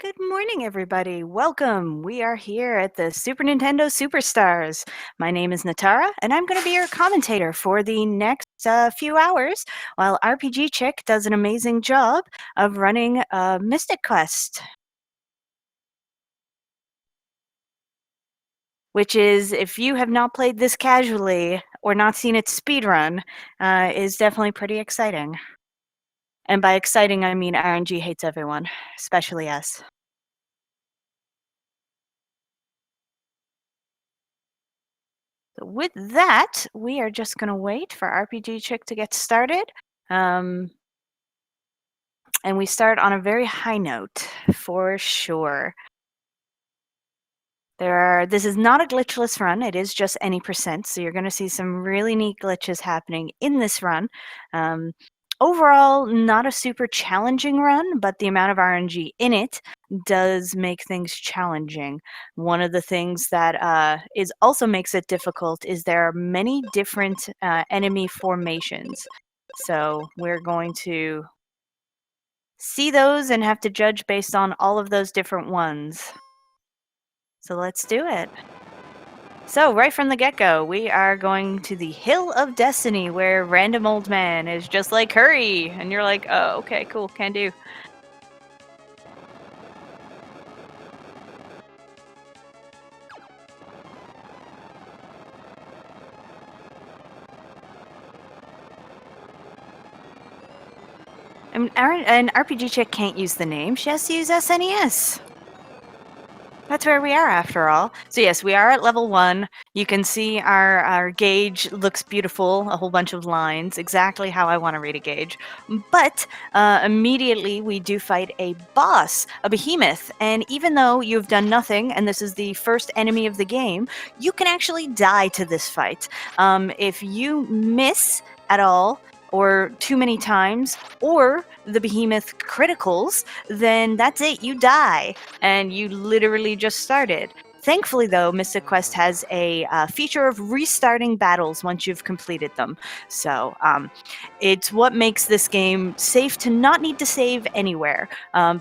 Good morning, everybody. Welcome. We are here at the Super Nintendo Superstars. My name is Natara, and I'm going to be your commentator for the next few hours while RPGchick does an amazing job of running Mystic Quest, which is, if you have not played this casually or not seen it speedrun, is definitely pretty exciting. And by exciting, I mean RNG hates everyone, especially us. So with that, we are just going to wait for RPGchick to get started. Um, and we start on a very high note, for sure. This is not a glitchless run, it is just any percent, so you're going to see some really neat glitches happening in this run. Um, Overall, not a super challenging run, but the amount of RNG in it does make things challenging. One of the things that is also makes it difficult is there are many different enemy formations. So we're going to see those and have to judge based on all of those different ones. So let's do it. So right from the get-go, we are going to the Hill of Destiny, where Random Old Man is just like, hurry! And you're like, oh, okay, cool, can do. And RPGchick can't use the name, she has to use SNES. That's where we are, after all. So yes, we are at level 1. You can see our gauge looks beautiful, a whole bunch of lines, exactly how I want to read a gauge. But immediately we do fight a boss, a behemoth, and even though you've done nothing, and this is the first enemy of the game, you can actually die to this fight. If you miss at all, or too many times, or the behemoth criticals, then that's it, you die, and you literally just started. Thankfully, though, Mystic Quest has a feature of restarting battles once you've completed them. So it's what makes this game safe to not need to save anywhere,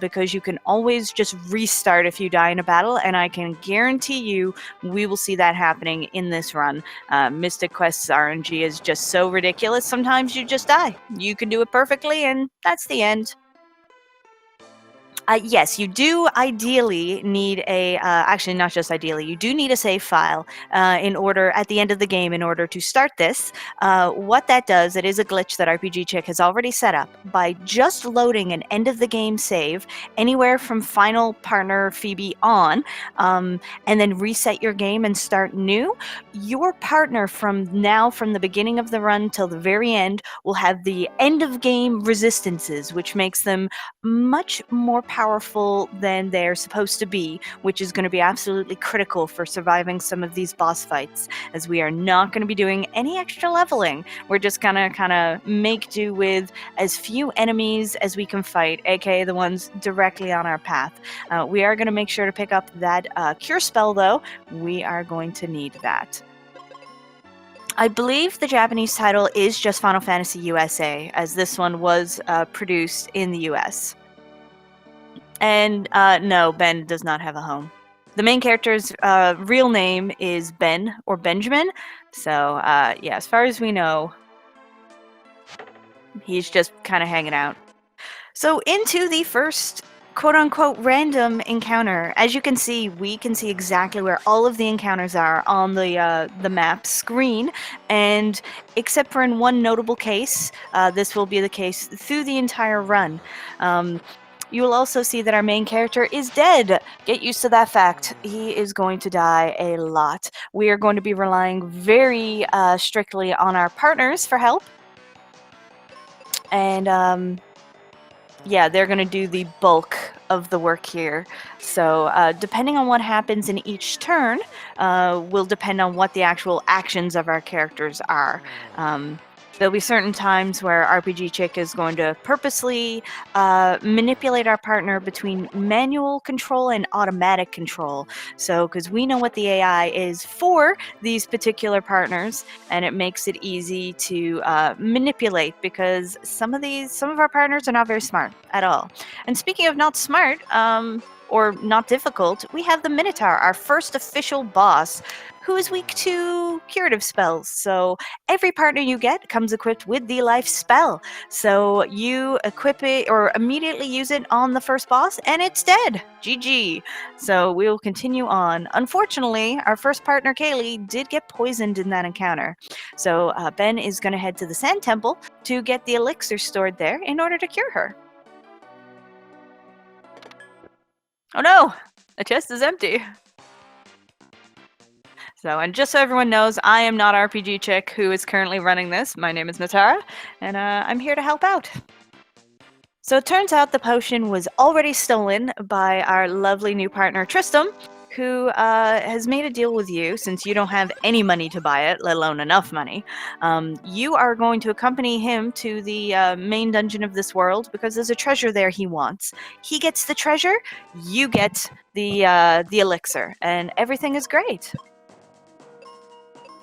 because you can always just restart if you die in a battle, and I can guarantee you we will see that happening in this run. Mystic Quest's RNG is just so ridiculous, sometimes you just die. You can do it perfectly, and that's the end. Yes, you do ideally need actually not just ideally, you do need a save file at the end of the game in order to start this. What that does, it is a glitch that RPGchick has already set up. By just loading an end of the game save anywhere from final partner Phoebe on, and then reset your game and start new, your partner from the beginning of the run till the very end will have the end of game resistances, which makes them much more powerful than they're supposed to be, which is going to be absolutely critical for surviving some of these boss fights, as we are not going to be doing any extra leveling. We're just gonna kind of make do with as few enemies as we can fight, aka the ones directly on our path. We are going to make sure to pick up that cure spell, though. We are going to need that. I believe the Japanese title is just Final Fantasy USA, as this one was produced in the US. And no, Ben does not have a home. The main character's real name is Ben, or Benjamin. So yeah, as far as we know, he's just kind of hanging out. So into the first quote-unquote random encounter. As you can see, we can see exactly where all of the encounters are on the map screen, and except for in one notable case, this will be the case through the entire run. You will also see that our main character is dead. Get used to that fact. He is going to die a lot. We are going to be relying very strictly on our partners for help. And yeah, they're going to do the bulk of the work here. So depending on what happens in each turn will depend on what the actual actions of our characters are. There'll be certain times where RPGchick is going to purposely manipulate our partner between manual control and automatic control. So, because we know what the AI is for these particular partners, and it makes it easy to manipulate, because some of our partners are not very smart at all. And speaking of not smart, or not difficult, we have the Minotaur, our first official boss, who is weak to curative spells. So every partner you get comes equipped with the life spell. So you equip it or immediately use it on the first boss, and it's dead. GG. So we will continue on. Unfortunately, our first partner, Kaylee, did get poisoned in that encounter. So Ben is going to head to the Sand Temple to get the elixir stored there in order to cure her. Oh no! The chest is empty. So, and just so everyone knows, I am not RPGchick, who is currently running this. My name is Natara, and I'm here to help out. So it turns out the potion was already stolen by our lovely new partner, Tristram, who has made a deal with you, since you don't have any money to buy it, let alone enough money. You are going to accompany him to the main dungeon of this world, because there's a treasure there he wants. He gets the treasure, you get the elixir, and everything is great.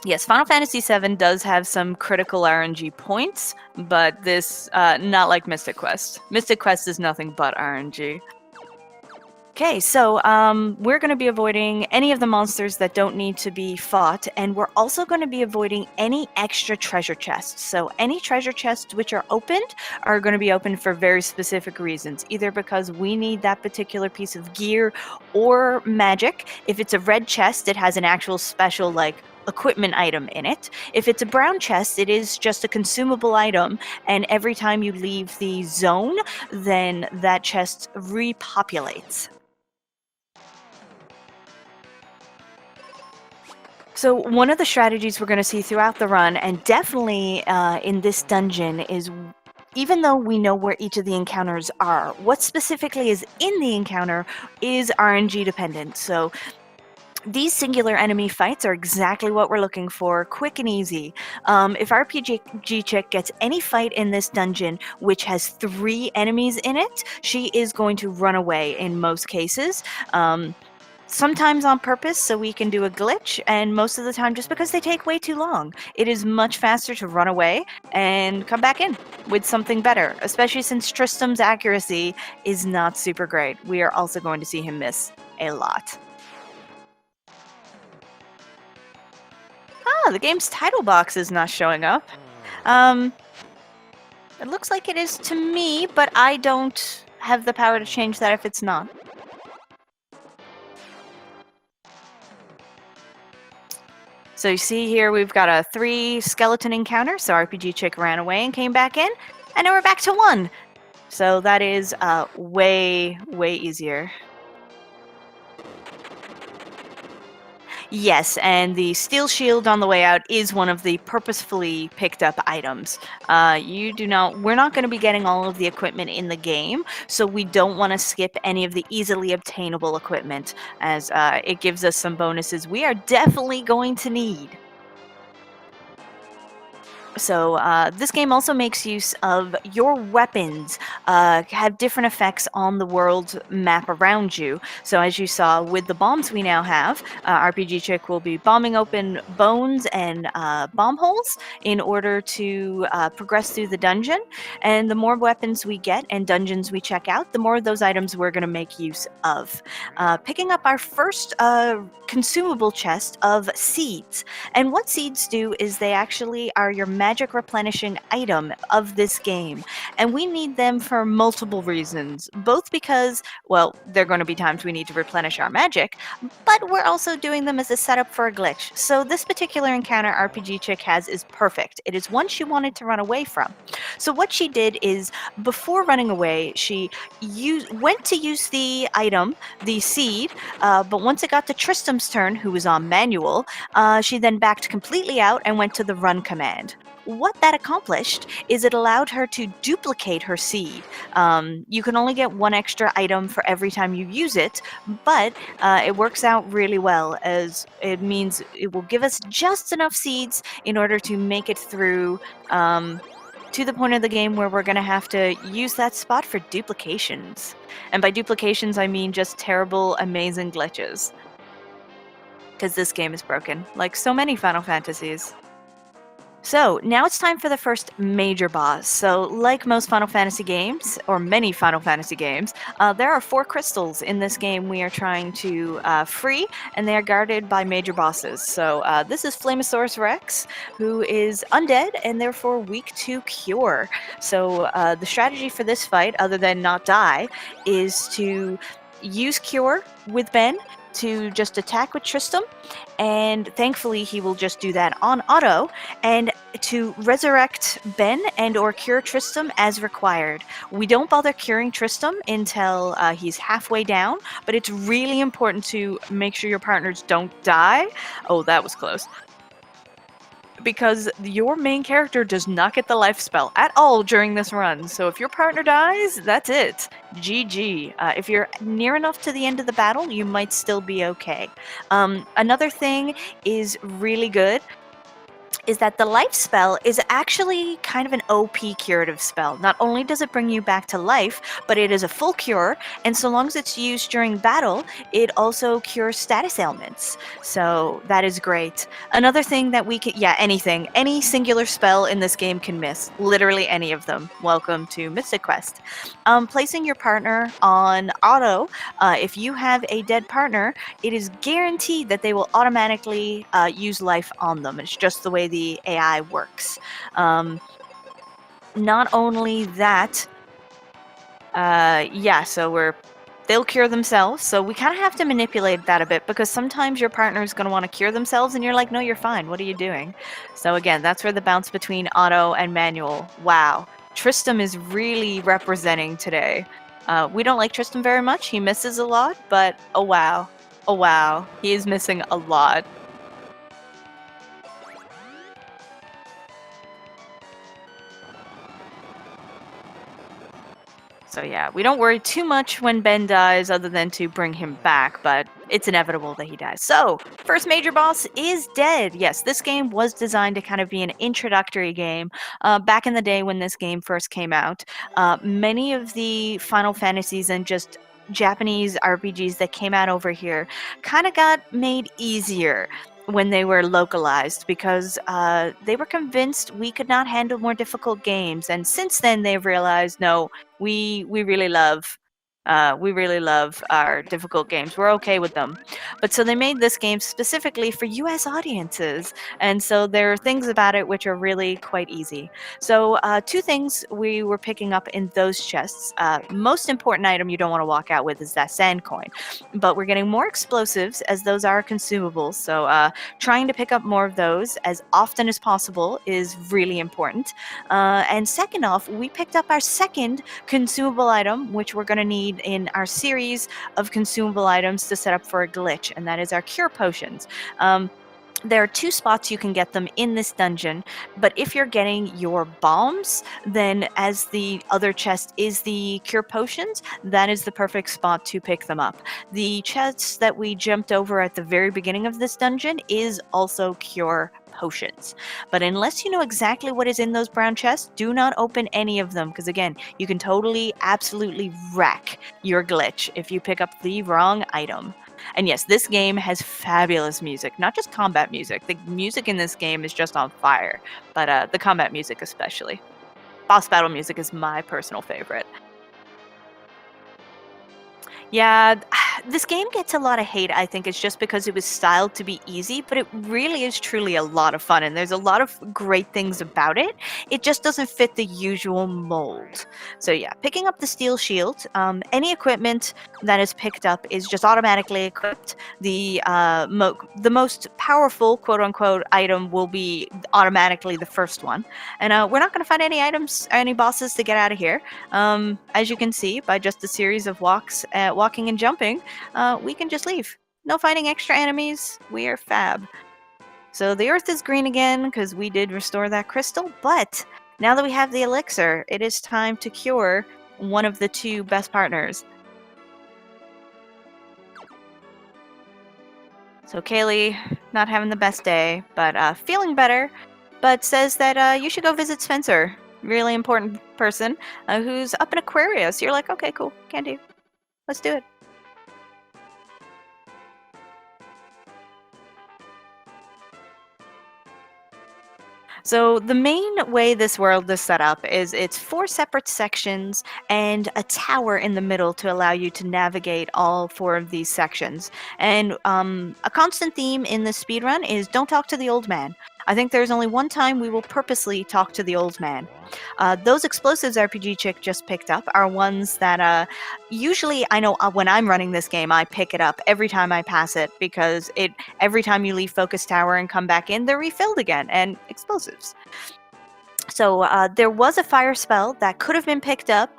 Yes, Final Fantasy VII does have some critical RNG points, but this, not like Mystic Quest. Mystic Quest is nothing but RNG. Okay, so we're going to be avoiding any of the monsters that don't need to be fought, and we're also going to be avoiding any extra treasure chests. So any treasure chests which are opened are going to be opened for very specific reasons, either because we need that particular piece of gear or magic. If it's a red chest, it has an actual special, like, equipment item in it. If it's a brown chest, it is just a consumable item, and every time you leave the zone, then that chest repopulates. So one of the strategies we're going to see throughout the run, and definitely in this dungeon, is even though we know where each of the encounters are, what specifically is in the encounter is RNG dependent. So these singular enemy fights are exactly what we're looking for, quick and easy. If RPGchick gets any fight in this dungeon which has 3 enemies in it, she is going to run away in most cases. Sometimes on purpose so we can do a glitch, and most of the time just because they take way too long. It is much faster to run away and come back in with something better, especially since Tristram's accuracy is not super great. We are also going to see him miss a lot. The game's title box is not showing up. It looks like it is to me, but I don't have the power to change that if it's not. So you see here we've got a 3 skeleton encounter, so RPGchick ran away and came back in, and now we're back to 1. So that is way, way easier. Yes, and the steel shield on the way out is one of the purposefully picked up items. We're not going to be getting all of the equipment in the game, so we don't want to skip any of the easily obtainable equipment, as it gives us some bonuses we are definitely going to need. So this game also makes use of your weapons have different effects on the world map around you. So as you saw with the bombs we now have, RPGchick will be bombing open bones and bomb holes in order to progress through the dungeon. And the more weapons we get and dungeons we check out, the more of those items we're going to make use of. Picking up our first consumable chest of seeds. And what seeds do is they actually are your magic replenishing item of this game, and we need them for multiple reasons, both because, well, there are going to be times we need to replenish our magic, but we're also doing them as a setup for a glitch. So this particular encounter RPGchick has is perfect. It is one she wanted to run away from. So what she did is, before running away, she went to use the item, the seed, but once it got to Tristram's turn, who was on manual, she then backed completely out and went to the run command. What that accomplished is it allowed her to duplicate her seed. You can only get 1 extra item for every time you use it, but it works out really well, as it means it will give us just enough seeds in order to make it through to the point of the game where we're going to have to use that spot for duplications. And by duplications, I mean just terrible, amazing glitches. Because this game is broken, like so many Final Fantasies. So now it's time for the first major boss. So, like most Final Fantasy games, or many Final Fantasy games, there are 4 crystals in this game we are trying to free, and they are guarded by major bosses. So, this is Flamosaurus Rex, who is undead and therefore weak to cure. So, the strategy for this fight, other than not die, is to use Cure with Ben to just attack with Tristram, and thankfully he will just do that on auto, and to resurrect Ben and or cure Tristram as required. We don't bother curing Tristram until he's halfway down, but it's really important to make sure your partners don't die. Oh, that was close. Because your main character does not get the life spell at all during this run. So if your partner dies, that's it. GG. If you're near enough to the end of the battle, you might still be okay. Another thing is really good is that the life spell is actually kind of an OP curative spell. Not only does it bring you back to life, but it is a full cure, and so long as it's used during battle, it also cures status ailments. So that is great. Another thing that we can, anything, any singular spell in this game can miss. Literally any of them. Welcome to Mystic Quest. Placing your partner on auto, if you have a dead partner, it is guaranteed that they will automatically use life on them. It's just the way the AI works. Not only that, so they'll cure themselves. So we kind of have to manipulate that a bit, because sometimes your partner is going to want to cure themselves and you're like, no, you're fine. What are you doing? So again, that's where the bounce between auto and manual. Wow. Tristram is really representing today. We don't like Tristram very much. He misses a lot, but oh wow. Oh wow. He is missing a lot. So yeah, we don't worry too much when Ben dies, other than to bring him back, but it's inevitable that he dies. So, first major boss is dead. Yes, this game was designed to kind of be an introductory game. Back in the day when this game first came out, many of the Final Fantasies and just Japanese RPGs that came out over here kind of got made easier when they were localized, because they were convinced we could not handle more difficult games. And since then, they've realized, no, we really love our difficult games. We're okay with them. But so they made this game specifically for US audiences, and so there are things about it which are really quite easy. So 2 things we were picking up in those chests. Most important item you don't want to walk out with is that sand coin, but we're getting more explosives, as those are consumables. So trying to pick up more of those as often as possible is really important. And second off, we picked up our second consumable item, which we're going to need in our series of consumable items to set up for a glitch, and that is our cure potions. There are 2 spots you can get them in this dungeon, but if you're getting your bombs, then as the other chest is the cure potions, that is the perfect spot to pick them up. The chest that we jumped over at the very beginning of this dungeon is also cure potions. But unless you know exactly what is in those brown chests, do not open any of them, because again, you can totally, absolutely wreck your glitch if you pick up the wrong item. And yes, this game has fabulous music, not just combat music. The music in this game is just on fire, but the combat music especially. Boss battle music is my personal favorite. Yeah, this game gets a lot of hate. I think it's just because it was styled to be easy, but it really is truly a lot of fun, and there's a lot of great things about it. It just doesn't fit the usual mold. So yeah, picking up the steel shield, any equipment that is picked up is just automatically equipped. The most powerful quote unquote item will be automatically the first one, and we're not going to find any items, any bosses to get out of here. As you can see by just a series of walking and jumping, we can just leave. No fighting extra enemies. We are fab. So the earth is green again because we did restore that crystal, but now that we have the elixir, it is time to cure one of the 2 best partners. So Kaylee, not having the best day, but feeling better, but says that you should go visit Spencer, really important person, who's up in Aquarius. You're like, okay, cool, can do. Let's do it. So the main way this world is set up is it's 4 separate sections and a tower in the middle to allow you to navigate all 4 of these sections. And a constant theme in the speedrun is don't talk to the old man. I think there's only one time we will purposely talk to the old man. Those explosives RPG Chick just picked up are ones that usually I know when I'm running this game, I pick it up every time I pass it because every time you leave Focus Tower and come back in, they're refilled again and explosives. So there was a fire spell that could have been picked up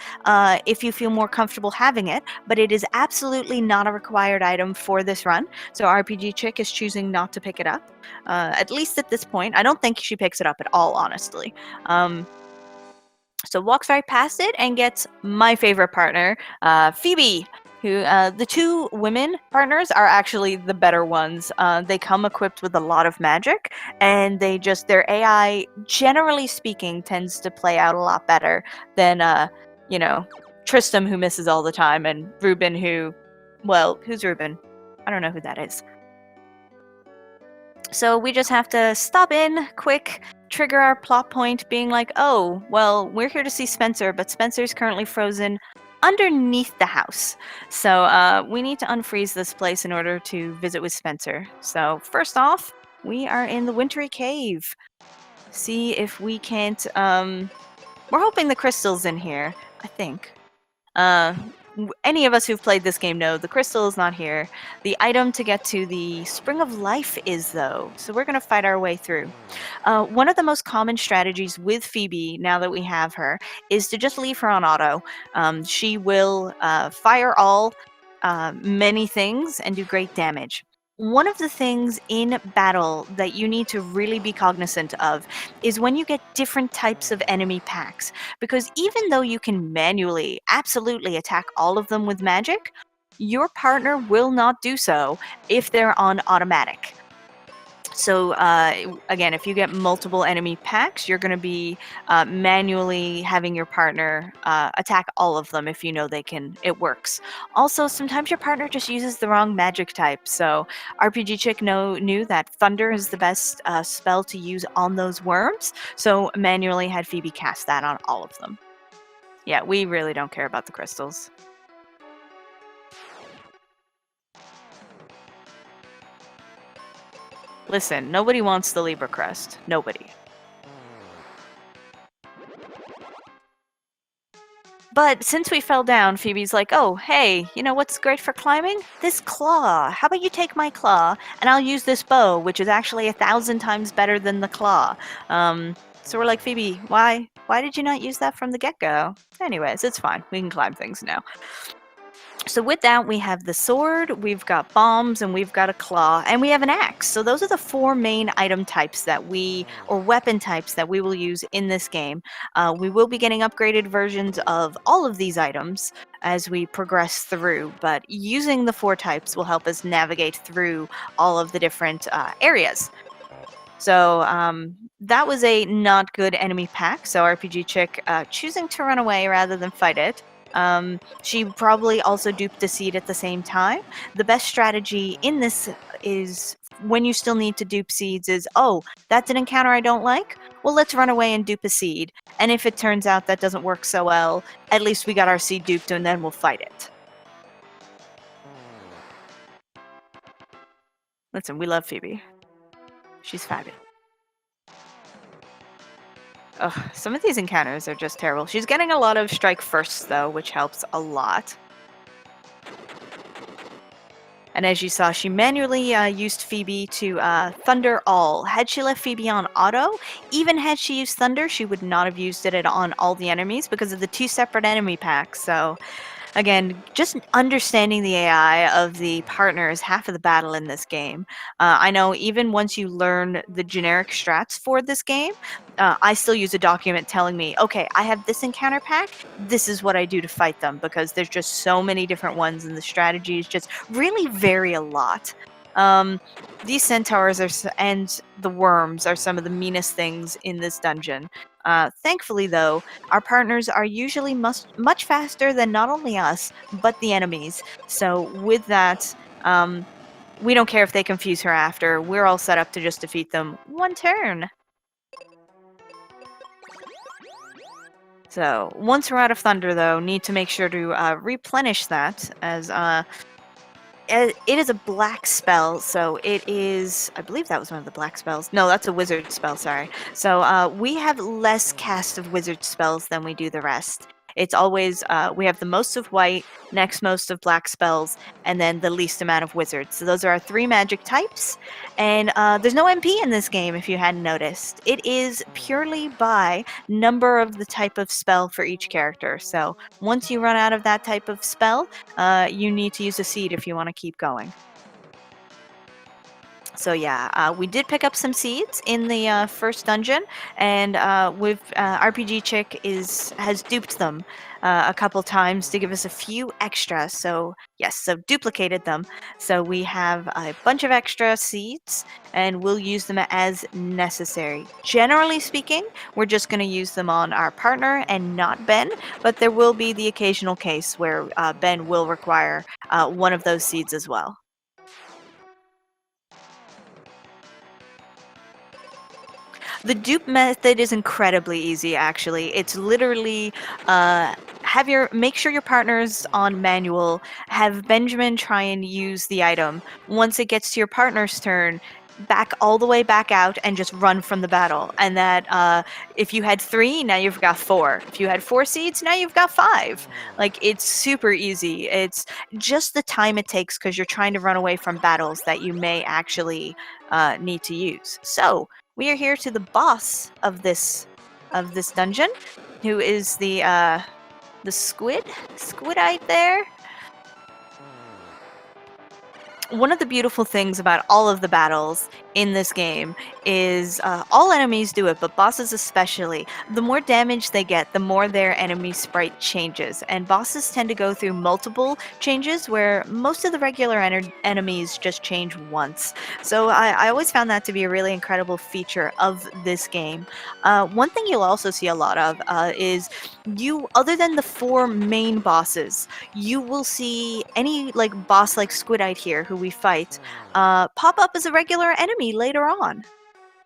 if you feel more comfortable having it, but it is absolutely not a required item for this run. So RPG Chick is choosing not to pick it up, at least at this point. I don't think she picks it up at all, honestly. So walks right past it and gets my favorite partner, Phoebe. Who the 2 women partners are actually the better ones. They come equipped with a lot of magic, and their AI, generally speaking, tends to play out a lot better than Tristram, who misses all the time, and Ruben, who's Ruben? I don't know who that is. So we just have to stop in quick, trigger our plot point being like, oh, well, we're here to see Spencer, but Spencer's currently frozen underneath the house. So we need to unfreeze this place in order to visit with Spencer. So first off, we are in the Wintry Cave. See if we can't, we're hoping the crystal's in here, I think. Any of us who've played this game know the crystal is not here. The item to get to the Spring of Life is, though, so we're going to fight our way through. One of the most common strategies with Phoebe, now that we have her, is to just leave her on auto. She will fire all many things and do great damage. One of the things in battle that you need to really be cognizant of is when you get different types of enemy packs, because even though you can manually absolutely attack all of them with magic, your partner will not do so if they're on automatic. So again, if you get multiple enemy packs, you're going to be manually having your partner attack all of them if you know it works. Also, sometimes your partner just uses the wrong magic type. So RPG Chick knew that Thunder is the best spell to use on those worms. So manually had Phoebe cast that on all of them. Yeah, we really don't care about the crystals. Listen, nobody wants the Libra crest. Nobody. But since we fell down, Phoebe's like, oh, hey, you know what's great for climbing? This claw. How about you take my claw, and I'll use this bow, which is actually 1,000 times better than the claw. So we're like, Phoebe, why did you not use that from the get-go? Anyways, it's fine. We can climb things now. So with that, we have the sword, we've got bombs, and we've got a claw, and we have an axe. So those are the 4 main item types or weapon types that we will use in this game. We will be getting upgraded versions of all of these items as we progress through, but using the 4 types will help us navigate through all of the different areas. So that was a not good enemy pack, so RPG-Chick choosing to run away rather than fight it. She probably also duped a seed at the same time. The best strategy in this is when you still need to dupe seeds is, oh, that's an encounter I don't like? Well, let's run away and dupe a seed. And if it turns out that doesn't work so well, at least we got our seed duped and then we'll fight it. Listen, we love Phoebe. She's fabulous. Ugh, some of these encounters are just terrible. She's getting a lot of strike firsts, though, which helps a lot. And as you saw, she manually used Phoebe to Thunder all. Had she left Phoebe on auto, even had she used Thunder, she would not have used it on all the enemies because of the 2 separate enemy packs. So again, just understanding the AI of the partner is half of the battle in this game. I know even once you learn the generic strats for this game, I still use a document telling me, okay, I have this encounter pack, this is what I do to fight them, because there's just so many different ones and the strategies just really vary a lot. These centaurs and the worms are some of the meanest things in this dungeon. Thankfully, though, our partners are usually much faster than not only us, but the enemies. So with that, we don't care if they confuse her after. We're all set up to just defeat them one turn. So once we're out of thunder, though, need to make sure to replenish that as it is a black spell, so it is. I believe that was one of the black spells. No, that's a wizard spell. Sorry. So we have less cast of wizard spells than we do the rest. It's always we have the most of white, next most of black spells, and then the least amount of wizards. So those are our 3 magic types. And there's no MP in this game, if you hadn't noticed. It is purely by number of the type of spell for each character. So once you run out of that type of spell, you need to use a seed if you want to keep going. So yeah, we did pick up some seeds in the first dungeon, and RPGchick has duped them a couple times to give us a few extra. So yes, so duplicated them. So we have a bunch of extra seeds, and we'll use them as necessary. Generally speaking, we're just going to use them on our partner and not Ben, but there will be the occasional case where Ben will require one of those seeds as well. The dupe method is incredibly easy, actually. It's literally make sure your partner's on manual. Have Benjamin try and use the item. Once it gets to your partner's turn, back all the way back out and just run from the battle. And that if you had 3, now you've got 4. If you had 4 seeds, now you've got 5. Like, it's super easy. It's just the time it takes because you're trying to run away from battles that you may actually need to use. So we are here to the boss of this dungeon, who is the squidite there. One of the beautiful things about all of the battles in this game is all enemies do it, but bosses especially. The more damage they get, the more their enemy sprite changes, and bosses tend to go through multiple changes where most of the regular enemies just change once. So I always found that to be a really incredible feature of this game. One thing you'll also see a lot of is other than the 4 main bosses, you will see any boss like Squidite here, who we fight, pop up as a regular enemy later on.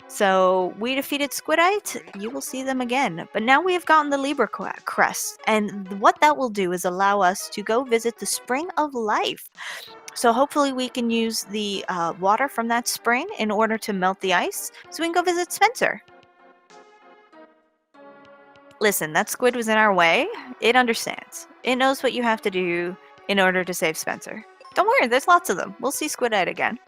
So we defeated Squidite, you will see them again. But now we have gotten the Libra crest, and what that will do is allow us to go visit the Spring of Life. So hopefully we can use the water from that spring in order to melt the ice, so we can go visit Spencer. Listen, that squid was in our way. It understands. It knows what you have to do in order to save Spencer. Don't worry, there's lots of them. We'll see Squidite again.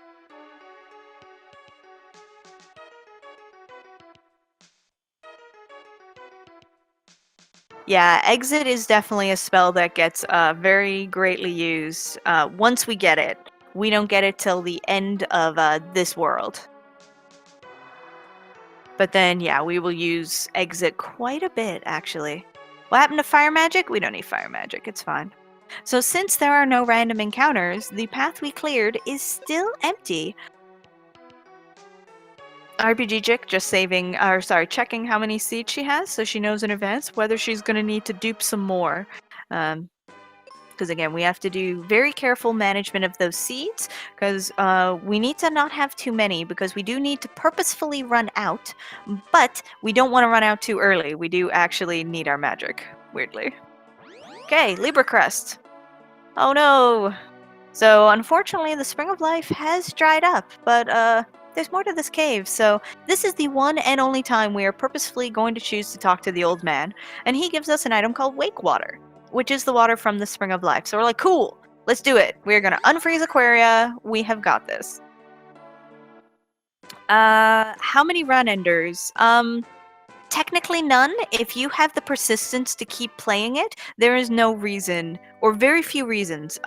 Yeah, exit is definitely a spell that gets very greatly used once we get it. We don't get it till the end of this world. But then, yeah, we will use exit quite a bit, actually. What happened to fire magic? We don't need fire magic. It's fine. So since there are no random encounters, the path we cleared is still empty. RPGchick just checking how many seeds she has so she knows in advance whether she's going to need to dupe some more. Because again, we have to do very careful management of those seeds, because we need to not have too many, because we do need to purposefully run out, but we don't want to run out too early. We do actually need our magic, weirdly. Okay, Libra Crest. Oh no! So unfortunately, the Spring of Life has dried up, but there's more to this cave, so this is the one and only time we are purposefully going to choose to talk to the old man, and he gives us an item called Wake Water, which is the water from the Spring of Life. So we're like, cool, let's do it. We're gonna unfreeze Aquaria. We have got this. How many run enders? Technically none. If you have the persistence to keep playing it, there is no reason, or very few reasons.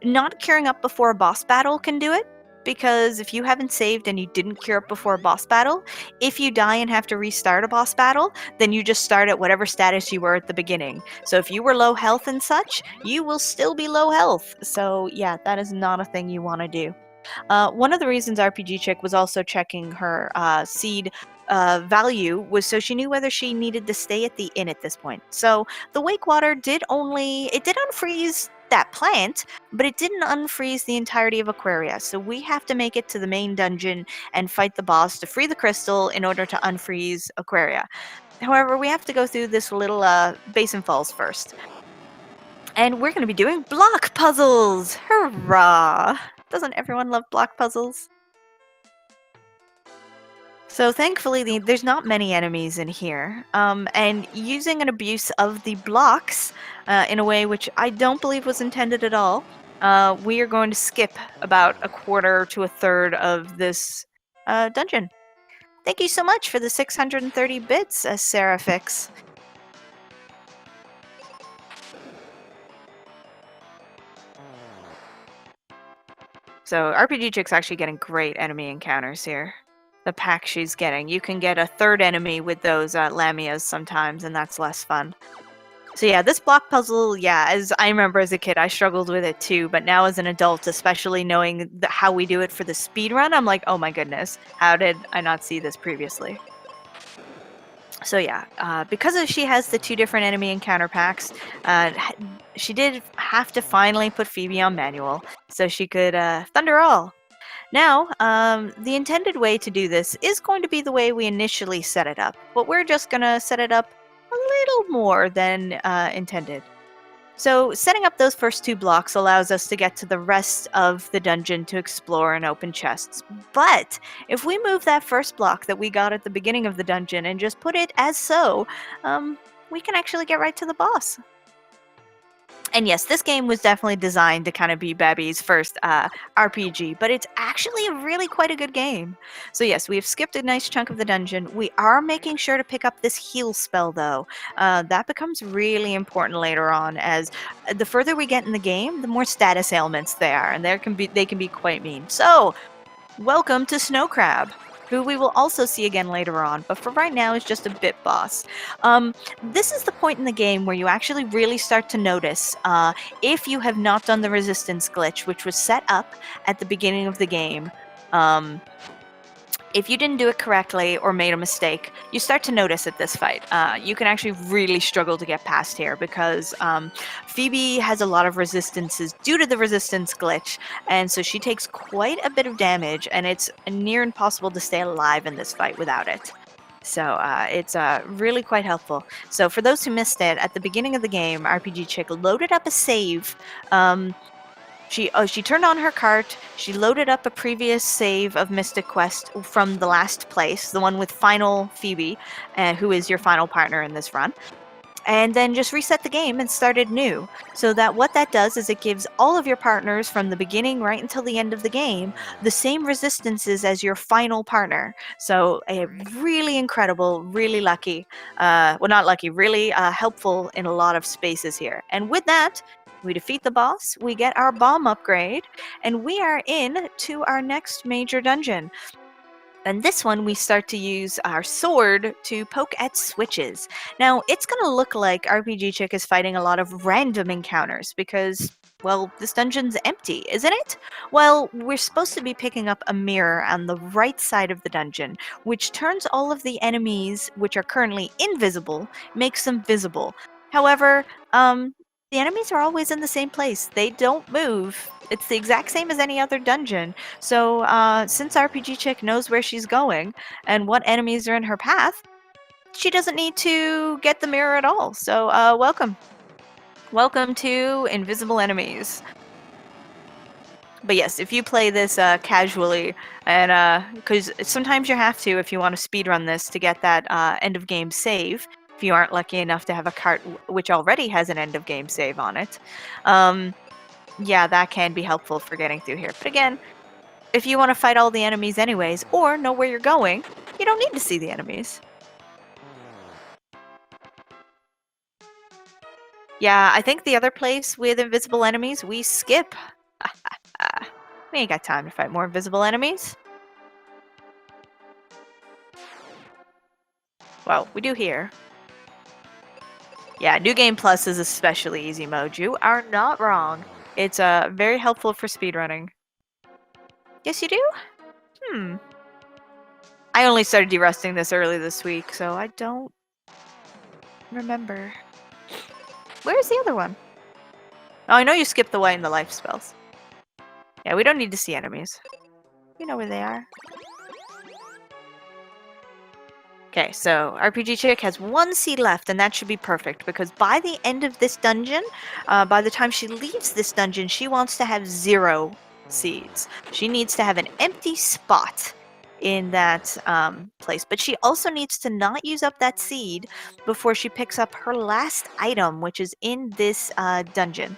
Not curing up before a boss battle can do it, because if you haven't saved and you didn't cure up before a boss battle, if you die and have to restart a boss battle, then you just start at whatever status you were at the beginning. So if you were low health and such, you will still be low health. So yeah, that is not a thing you want to do. One of the reasons RPGchick was also checking her seed value was so she knew whether she needed to stay at the inn at this point. So the Wake Water did unfreeze that plant, but it didn't unfreeze the entirety of Aquaria. So we have to make it to the main dungeon and fight the boss to free the crystal in order to unfreeze Aquaria. However, we have to go through this little basin falls first. And we're going to be doing block puzzles! Hurrah! Doesn't everyone love block puzzles? So thankfully, there's not many enemies in here, and using an abuse of the blocks in a way which I don't believe was intended at all, we are going to skip about a quarter to a third of this dungeon. Thank you so much for the 630 bits, Seraphix. So RPGchick's actually getting great enemy encounters here. The pack she's getting. You can get a third enemy with those Lamias sometimes, and that's less fun. So yeah, this block puzzle, yeah, as I remember as a kid, I struggled with it too, but now as an adult, especially knowing how we do it for the speed run, I'm like, oh my goodness, how did I not see this previously? So yeah, because she has the 2 different enemy encounter packs, she did have to finally put Phoebe on manual, so she could thunder all. Now, the intended way to do this is going to be the way we initially set it up, but we're just going to set it up a little more than intended. So setting up those first 2 blocks allows us to get to the rest of the dungeon to explore and open chests. But if we move that first block that we got at the beginning of the dungeon and just put it as so, we can actually get right to the boss. And yes, this game was definitely designed to kind of be Babby's first RPG, but it's actually really quite a good game. So yes, we have skipped a nice chunk of the dungeon. We are making sure to pick up this heal spell, though. That becomes really important later on, as the further we get in the game, the more status ailments they are, and they can be quite mean. So, welcome to Snow Crab, who we will also see again later on, but for right now is just a bit boss. This is the point in the game where you actually really start to notice if you have not done the resistance glitch, which was set up at the beginning of the game. If you didn't do it correctly or made a mistake, you start to notice at this fight. You can actually really struggle to get past here because Phoebe has a lot of resistances due to the resistance glitch, and so she takes quite a bit of damage, and it's near impossible to stay alive in this fight without it. So it's really quite helpful. So for those who missed it, at the beginning of the game, RPGchick loaded up a save. She turned on her cart, she loaded up a previous save of Mystic Quest from the last place, the one with Final Phoebe, who is your final partner in this run, and then just reset the game and started new. So that what that does is it gives all of your partners from the beginning right until the end of the game the same resistances as your final partner. So really incredible, really lucky, well not lucky, really helpful in a lot of spaces here. And with that, we defeat the boss, we get our bomb upgrade, and we are in to our next major dungeon. And this one, we start to use our sword to poke at switches. Now, it's going to look like RPGchick is fighting a lot of random encounters because, well, this dungeon's empty, isn't it? Well, we're supposed to be picking up a mirror on the right side of the dungeon, which turns all of the enemies, which are currently invisible, makes them visible. However, the enemies are always in the same place. They don't move. It's the exact same as any other dungeon. So since RPGchick knows where she's going and what enemies are in her path, she doesn't need to get the mirror at all. So welcome. Welcome to Invisible Enemies. But yes, if you play this casually, and because sometimes you have to if you want to speedrun this to get that end of game save, if you aren't lucky enough to have a cart which already has an end of game save on it, yeah, that can be helpful for getting through here. But again, if you want to fight all the enemies anyways, or know where you're going, you don't need to see the enemies. Yeah, I think the other place with invisible enemies, we skip. We ain't got time to fight more invisible enemies. Well, we do here. Yeah, New Game Plus is especially easy mode. You are not wrong. It's very helpful for speedrunning. Yes, you do? I only started derusting this early this week, so I don't remember. Where's the other one? Oh, I know you skipped the white and the life spells. Yeah, we don't need to see enemies. We know where they are. Okay, so RPG Chick has 1 seed left, and that should be perfect because by the end of this dungeon, by the time she leaves this dungeon, she wants to have 0 seeds. She needs to have an empty spot in that place, but she also needs to not use up that seed before she picks up her last item, which is in this dungeon.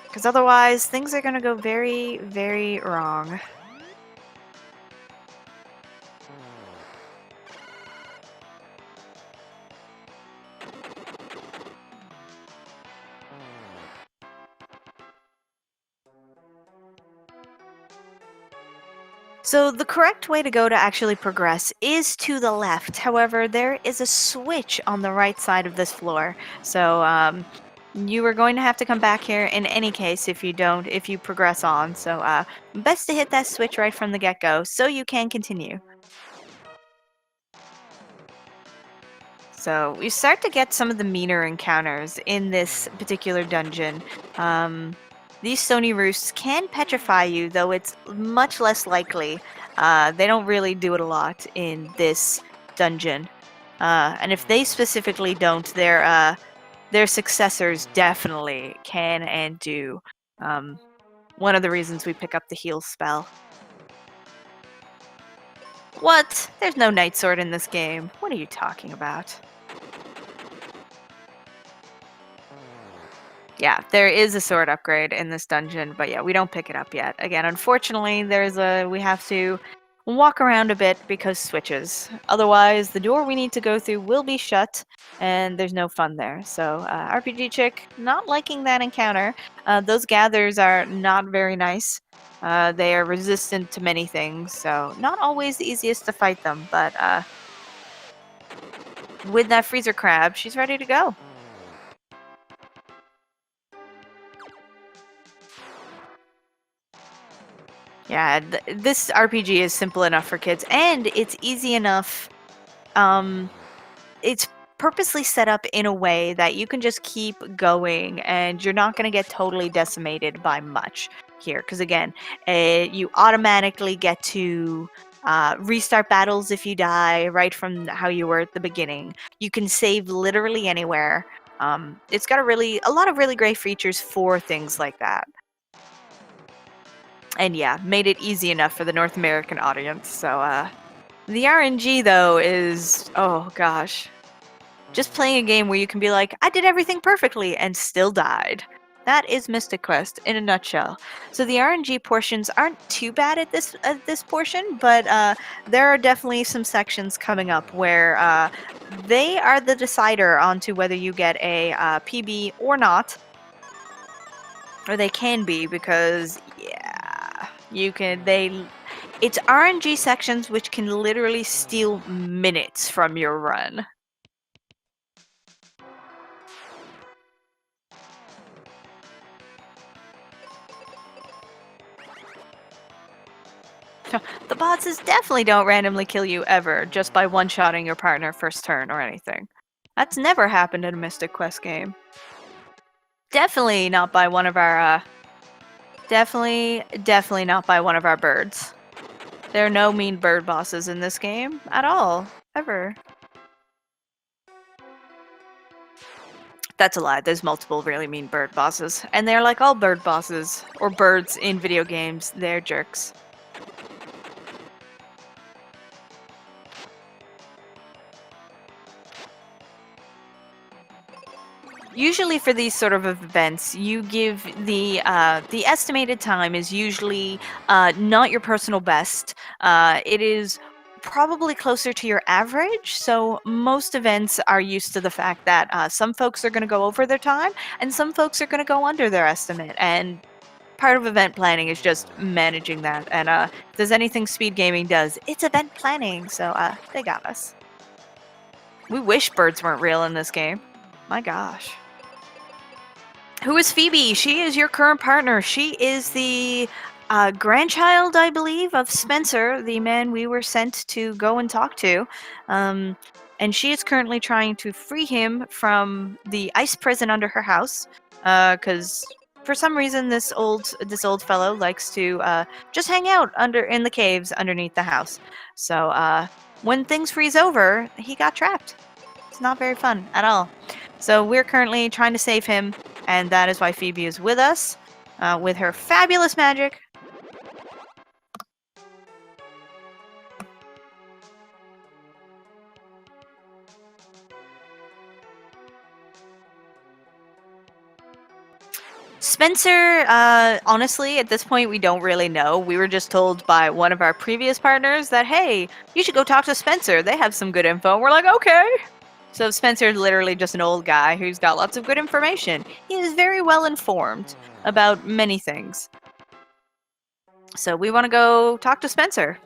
Because otherwise, things are going to go very, very wrong. So the correct way to go to actually progress is to the left. However, there is a switch on the right side of this floor. So you are going to have to come back here in any case if you progress on. So best to hit that switch right from the get-go so you can continue. So we start to get some of the meaner encounters in this particular dungeon. These stony roosts can petrify you, though it's much less likely. They don't really do it a lot in this dungeon. And if they specifically don't, their successors definitely can and do. One of the reasons we pick up the heal spell. What? There's no Night Sword in this game. What are you talking about? Yeah, there is a sword upgrade in this dungeon, but yeah, we don't pick it up yet. Again, unfortunately, we have to walk around a bit because switches. Otherwise, the door we need to go through will be shut, and there's no fun there. So, RPG Chick, not liking that encounter. Those gathers are not very nice. They are resistant to many things, so not always the easiest to fight them, but with that freezer crab, she's ready to go. Yeah, this RPG is simple enough for kids, and it's easy enough. It's purposely set up in a way that you can just keep going, and you're not going to get totally decimated by much here. Because again, you automatically get to restart battles if you die right from how you were at the beginning. You can save literally anywhere. It's got a lot of really great features for things like that. And yeah, made it easy enough for the North American audience. So the RNG though is, oh gosh, just playing a game where you can be like, I did everything perfectly and still died. That is Mystic Quest in a nutshell. So the RNG portions aren't too bad at this portion, but there are definitely some sections coming up where they are the decider onto whether you get a PB or not. Or they can be, because yeah, it's RNG sections which can literally steal minutes from your run. The bosses definitely don't randomly kill you ever just by one-shotting your partner first turn or anything. That's never happened in a Mystic Quest game. Definitely not by one of our definitely not by one of our birds. There are no mean bird bosses in this game at all, ever. That's a lie. There's multiple really mean bird bosses, and they're like all bird bosses or birds in video games. They're jerks. Usually for these sort of events, you give the estimated time is usually not your personal best. It is probably closer to your average. So most events are used to the fact that some folks are going to go over their time and some folks are going to go under their estimate. And part of event planning is just managing that. And if there's anything speed gaming does, it's event planning. So they got us. We wish birds weren't real in this game. My gosh. Who is Phoebe? She is your current partner. She is the grandchild, I believe, of Spencer, the man we were sent to go and talk to. And she is currently trying to free him from the ice prison under her house. Because for some reason, this old fellow likes to just hang out in the caves underneath the house. So when things freeze over, he got trapped. It's not very fun at all. So we're currently trying to save him, and that is why Phoebe is with us, with her fabulous magic. Spencer, honestly, at this point, we don't really know. We were just told by one of our previous partners that, hey, you should go talk to Spencer. They have some good info. We're like, okay. So Spencer's literally just an old guy who's got lots of good information. He is very well informed about many things. So we want to go talk to Spencer.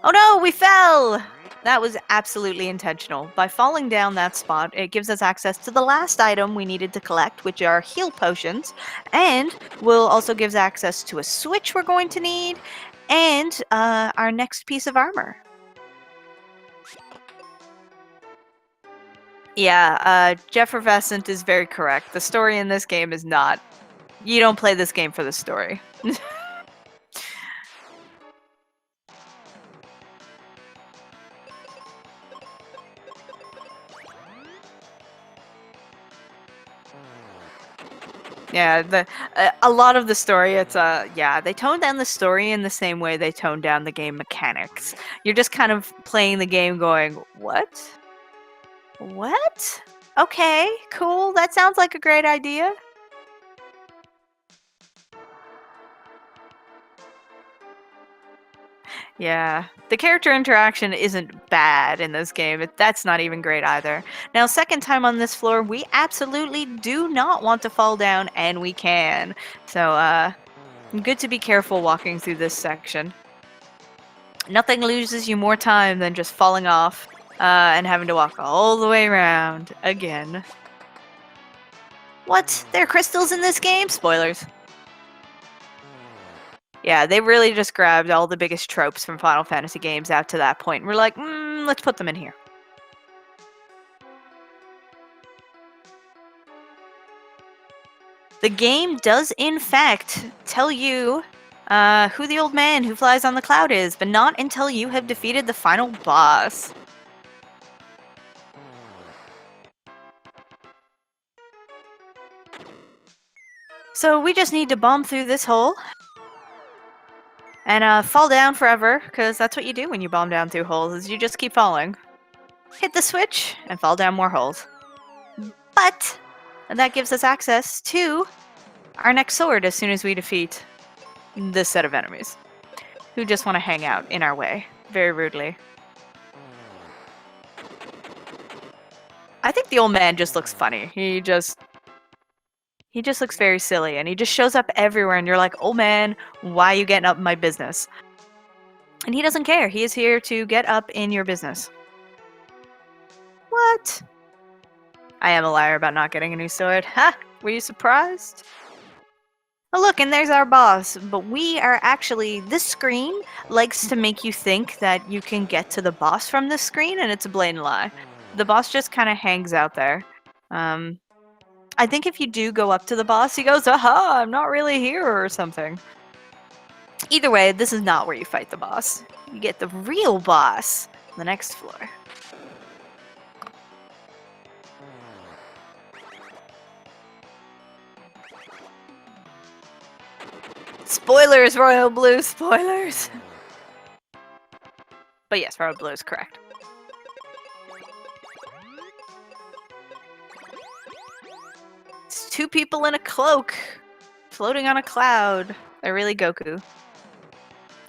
Oh no, we fell! That was absolutely intentional. By falling down that spot, it gives us access to the last item we needed to collect, which are heal potions, and will also give us access to a switch we're going to need, and our next piece of armor. Yeah, Jeffervescent is very correct. The story in this game is not... You don't play this game for the story. Yeah, a lot of the story, it's yeah, they tone down the story in the same way they tone down the game mechanics. You're just kind of playing the game going, what? What? Okay, cool. That sounds like a great idea. Yeah, the character interaction isn't bad in this game. That's not even great either. Now, second time on this floor, we absolutely do not want to fall down, and we can. So, good to be careful walking through this section. Nothing loses you more time than just falling off and having to walk all the way around again. What? There are crystals in this game? Spoilers. Yeah, they really just grabbed all the biggest tropes from Final Fantasy games out to that point. We're like, let's put them in here. The game does, in fact, tell you who the old man who flies on the cloud is, but not until you have defeated the final boss. So we just need to bomb through this hole and fall down forever, because that's what you do when you bomb down through holes, is you just keep falling. Hit the switch and fall down more holes. But that gives us access to our next sword as soon as we defeat this set of enemies who just want to hang out in our way very rudely. I think the old man just looks funny. He just looks very silly, and he just shows up everywhere, and you're like, oh man, why are you getting up in my business? And he doesn't care. He is here to get up in your business. What? I am a liar about not getting a new sword. Ha! Were you surprised? Oh look, and there's our boss. But we are actually... This screen likes to make you think that you can get to the boss from this screen, and it's a blatant lie. The boss just kind of hangs out there. I think if you do go up to the boss, he goes, aha, I'm not really here, or something. Either way, this is not where you fight the boss. You get the real boss on the next floor. Spoilers, Royal Blue, spoilers! But yes, Royal Blue is correct. It's two people in a cloak, floating on a cloud. They're really Goku.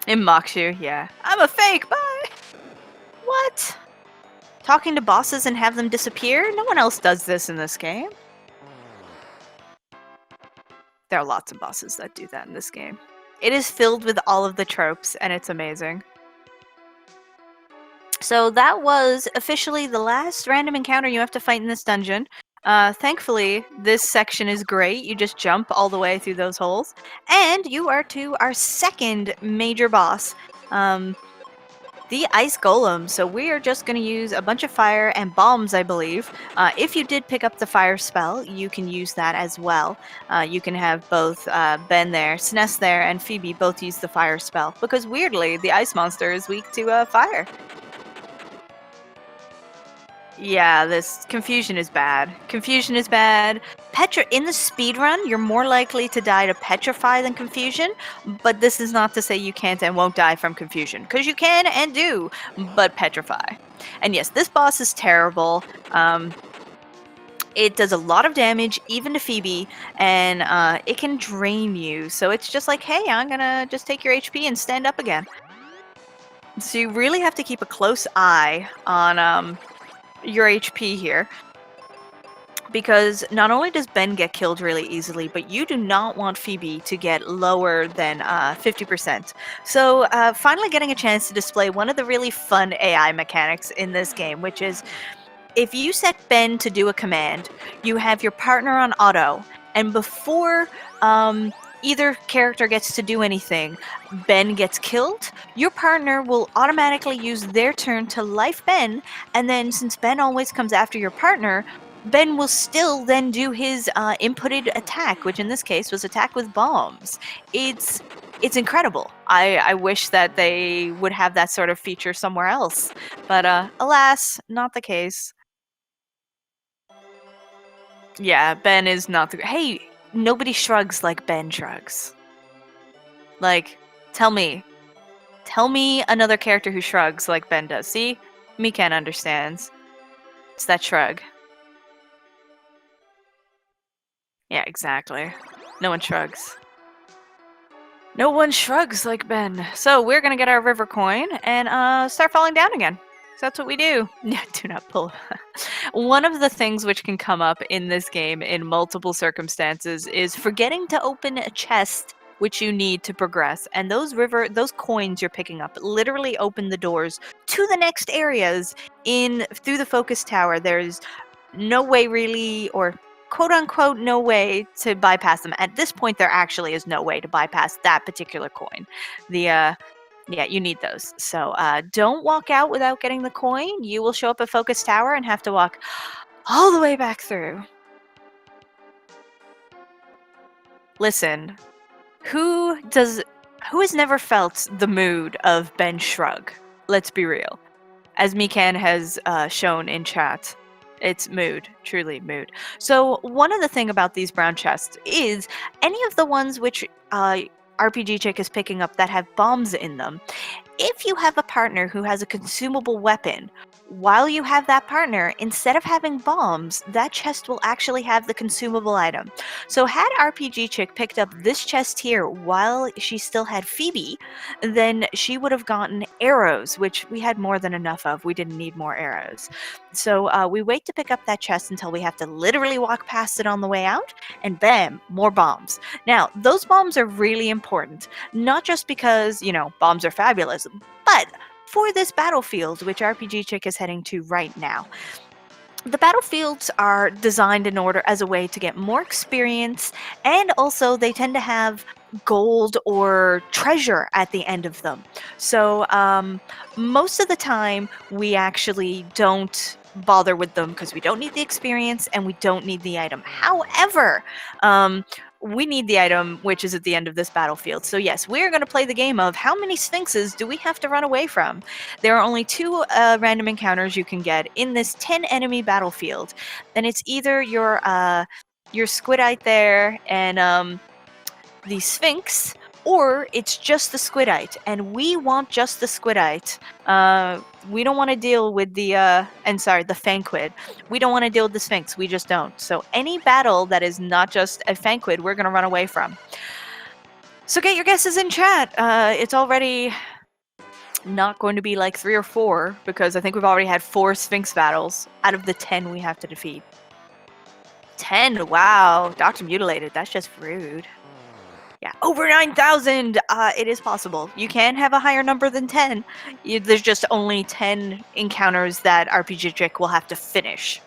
It mocks you, yeah. I'm a fake, bye! What? Talking to bosses and have them disappear? No one else does this in this game. There are lots of bosses that do that in this game. It is filled with all of the tropes, and it's amazing. So that was officially the last random encounter you have to fight in this dungeon. Thankfully, this section is great. You just jump all the way through those holes. And you are to our second major boss. The ice golem. So we are just going to use a bunch of fire and bombs, I believe. If you did pick up the fire spell, you can use that as well. You can have both Ben there, SNES there, and Phoebe both use the fire spell, because weirdly, the ice monster is weak to fire. Yeah, this confusion is bad. Confusion is bad. In the speed run, you're more likely to die to petrify than confusion, but this is not to say you can't and won't die from confusion, because you can and do, but petrify. And yes, this boss is terrible. It does a lot of damage, even to Phoebe, and it can drain you. So it's just like, hey, I'm gonna just take your HP and stand up again. So you really have to keep a close eye on your HP here, because not only does Ben get killed really easily, but you do not want Phoebe to get lower than 50%. So finally getting a chance to display one of the really fun AI mechanics in this game, which is if you set Ben to do a command, you have your partner on auto, and before either character gets to do anything, Ben gets killed, your partner will automatically use their turn to life Ben, and then since Ben always comes after your partner, Ben will still then do his inputted attack, which in this case was attack with bombs. It's incredible. I wish that they would have that sort of feature somewhere else, but alas, not the case. Yeah, Ben is not the. Hey, nobody shrugs like Ben shrugs. Like, tell me another character who shrugs like Ben does. See, Mikan understands. It's that shrug. Yeah, exactly. No one shrugs. No one shrugs like Ben. So we're gonna get our river coin and start falling down again. So that's what we do. Yeah, do not pull. One of the things which can come up in this game in multiple circumstances is forgetting to open a chest which you need to progress. And those coins you're picking up literally open the doors to the next areas through the focus tower. There's no way really, or quote unquote no way to bypass them. At this point there actually is no way to bypass that particular coin. Yeah, you need those. So don't walk out without getting the coin. You will show up at Focus Tower and have to walk all the way back through. Listen, who has never felt the mood of Ben Shrug? Let's be real. As Mikan has shown in chat, it's mood, truly mood. So one of the thing about these brown chests is any of the ones which RPGchick is picking up that have bombs in them, if you have a partner who has a consumable weapon, while you have that partner, instead of having bombs, that chest will actually have the consumable item. So had RPGchick picked up this chest here while she still had Phoebe, then she would have gotten arrows, which we had more than enough of. We didn't need more arrows. So we wait to pick up that chest until we have to literally walk past it on the way out, and bam, more bombs. Now, those bombs are really important, not just because, bombs are fabulous, but for this battlefield, which RPGchick is heading to right now. The battlefields are designed in order as a way to get more experience, and also they tend to have gold or treasure at the end of them. So most of the time we actually don't bother with them because we don't need the experience and we don't need the item. However, we need the item which is at the end of this battlefield. So yes, we're going to play the game of how many sphinxes do we have to run away from. There are only 2 random encounters you can get in this 10 enemy battlefield, and it's either your squidite there and the sphinx, or it's just the squidite, and we want just the squidite. We don't want to deal with the fanquid. We don't want to deal with the sphinx. We just don't. So any battle that is not just a fanquid, we're going to run away from. So get your guesses in chat. It's already not going to be like 3 or 4, because I think we've already had 4 sphinx battles out of the 10 we have to defeat. 10, wow. Dr. Mutilated, that's just rude. Yeah, over 9,000! It is possible. You can have a higher number than 10. There's just only 10 encounters that RPGchick will have to finish.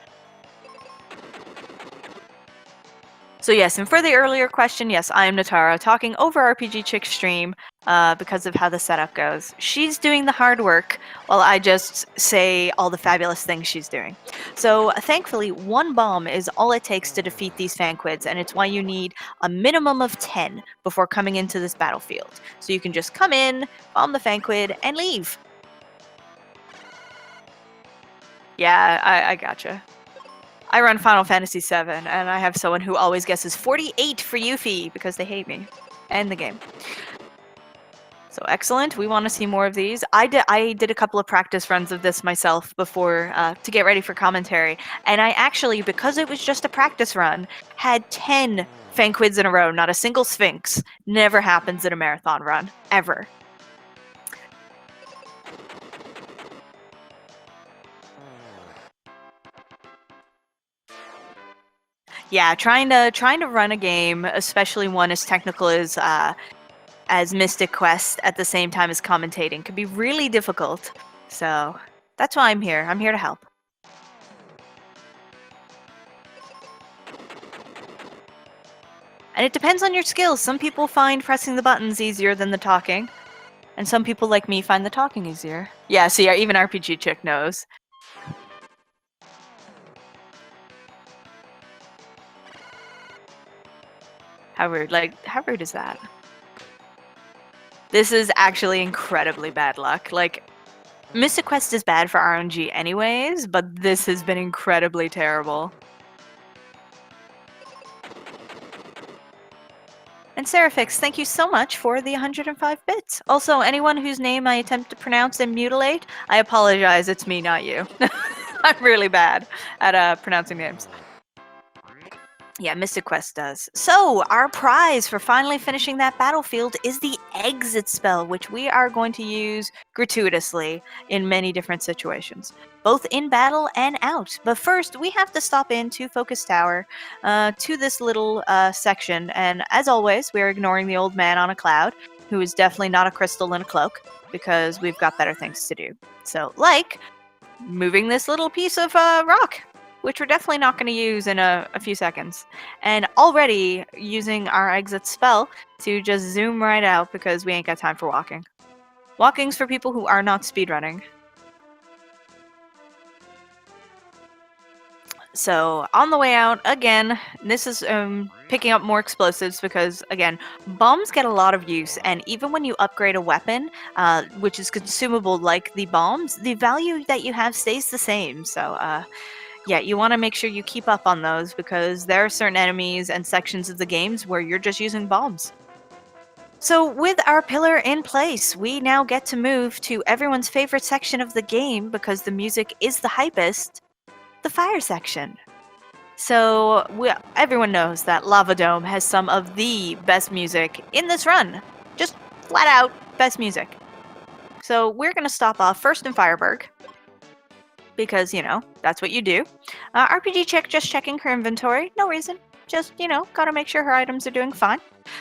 So yes, and for the earlier question, yes, I am Natara, talking over RPGchick stream because of how the setup goes. She's doing the hard work while I just say all the fabulous things she's doing. So thankfully, one bomb is all it takes to defeat these fanquids, and it's why you need a minimum of 10 before coming into this battlefield. So you can just come in, bomb the fanquid, and leave. Yeah, I gotcha. I run Final Fantasy VII, and I have someone who always guesses 48 for Yuffie because they hate me and the game. So excellent. We want to see more of these. I did a couple of practice runs of this myself before to get ready for commentary, and I actually, because it was just a practice run, had 10 fanquids in a row. Not a single Sphinx. Never happens in a marathon run ever. Yeah, trying to run a game, especially one as technical as Mystic Quest at the same time as commentating, can be really difficult. So that's why I'm here. I'm here to help. And it depends on your skills. Some people find pressing the buttons easier than the talking, and some people like me find the talking easier. Yeah, so yeah, even RPGchick knows. How rude. Like, how rude is that? This is actually incredibly bad luck. Like, Mystic Quest is bad for RNG anyways, but this has been incredibly terrible. And Seraphix, thank you so much for the 105 bits. Also, anyone whose name I attempt to pronounce and mutilate, I apologize, it's me, not you. I'm really bad at pronouncing names. Yeah, Mystic Quest does. So, our prize for finally finishing that battlefield is the exit spell, which we are going to use gratuitously in many different situations, both in battle and out. But first, we have to stop into Focus Tower, to this little section, and as always, we are ignoring the old man on a cloud, who is definitely not a crystal in a cloak, because we've got better things to do. So, like moving this little piece of rock, which we're definitely not going to use in a few seconds. And already using our exit spell to just zoom right out because we ain't got time for walking. Walking's for people who are not speedrunning. So on the way out, again, this is picking up more explosives because, again, bombs get a lot of use, and even when you upgrade a weapon, which is consumable like the bombs, the value that you have stays the same. So yeah, you want to make sure you keep up on those because there are certain enemies and sections of the games where you're just using bombs. So with our pillar in place, we now get to move to everyone's favorite section of the game because the music is the hypest, the fire section. So everyone knows that Lava Dome has some of the best music in this run. Just flat out best music. So we're going to stop off first in Fireberg, because, you know, that's what you do. RPGchick just checking her inventory. No reason. Just, you know, gotta make sure her items are doing fine.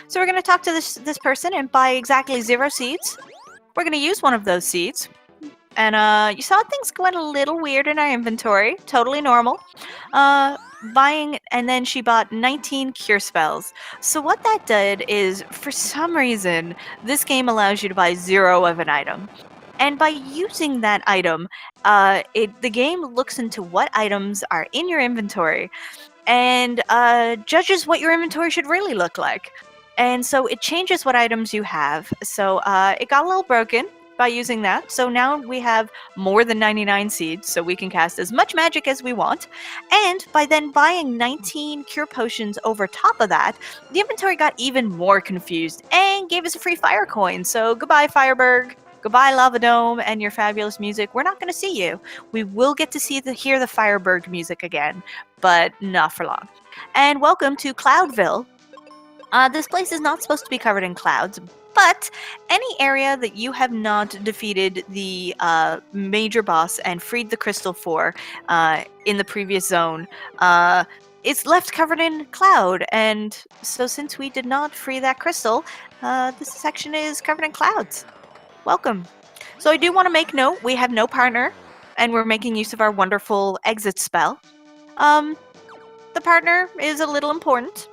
So we're going to talk to this person and buy exactly 0 seeds. We're going to use one of those seeds. And you saw things going a little weird in our inventory. Totally normal. Buying, and then she bought 19 cure spells. So what that did is, for some reason, this game allows you to buy 0 of an item. And by using that item, the game looks into what items are in your inventory and judges what your inventory should really look like. And so it changes what items you have. So it got a little broken by using that. So now we have more than 99 seeds, so we can cast as much magic as we want. And by then buying 19 cure potions over top of that, the inventory got even more confused and gave us a free fire coin. So goodbye, Fireberg. Goodbye, Lava Dome, and your fabulous music. We're not going to see you. We will get to hear the Fireberg music again, but not for long. And welcome to Cloudville. This place is not supposed to be covered in clouds, but any area that you have not defeated the major boss and freed the crystal for in the previous zone, it's left covered in cloud. And so since we did not free that crystal, this section is covered in clouds. Welcome. So I do want to make note, we have no partner, and we're making use of our wonderful exit spell. The partner is a little important.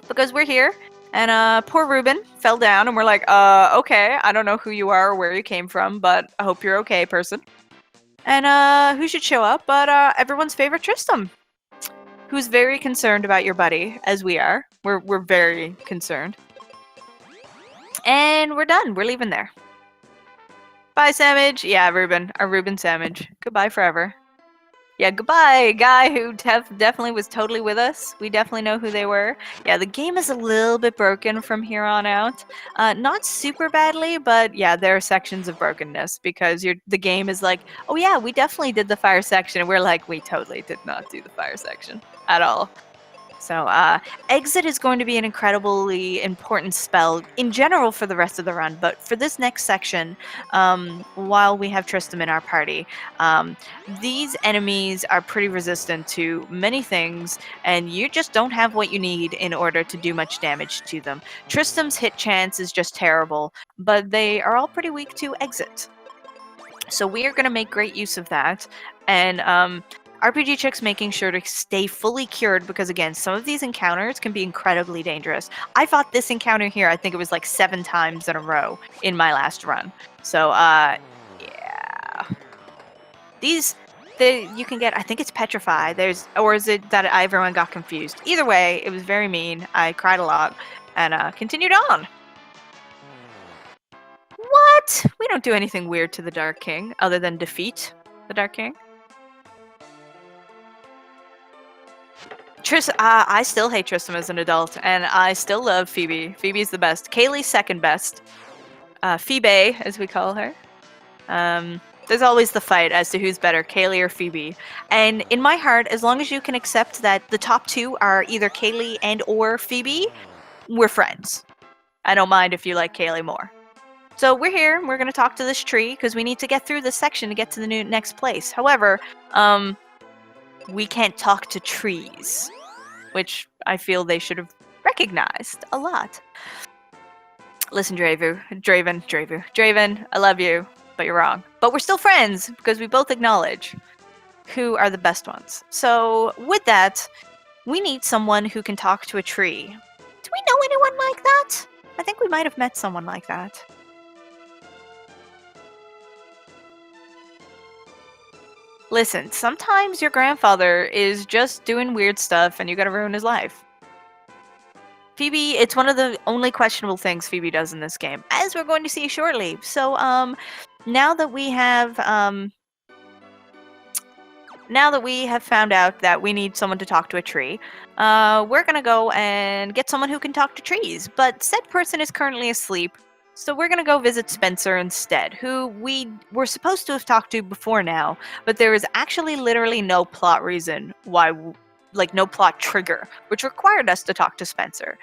because we're here. And poor Ruben fell down, and we're like, okay, I don't know who you are or where you came from, but I hope you're okay, person. And who should show up but everyone's favorite Tristram, who's very concerned about your buddy, as we are. We're very concerned. And we're done. We're leaving there. Bye, Samage. Yeah, Ruben. Our Ruben Samage. Goodbye forever. Yeah, goodbye, guy who definitely was totally with us. We definitely know who they were. Yeah, the game is a little bit broken from here on out. Not super badly, but yeah, there are sections of brokenness because the game is like, oh yeah, we definitely did the fire section. And we're like, we totally did not do the fire section at all. So exit is going to be an incredibly important spell in general for the rest of the run, but for this next section, while we have Tristram in our party, these enemies are pretty resistant to many things, and you just don't have what you need in order to do much damage to them. Tristram's hit chance is just terrible, but they are all pretty weak to exit. So we are going to make great use of that, and RPGchick's making sure to stay fully cured because, again, some of these encounters can be incredibly dangerous. I fought this encounter here, I think it was like 7 times in a row in my last run. So, yeah. You can get, I think it's Petrify. Or is it that everyone got confused? Either way, it was very mean. I cried a lot and continued on. What? We don't do anything weird to the Dark King other than defeat the Dark King. I still hate Tristram as an adult, and I still love Phoebe. Phoebe's the best. Kaylee's second best. Phoebe, as we call her. There's always the fight as to who's better, Kaylee or Phoebe. And in my heart, as long as you can accept that the top 2 are either Kaylee and or Phoebe, we're friends. I don't mind if you like Kaylee more. So we're here, we're going to talk to this tree, because we need to get through this section to get to the next place. However, we can't talk to trees, which I feel they should have recognized a lot. Listen, Draven, I love you, but you're wrong. But we're still friends, because we both acknowledge who are the best ones. So with that, we need someone who can talk to a tree. Do we know anyone like that? I think we might have met someone like that. Listen, sometimes your grandfather is just doing weird stuff and you gotta ruin his life. Phoebe, it's one of the only questionable things Phoebe does in this game, as we're going to see shortly. So, now that we have found out that we need someone to talk to a tree, we're gonna go and get someone who can talk to trees, but said person is currently asleep. So we're going to go visit Spencer instead, who we were supposed to have talked to before now, but there is actually literally no plot reason why, like no plot trigger, which required us to talk to Spencer,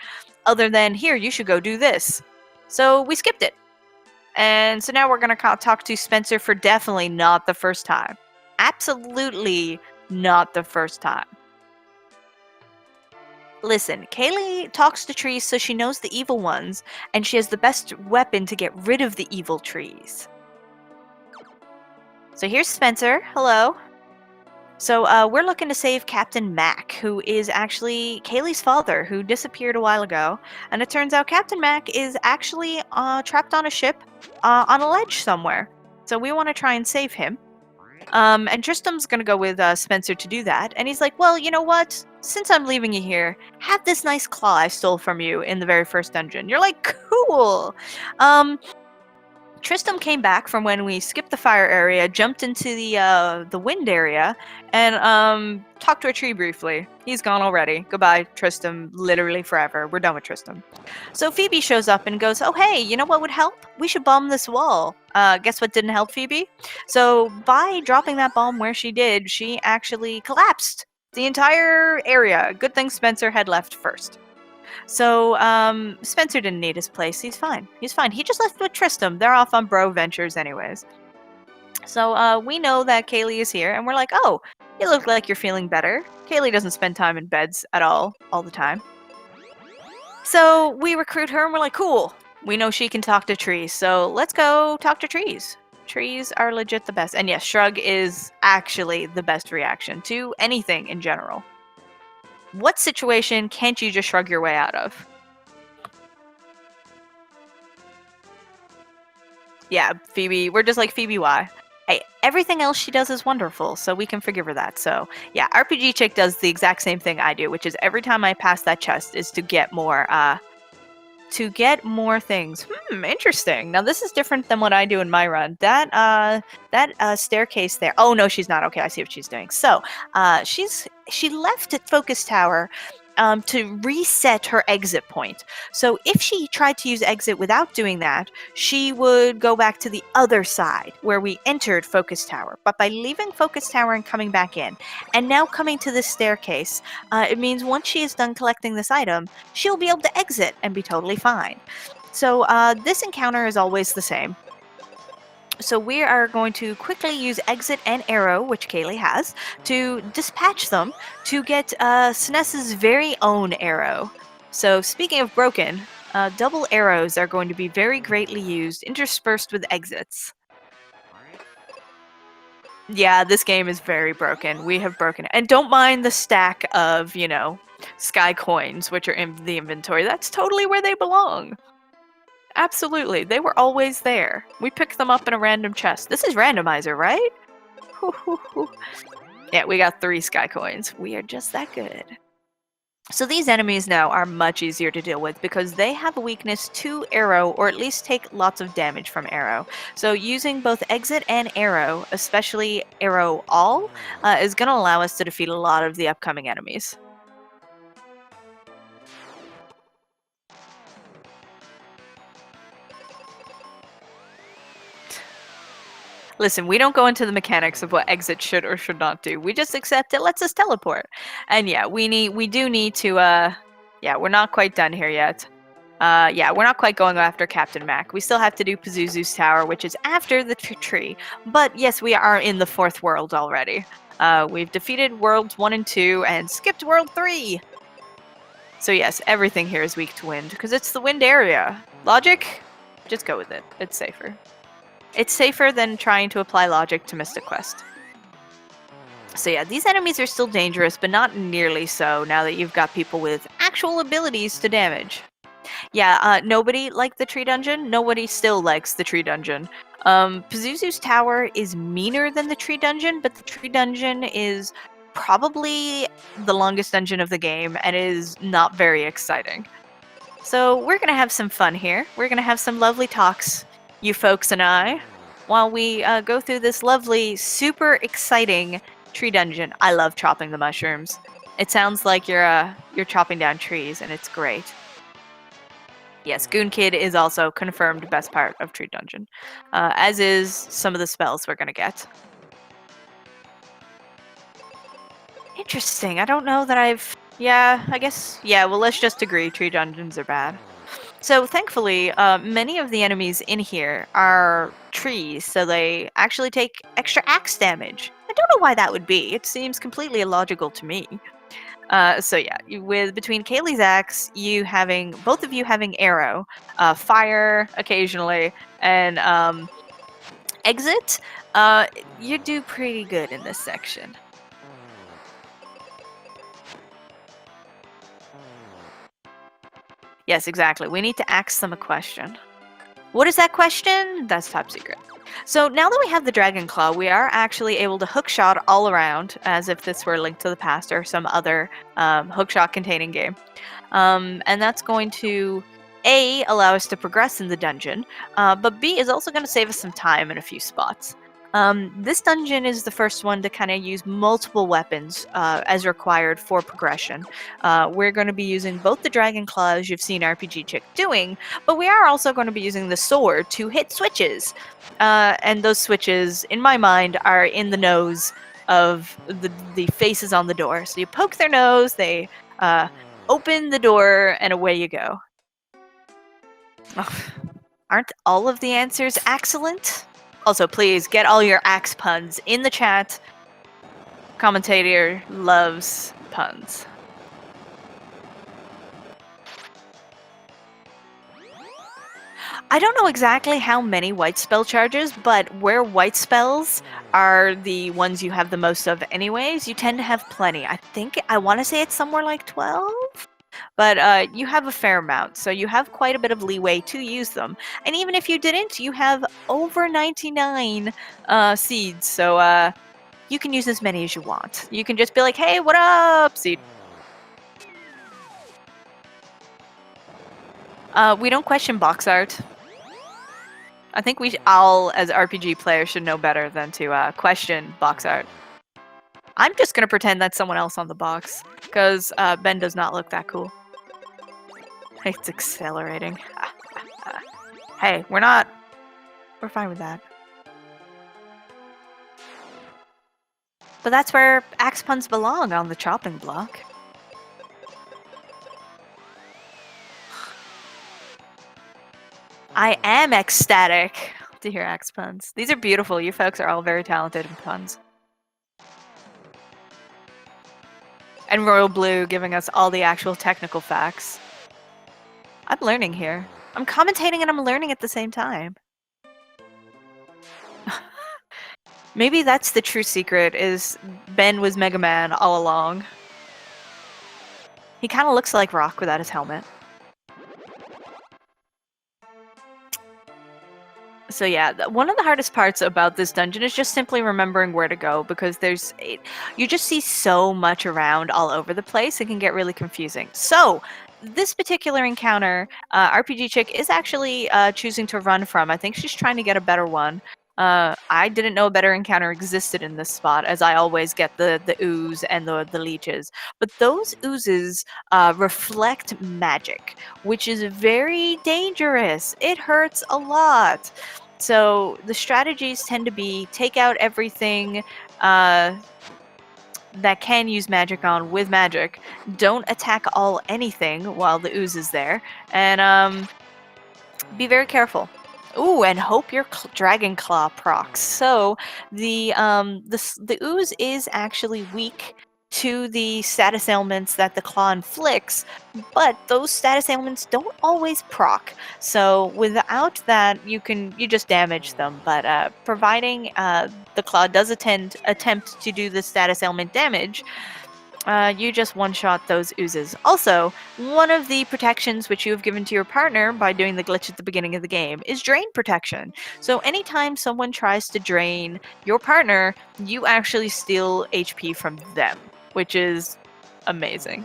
other than, here, you should go do this. So we skipped it. And so now we're going to talk to Spencer for definitely not the first time. Absolutely not the first time. Listen, Kaylee talks to trees so she knows the evil ones, and she has the best weapon to get rid of the evil trees. So here's Spencer. Hello. So we're looking to save Captain Mac, who is actually Kaylee's father, who disappeared a while ago. And it turns out Captain Mac is actually trapped on a ship on a ledge somewhere. So we want to try and save him. And Tristram's gonna go with Spencer to do that, and he's like, well, you know what? Since I'm leaving you here, have this nice claw I stole from you in the very first dungeon. You're like, cool! Tristram came back from when we skipped the fire area, jumped into the wind area, and talked to a tree briefly. He's gone already. Goodbye, Tristram, literally forever. We're done with Tristram. So Phoebe shows up and goes, oh hey, you know what would help? We should bomb this wall. Guess what didn't help Phoebe? So by dropping that bomb where she did, she actually collapsed the entire area. Good thing Spencer had left first. So, Spencer didn't need his place. He's fine. He's fine. He just left with Tristram. They're off on bro ventures anyways. So, we know that Kaylee is here, and we're like, oh, you look like you're feeling better. Kaylee doesn't spend time in beds at all the time. So, we recruit her, and we're like, cool. We know she can talk to trees, so let's go talk to trees. Trees are legit the best. And yes, shrug is actually the best reaction to anything in general. What situation can't you just shrug your way out of? Yeah, Phoebe, we're just like Phoebe Y. Hey, everything else she does is wonderful, so we can forgive her that. So, yeah, RPG Chick does the exact same thing I do, which is every time I pass that chest is to get more things. Interesting. Now this is different than what I do in my run. That staircase there. Oh no, she's not. Okay, I see what she's doing. So, she left at Focus Tower to reset her exit point. So if she tried to use exit without doing that, she would go back to the other side where we entered Focus Tower. But by leaving Focus Tower and coming back in, and now coming to this staircase, it means once she is done collecting this item, she'll be able to exit and be totally fine. So this encounter is always the same. So we are going to quickly use exit and arrow, which Kaylee has, to dispatch them to get SNES's very own arrow. So speaking of broken, double arrows are going to be very greatly used, interspersed with exits. Yeah, this game is very broken. We have broken it. And don't mind the stack of, sky coins, which are in the inventory. That's totally where they belong. Absolutely. They were always there. We picked them up in a random chest. This is randomizer, right? Yeah, we got 3 sky coins. We are just that good. So these enemies now are much easier to deal with because they have a weakness to arrow, or at least take lots of damage from arrow. So using both exit and arrow, especially arrow all, is going to allow us to defeat a lot of the upcoming enemies. Listen, we don't go into the mechanics of what exit should or should not do. We just accept it lets us teleport. And yeah, we do need to yeah, we're not quite done here yet. Yeah, we're not quite going after Captain Mac. We still have to do Pazuzu's Tower, which is after the tree. But yes, we are in the 4th world already. We've defeated worlds 1 and 2 and skipped world 3. So yes, everything here is weak to wind because it's the wind area. Logic? Just go with it. It's safer. It's safer than trying to apply logic to Mystic Quest. So yeah, these enemies are still dangerous, but not nearly so now that you've got people with actual abilities to damage. Yeah, nobody liked the tree dungeon. Nobody still likes the tree dungeon. Pazuzu's Tower is meaner than the tree dungeon, but the tree dungeon is probably the longest dungeon of the game and is not very exciting. So we're going to have some fun here. We're going to have some lovely talks, you folks and I, while we go through this lovely, super exciting tree dungeon. I love chopping the mushrooms. It sounds like you're chopping down trees, and it's great. Yes, Goon Kid is also confirmed best part of tree dungeon, as is some of the spells we're gonna get. Interesting. I don't know that I've... Yeah, I guess... Yeah, well, let's just agree tree dungeons are bad. So thankfully, many of the enemies in here are trees, so they actually take extra axe damage. I don't know why that would be. It seems completely illogical to me. So yeah, between Kaylee's axe, both of you having arrow, fire occasionally, and exit, you do pretty good in this section. Yes, exactly. We need to ask them a question. What is that question? That's top secret. So now that we have the Dragon Claw, we are actually able to hookshot all around, as if this were Link to the Past or some other hookshot containing game. And that's going to, A, allow us to progress in the dungeon, but B, is also going to save us some time in a few spots. This dungeon is the first one to kind of use multiple weapons as required for progression. We're going to be using both the Dragon Claw, as you've seen RPGchick doing, but we are also going to be using the sword to hit switches. And those switches, in my mind, are in the nose of the faces on the door. So you poke their nose, they open the door, and away you go. Aren't all of the answers excellent? Also, please get all your axe puns in the chat. Commentator loves puns. I don't know exactly how many white spell charges, but where white spells are the ones you have the most of anyways, you tend to have plenty. I want to say it's somewhere like 12, but you have a fair amount, so you have quite a bit of leeway to use them. And even if you didn't, you have over 99 seeds, so you can use as many as you want. You can just be like, hey, what up, seed? We don't question box art. I think we all, as RPG players, should know better than to question box art. I'm just gonna pretend that's someone else on the box, because Ben does not look that cool. It's accelerating. Hey, we're fine with that. But that's where axe puns belong, on the chopping block. I am ecstatic to hear axe puns. These are beautiful. You folks are all very talented in puns. And Royal Blue giving us all the actual technical facts. I'm learning here. I'm commentating and I'm learning at the same time. Maybe that's the true secret, is Ben was Mega Man all along. He kind of looks like Rock without his helmet. So yeah, one of the hardest parts about this dungeon is just simply remembering where to go, because you just see so much around all over the place. It can get really confusing. So this particular encounter, RPGchick is actually choosing to run from. I think she's trying to get a better one. I didn't know a better encounter existed in this spot, as I always get the ooze and the leeches. But those oozes reflect magic, which is very dangerous. It hurts a lot. So the strategies tend to be take out everything that can use magic on with magic. Don't attack anything while the ooze is there. And be very careful. Ooh, and hope your Dragon Claw procs. So the ooze is actually weak to the status ailments that the claw inflicts, but those status ailments don't always proc. So without that, you just damage them. But providing the claw does attempt to do the status ailment damage, you just one-shot those oozes. Also, one of the protections which you have given to your partner by doing the glitch at the beginning of the game is drain protection. So anytime someone tries to drain your partner, you actually steal HP from them, which is amazing.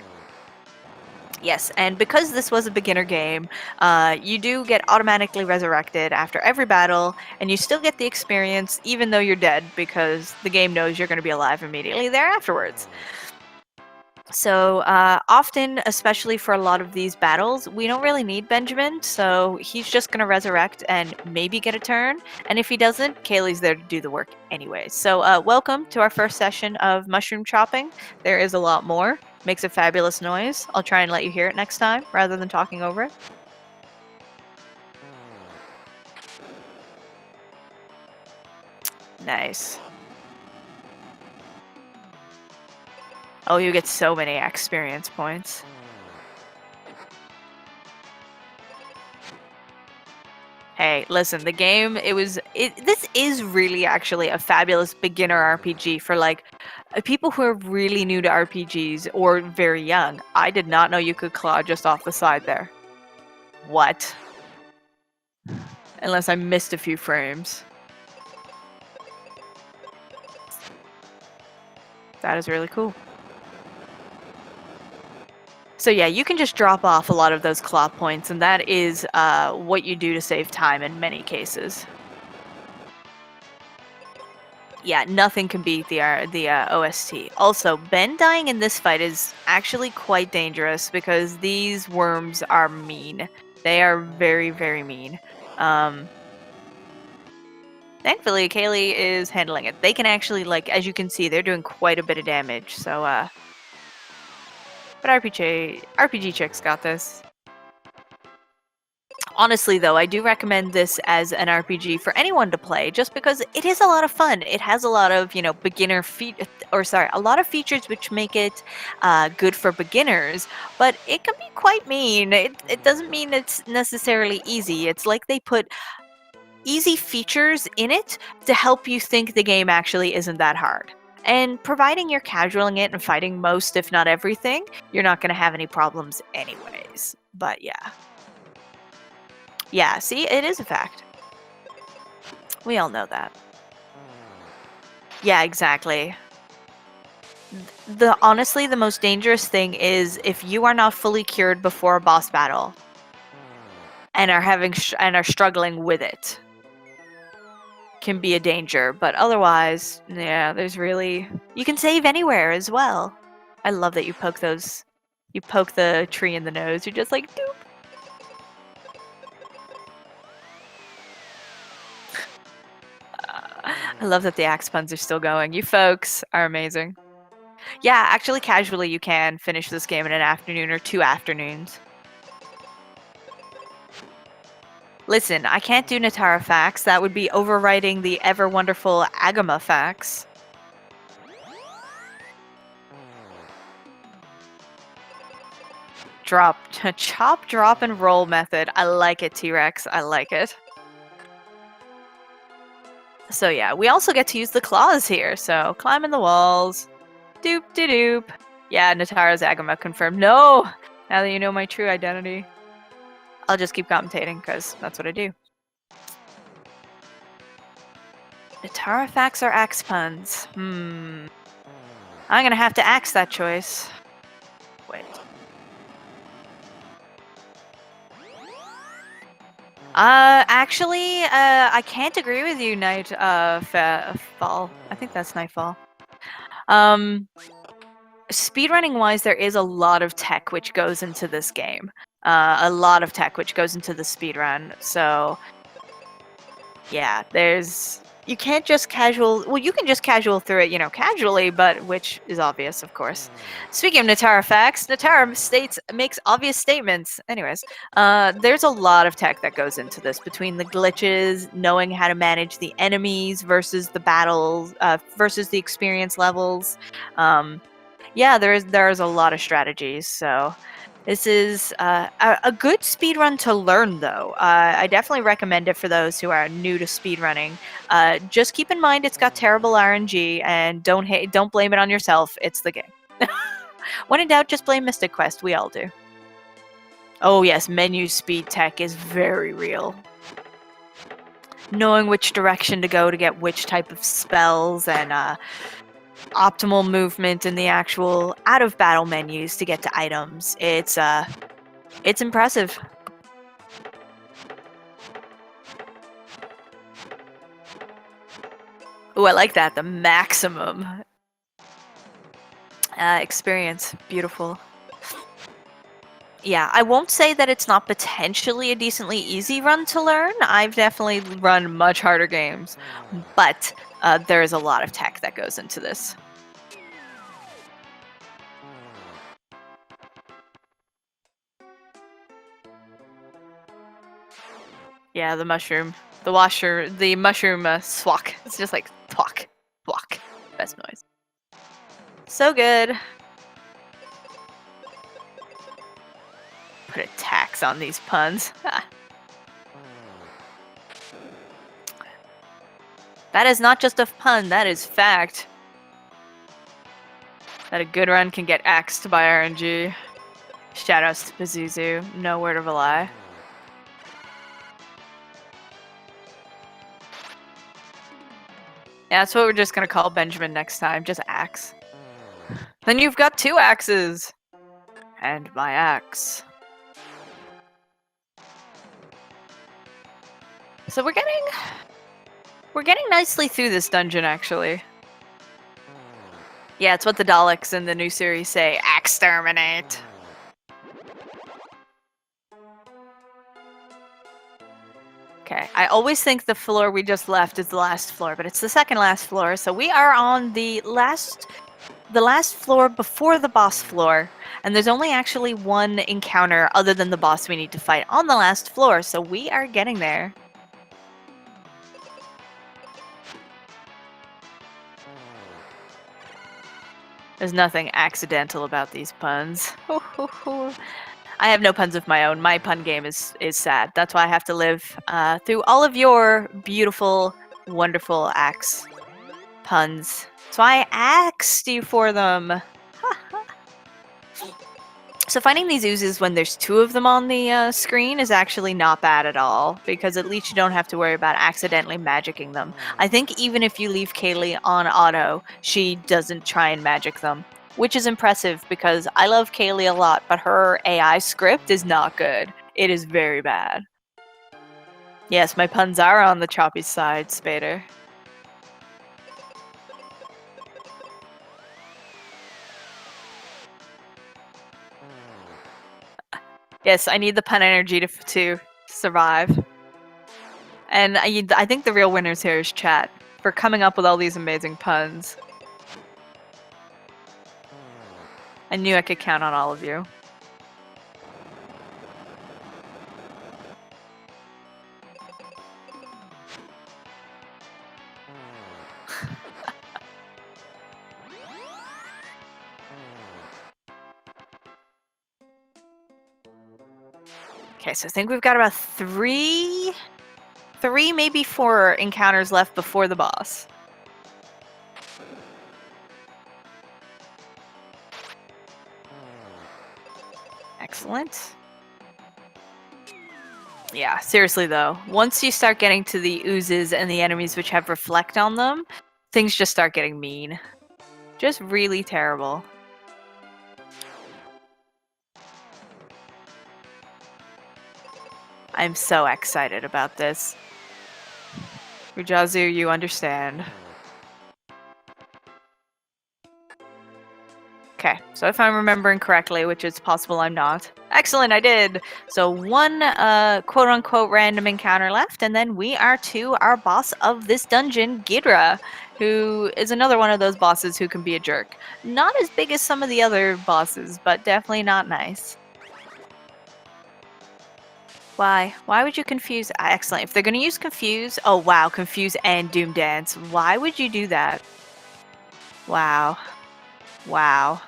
Yes, and because this was a beginner game, you do get automatically resurrected after every battle, and you still get the experience even though you're dead, because the game knows you're going to be alive immediately there afterwards. So often, especially for a lot of these battles, we don't really need Benjamin, so he's just going to resurrect and maybe get a turn. And if he doesn't, Kaylee's there to do the work anyway. So welcome to our first session of mushroom chopping. There is a lot more. Makes a fabulous noise. I'll try and let you hear it next time, rather than talking over it. Nice. Oh, you get so many experience points. Hey, listen, the game, this is really actually a fabulous beginner RPG for like people who are really new to RPGs or very young. I did not know you could claw just off the side there. What? Unless I missed a few frames. That is really cool. So yeah, you can just drop off a lot of those claw points, and that is what you do to save time in many cases. Yeah, nothing can beat the OST. Also, Ben dying in this fight is actually quite dangerous, because these worms are mean. They are very, very mean. Thankfully, Kaylee is handling it. They can actually, like, as you can see, they're doing quite a bit of damage, so, but RPGchick's got this. Honestly, though, I do recommend this as an RPG for anyone to play, just because it is a lot of fun. It has a lot of, beginner a lot of features which make it good for beginners, but it can be quite mean. It doesn't mean it's necessarily easy. It's like they put easy features in it to help you think the game actually isn't that hard. And providing you're casualing it and fighting most, if not everything, you're not going to have any problems anyways. But yeah. Yeah, see, it is a fact. We all know that. Yeah, exactly. Honestly, the most dangerous thing is if you are not fully cured before a boss battle and are struggling with it, can be a danger. But otherwise, yeah, you can save anywhere as well. I love that you poke the tree in the nose. You're just like, doop. I love that the axe puns are still going. You folks are amazing. Yeah, actually, casually, you can finish this game in an afternoon or 2 afternoons. Listen, I can't do Natara facts. That would be overwriting the ever wonderful Agama facts. Chop, drop, and roll method. I like it, T-Rex. I like it. So yeah, we also get to use the claws here. So climbing the walls. Doop de doop. Yeah, Natara's Agama confirmed. No! Now that you know my true identity. I'll just keep commentating because that's what I do. Natara facts or axe puns? I'm gonna have to axe that choice. Wait. Actually, I can't agree with you, Fall. I think that's Nightfall. Speedrunning wise, there is a lot of tech which goes into this game. A lot of tech which goes into the speedrun. So, yeah, you can't just you can just casual through it, casually, but which is obvious, of course. Speaking of Natara facts, Natara makes obvious statements. Anyways, there's a lot of tech that goes into this, between the glitches, knowing how to manage the enemies versus the battles, versus the experience levels. Yeah, there's a lot of strategies, so this is a good speedrun to learn, though. I definitely recommend it for those who are new to speedrunning. Just keep in mind it's got terrible RNG, and don't blame it on yourself. It's the game. When in doubt, just blame Mystic Quest. We all do. Oh yes, menu speed tech is very real. Knowing which direction to go to get which type of spells and optimal movement in the actual out-of-battle menus to get to items. It's impressive. Ooh, I like that. The maximum experience. Beautiful. Yeah, I won't say that it's not potentially a decently easy run to learn. I've definitely run much harder games, but there is a lot of tech that goes into this. Yeah, the mushroom. The mushroom swak. It's just like twak, twak. Best noise. So good. Put a tax on these puns. That is not just a pun, that is fact. That a good run can get axed by RNG. Shoutouts to Pazuzu. No word of a lie. Yeah, that's what we're just gonna call Benjamin next time. Just axe. Then you've got 2 axes. And my axe. So we're getting nicely through this dungeon, actually. Yeah, it's what the Daleks in the new series say. Exterminate. Okay, I always think the floor we just left is the last floor, but it's the second last floor, so we are on the last the last floor before the boss floor, and there's only actually one encounter other than the boss we need to fight on the last floor, so we are getting there. There's nothing accidental about these puns. I have no puns of my own. My pun game is sad. That's why I have to live through all of your beautiful, wonderful axe puns. So I asked you for them. So finding these oozes when there's two of them on the screen is actually not bad at all, because at least you don't have to worry about accidentally magicking them. I think even if you leave Kaylee on auto, she doesn't try and magic them, which is impressive because I love Kaylee a lot, but her AI script is not good. It is very bad. Yes, my puns are on the choppy side, Spader. Yes, I need the pun energy to survive. And I think the real winners here is chat for coming up with all these amazing puns. I knew I could count on all of you. Okay, so I think we've got about three, maybe 4 encounters left before the boss. Excellent. Yeah, seriously though, once you start getting to the oozes and the enemies which have reflect on them, things just start getting mean. Just really terrible. I'm so excited about this. Rujazu, you understand. Okay, so if I'm remembering correctly, which is possible I'm not. Excellent, I did! So one quote-unquote random encounter left, and then we are to our boss of this dungeon, Ghidra, who is another one of those bosses who can be a jerk. Not as big as some of the other bosses, but definitely not nice. Why? Why would you confuse? Excellent. If they're going to use confuse, oh wow, confuse and doom dance. Why would you do that? Wow. Wow.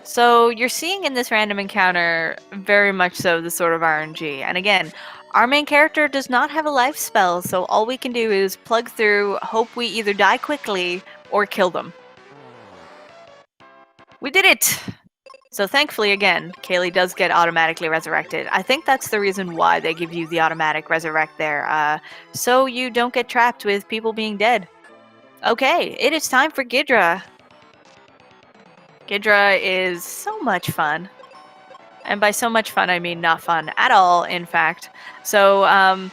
So you're seeing in this random encounter very much so the sort of RNG. And again, our main character does not have a life spell, so all we can do is plug through, hope we either die quickly or kill them. We did it! So thankfully, again, Kaylee does get automatically resurrected. I think that's the reason why they give you the automatic resurrect there, so you don't get trapped with people being dead. Okay, it is time for Ghidra. Ghidra is so much fun. And by so much fun, I mean not fun at all, in fact. So,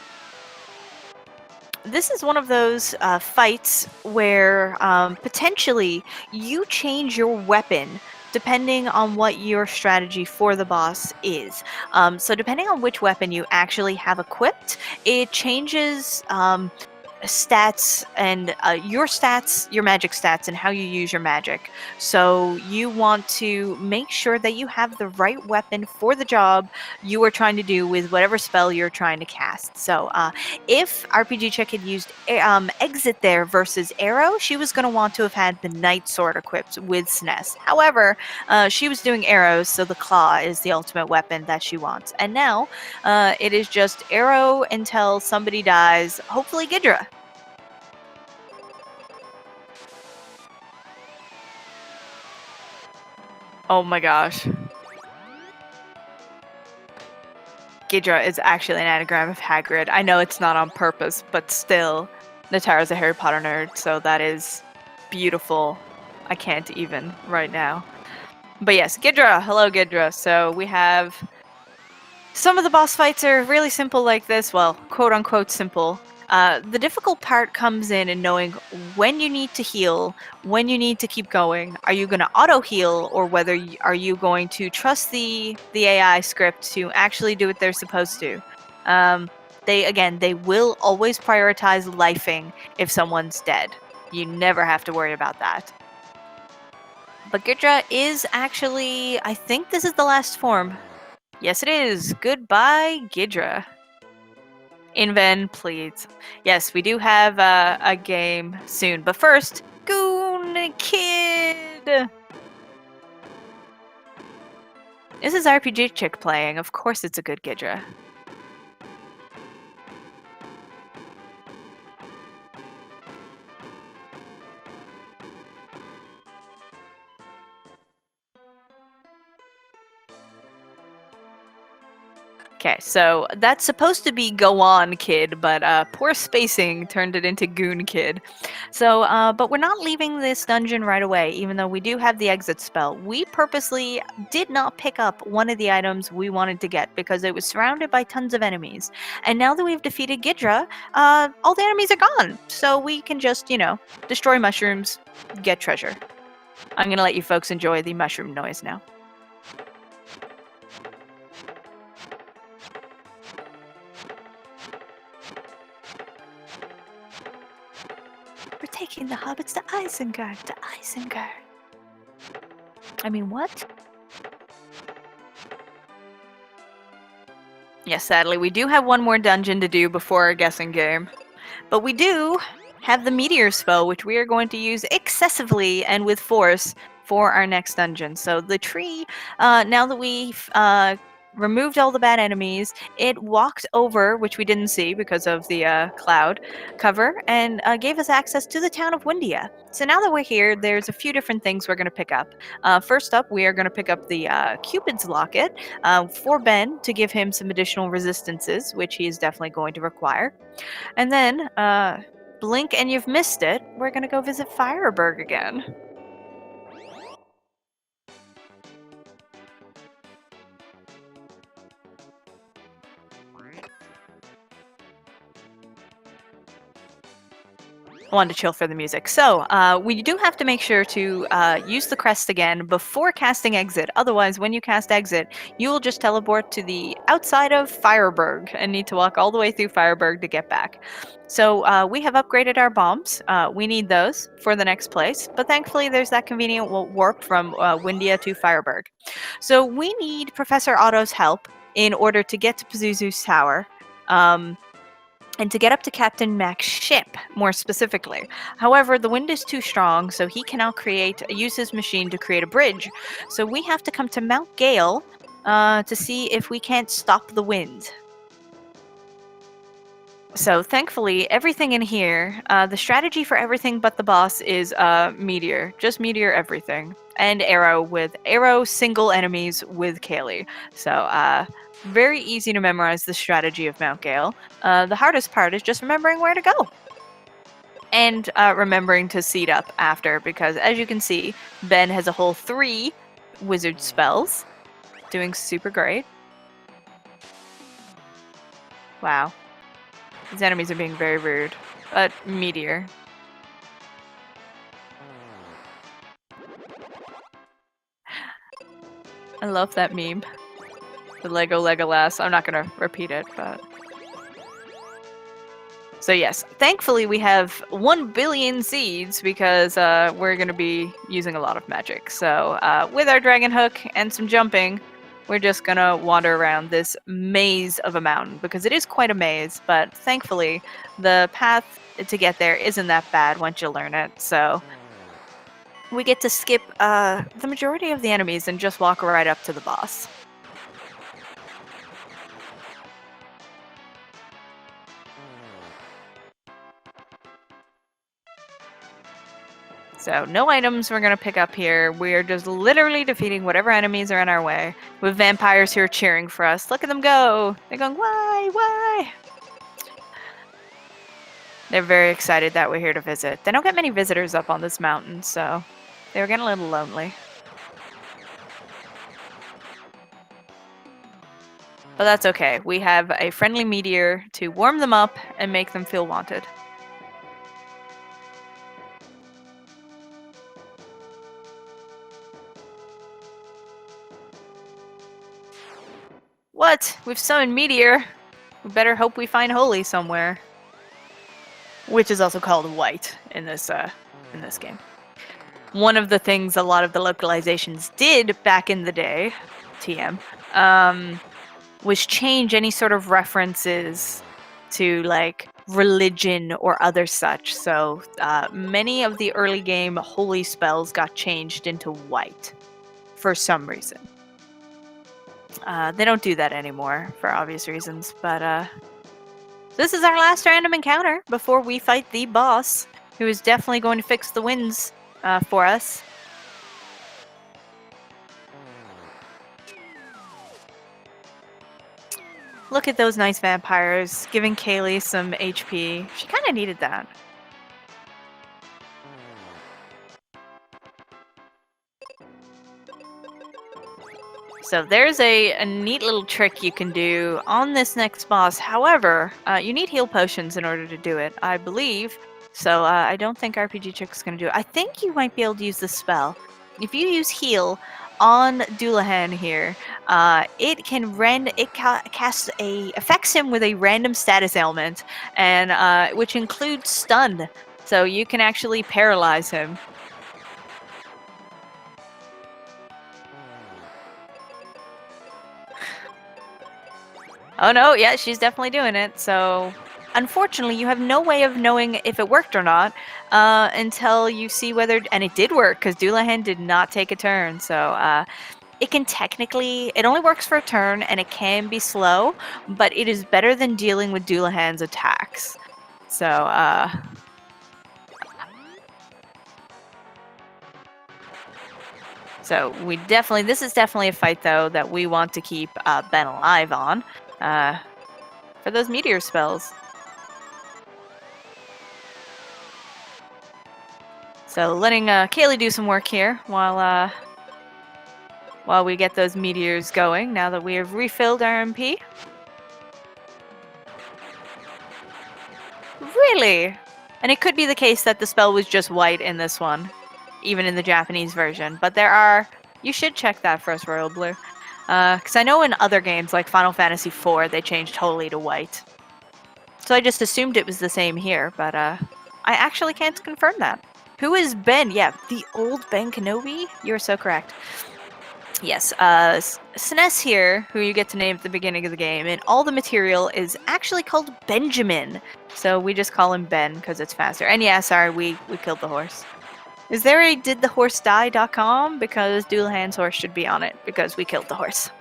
this is one of those fights where potentially you change your weapon depending on what your strategy for the boss is. So depending on which weapon you actually have equipped, it changes stats and your magic stats and how you use your magic. So you want to make sure that you have the right weapon for the job you are trying to do with whatever spell you're trying to cast. So if RPGchick had used exit there versus arrow, she was going to want to have had the knight sword equipped with SNES. However, she was doing arrows, so the claw is the ultimate weapon that she wants. And now it is just arrow until somebody dies, hopefully Ghidra. Oh my gosh. Ghidra is actually an anagram of Hagrid. I know it's not on purpose, but still, Natara's a Harry Potter nerd, so that is beautiful. I can't even right now. But yes, Ghidra! Hello, Ghidra. So we have... Some of the boss fights are really simple like this. Well, quote-unquote simple. The difficult part comes in knowing when you need to heal, when you need to keep going. Are you going to auto-heal, or are you going to trust the AI script to actually do what they're supposed to? they will always prioritize lifing if someone's dead. You never have to worry about that. But Gidra is actually, I think this is the last form. Yes, it is. Goodbye, Gidra. Inven, please. Yes, we do have a game soon. But first, Goon Kid! This is RPGchick playing. Of course it's a good Gidra. Okay, so that's supposed to be Go On Kid, but poor spacing turned it into Goon Kid. So, but we're not leaving this dungeon right away, even though we do have the exit spell. We purposely did not pick up one of the items we wanted to get because it was surrounded by tons of enemies. And now that we've defeated Gidra, all the enemies are gone. So we can just, destroy mushrooms, get treasure. I'm gonna let you folks enjoy the mushroom noise now. We're taking the hobbits to Isengard. I mean, what? Yes, sadly, we do have one more dungeon to do before our guessing game. But we do have the meteor spell, which we are going to use excessively and with force for our next dungeon. So the tree, now that we've removed all the bad enemies, it walked over, which we didn't see because of the cloud cover, and gave us access to the town of Windia. So now that we're here, there's a few different things we're going to pick up. First up, we are going to pick up the Cupid's Locket for Ben to give him some additional resistances, which he is definitely going to require. And then, blink and you've missed it, we're going to go visit Fireberg again. I wanted to chill for the music. So, we do have to make sure to use the crest again before casting exit. Otherwise, when you cast exit, you will just teleport to the outside of Fireberg and need to walk all the way through Fireberg to get back. So, we have upgraded our bombs. We need those for the next place. But thankfully, there's that convenient warp from Windia to Fireberg. So, we need Professor Otto's help in order to get to Pazuzu's tower. And to get up to Captain Mac's ship, more specifically. However, the wind is too strong, so he cannot use his machine to create a bridge. So we have to come to Mount Gale to see if we can't stop the wind. So thankfully, everything in here, the strategy for everything but the boss is meteor. Just meteor everything. And arrow single enemies with Kaylee. So very easy to memorize the strategy of Mount Gale. The hardest part is just remembering where to go. And remembering to seed up after, because as you can see, Ben has a whole 3 wizard spells. Doing super great. Wow. These enemies are being very rude. Meteor. I love that meme. The Lego Legolas. I'm not gonna repeat it, but... So yes, thankfully we have 1 billion seeds because we're gonna be using a lot of magic. So with our dragon hook and some jumping, we're just gonna wander around this maze of a mountain because it is quite a maze, but thankfully the path to get there isn't that bad once you learn it. So we get to skip the majority of the enemies and just walk right up to the boss. So no items we're going to pick up here. We're just literally defeating whatever enemies are in our way. With vampires who are cheering for us. Look at them go. They're going, why, why? They're very excited that we're here to visit. They don't get many visitors up on this mountain, so they were getting a little lonely. But that's okay. We have a friendly meteor to warm them up and make them feel wanted. What? We've summoned meteor? We better hope we find Holy somewhere. Which is also called white in this game. One of the things a lot of the localizations did back in the day, TM, was change any sort of references to like religion or other such. So many of the early game holy spells got changed into white for some reason. They don't do that anymore for obvious reasons, but this is our last random encounter before we fight the boss, who is definitely going to fix the winds for us. Look at those nice vampires, giving Kaylee some HP. She kind of needed that. So there's a neat little trick you can do on this next boss. However, you need heal potions in order to do it, I believe. So I don't think RPGchick's going to do it. I think you might be able to use the spell. If you use heal on Dullahan here, it can affects him with a random status ailment, and which includes stun. So you can actually paralyze him. Oh no, yeah, she's definitely doing it. So, unfortunately, you have no way of knowing if it worked or not until you see whether... And it did work, because Dullahan did not take a turn. So, it can technically... It only works for a turn, and it can be slow, but it is better than dealing with Dullahan's attacks. So, So we definitely... This is definitely a fight, though, that we want to keep Ben alive on. For those meteor spells. So letting Kaylee do some work here while we get those meteors going, now that we have refilled our MP. Really? And it could be the case that the spell was just white in this one, even in the Japanese version. But there are... You should check that for us, Royal Blue. Because I know in other games, like Final Fantasy IV, they changed Holy to white. So I just assumed it was the same here, but I actually can't confirm that. Who is Ben? Yeah, the old Ben Kenobi? You're so correct. Yes, SNES here, who you get to name at the beginning of the game, and all the material is actually called Benjamin. So we just call him Ben because it's faster. And yeah, sorry, we killed the horse. Is there a didthehorsedie.com? Because Dullahan's horse should be on it, because we killed the horse.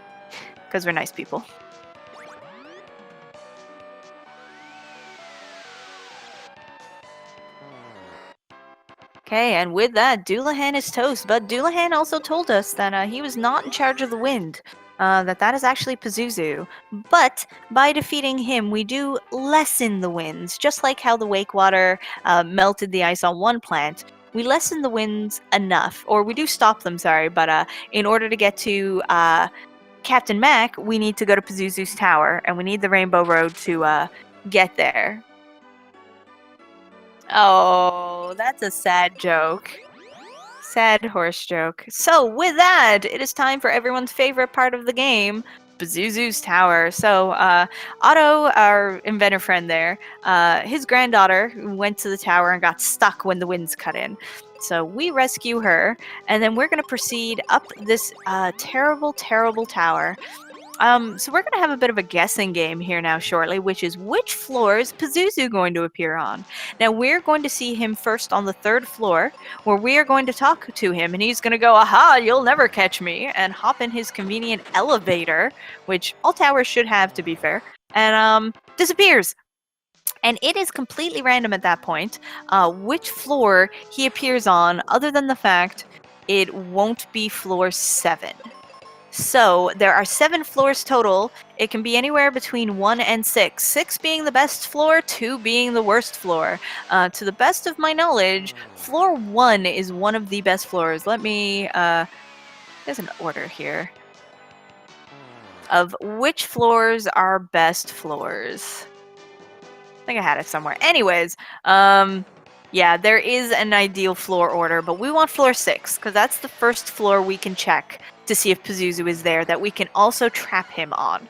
Because we're nice people. Okay, and with that, Dullahan is toast. But Dullahan also told us that he was not in charge of the wind. That is actually Pazuzu. But by defeating him, we do lessen the winds. Just like how the wake water melted the ice on one plant. We lessen the winds enough, or we do stop them, sorry, but in order to get to Captain Mac, we need to go to Pazuzu's tower, and we need the Rainbow Road to get there. Oh, that's a sad joke. Sad horse joke. So, with that, it is time for everyone's favorite part of the game, Pazuzu's tower. So, Otto, our inventor friend there, his granddaughter went to the tower and got stuck when the winds cut in. So we rescue her, and then we're going to proceed up this terrible, terrible tower. So we're going to have a bit of a guessing game here now shortly, which is which floor is Pazuzu going to appear on? Now, we're going to see him first on the 3rd floor, where we are going to talk to him, and he's going to go, aha, you'll never catch me, and hop in his convenient elevator, which all towers should have, to be fair, and disappears. And it is completely random at that point which floor he appears on, other than the fact it won't be floor 7. So there are 7 floors total. It can be anywhere between 1 and 6. 6 being the best floor, 2 being the worst floor. To the best of my knowledge, floor 1 is one of the best floors. Let me... there's an order here of which floors are best floors. I think I had it somewhere. Anyways, yeah, there is an ideal floor order, but we want floor 6, because that's the first floor we can check to see if Pazuzu is there, that we can also trap him on.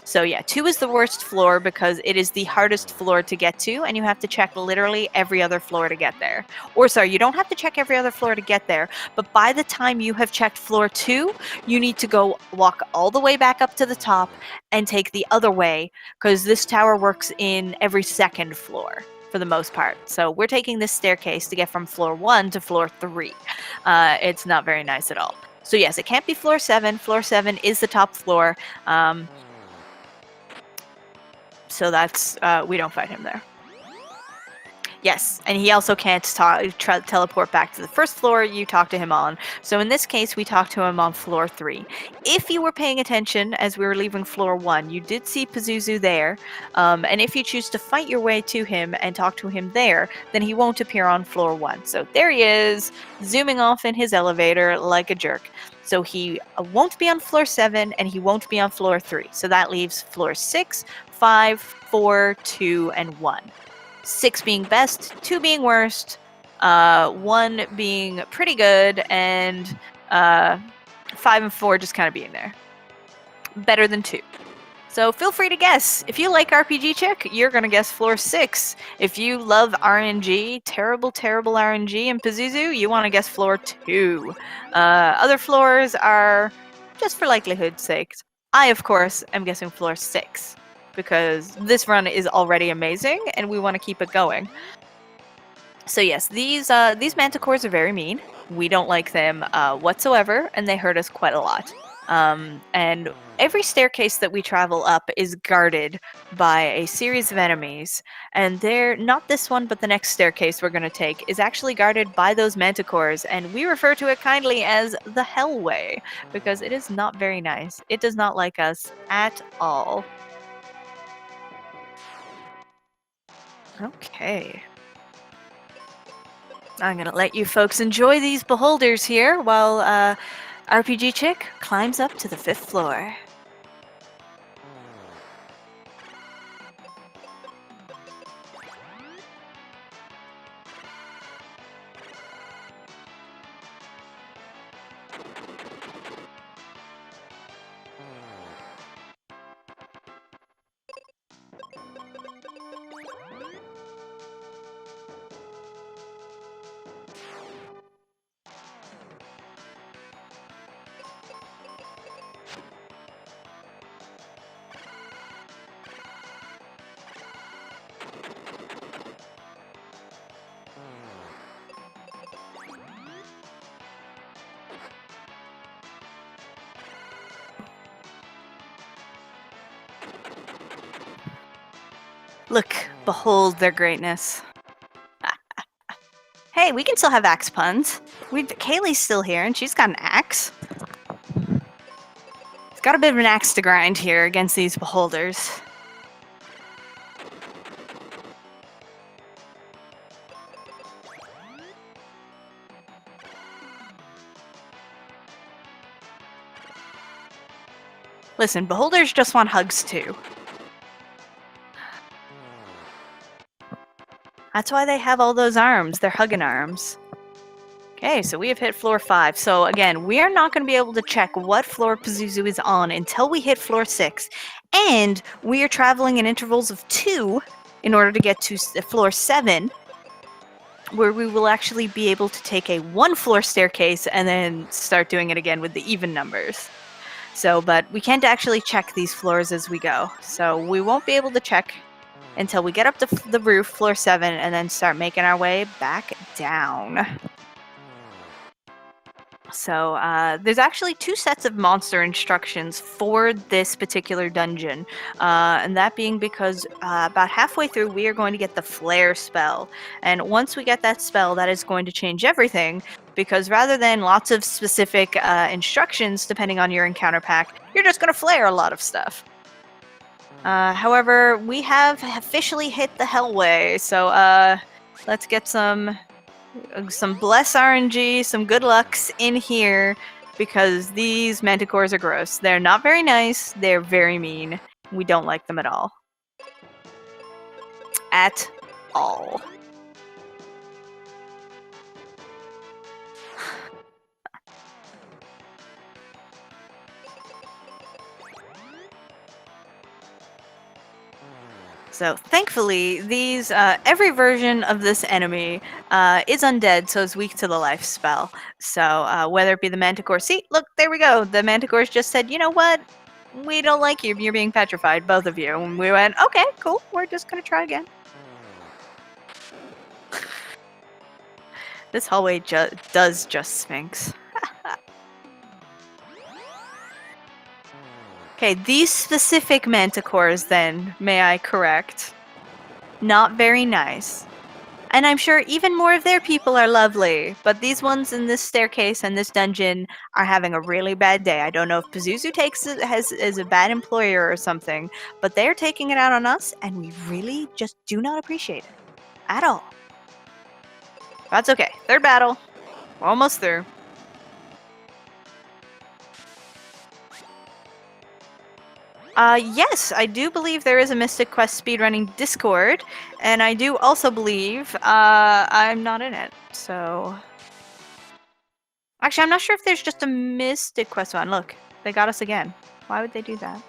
So yeah, 2 is the worst floor because it is the hardest floor to get to, and you have to check literally every other floor to get there. Or sorry, you don't have to check every other floor to get there, but by the time you have checked floor 2, you need to go walk all the way back up to the top and take the other way, because this tower works in every second floor for the most part. So we're taking this staircase to get from floor 1 to floor 3. It's not very nice at all. So yes, it can't be floor 7. Floor 7 is the top floor. So that's, we don't fight him there. Yes, and he also can't teleport back to the first floor you talk to him on. So in this case, we talked to him on floor 3. If you were paying attention as we were leaving floor 1, you did see Pazuzu there. And if you choose to fight your way to him and talk to him there, then he won't appear on floor 1. So there he is, zooming off in his elevator like a jerk. So he won't be on floor 7, and he won't be on floor 3. So that leaves floor 6, 5, 4, 2, and 1. 6 being best, 2 being worst, 1 being pretty good, and 5 and 4 just kind of being there. Better than 2. So feel free to guess. If you like RPGchick, you're going to guess floor 6. If you love RNG, terrible RNG and Pazuzu, you want to guess floor 2. Other floors are just for likelihood's sake. I, of course, am guessing floor 6. Because this run is already amazing, and we want to keep it going. So yes, these manticores are very mean. We don't like them whatsoever, and they hurt us quite a lot. And every staircase that we travel up is guarded by a series of enemies, and they're not this one, but the next staircase we're going to take is actually guarded by those manticores, and we refer to it kindly as the Hellway, because it is not very nice. It does not like us at all. Okay. I'm gonna let you folks enjoy these beholders here while RPGchick climbs up to the 5th floor. Look, behold their greatness. Hey, we can still have axe puns. Kaylee's still here, and she's got an axe. It's got a bit of an axe to grind here against these beholders. Listen, beholders just want hugs too. That's why they have all those arms. They're hugging arms. Okay, so we have hit floor 5. So again, we are not going to be able to check what floor Pazuzu is on until we hit floor 6. And we are traveling in intervals of 2 in order to get to floor 7, where we will actually be able to take a 1-floor staircase and then start doing it again with the even numbers. So, but we can't actually check these floors as we go. So we won't be able to check until we get up to the roof, floor 7, and then start making our way back down. So there's actually 2 sets of monster instructions for this particular dungeon, and that being because about halfway through we are going to get the flare spell, and once we get that spell, that is going to change everything, because rather than lots of specific instructions depending on your encounter pack, you're just going to flare a lot of stuff. However, we have officially hit the Hellway, so let's get some bless RNG, some good lucks in here, because these manticores are gross. They're not very nice, they're very mean. We don't like them at all. At all. So thankfully, these every version of this enemy is undead, so it's weak to the life spell. So whether it be the Manticore, see, look, there we go. The Manticores just said, you know what? We don't like you. You're being petrified, both of you. And we went, okay, cool. We're just gonna try again. This hallway does just Sphinx. Okay, these specific Manticores, then, may I correct? Not very nice. And I'm sure even more of their people are lovely, but these ones in this staircase and this dungeon are having a really bad day. I don't know if Pazuzu is a bad employer or something, but they're taking it out on us, and we really just do not appreciate it at all. That's okay. Third battle. We're almost through. Yes, I do believe there is a Mystic Quest speedrunning Discord, and I do also believe I'm not in it, so... Actually, I'm not sure if there's just a Mystic Quest one. Look, they got us again. Why would they do that?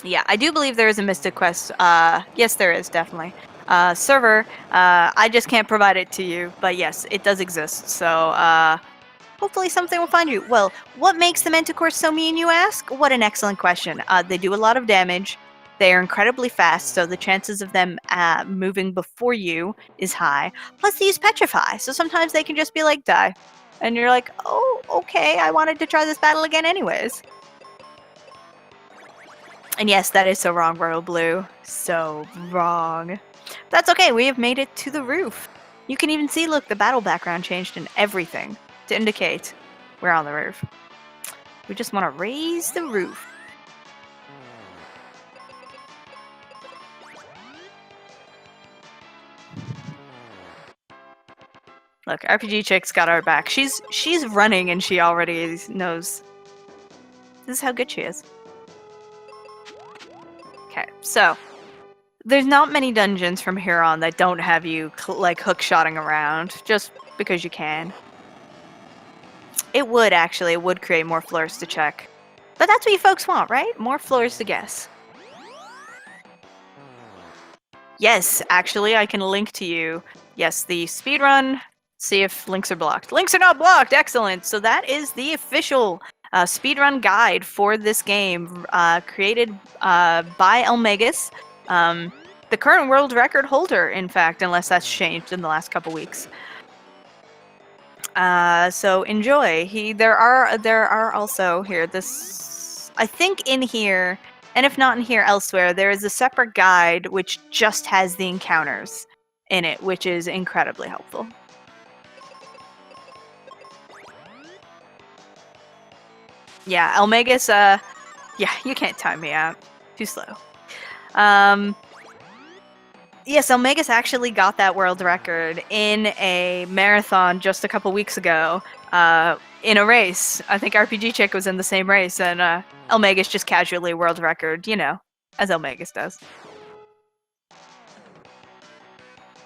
Yeah, I do believe there is a Mystic Quest. Yes, there is, definitely. Server, I just can't provide it to you, but yes, it does exist, so, hopefully something will find you. Well, what makes the Manticore so mean, you ask? What an excellent question. They do a lot of damage. They are incredibly fast, so the chances of them moving before you is high. Plus, they use Petrify, so sometimes they can just be like, die. And you're like, oh, okay, I wanted to try this battle again anyways. And yes, that is so wrong, Royal Blue. So wrong. That's okay, we have made it to the roof. You can even see, look, the battle background changed and everything to indicate we're on the roof. We just want to raise the roof. Look, RPGchick's got our back. She's running and she already knows. This is how good she is. Okay, so there's not many dungeons from here on that don't have you like hook-shotting around just because you can. It would create more floors to check. But that's what you folks want, right? More floors to guess. Yes, actually, I can link to you. Yes, the speedrun. See if links are blocked. Links are not blocked! Excellent! So that is the official speedrun guide for this game, created by Elmegus. The current world record holder, in fact, unless that's changed in the last couple weeks. So enjoy. There are also here this, I think in here, and if not in here elsewhere, there is a separate guide which just has the encounters in it, which is incredibly helpful. Yeah, Elmegus, yeah, you can't time me out. Too slow. Yes, Elmegus actually got that world record in a marathon just a couple weeks ago, in a race. I think RPGchick was in the same race, and Elmegus just casually world record, you know, as Elmegus does.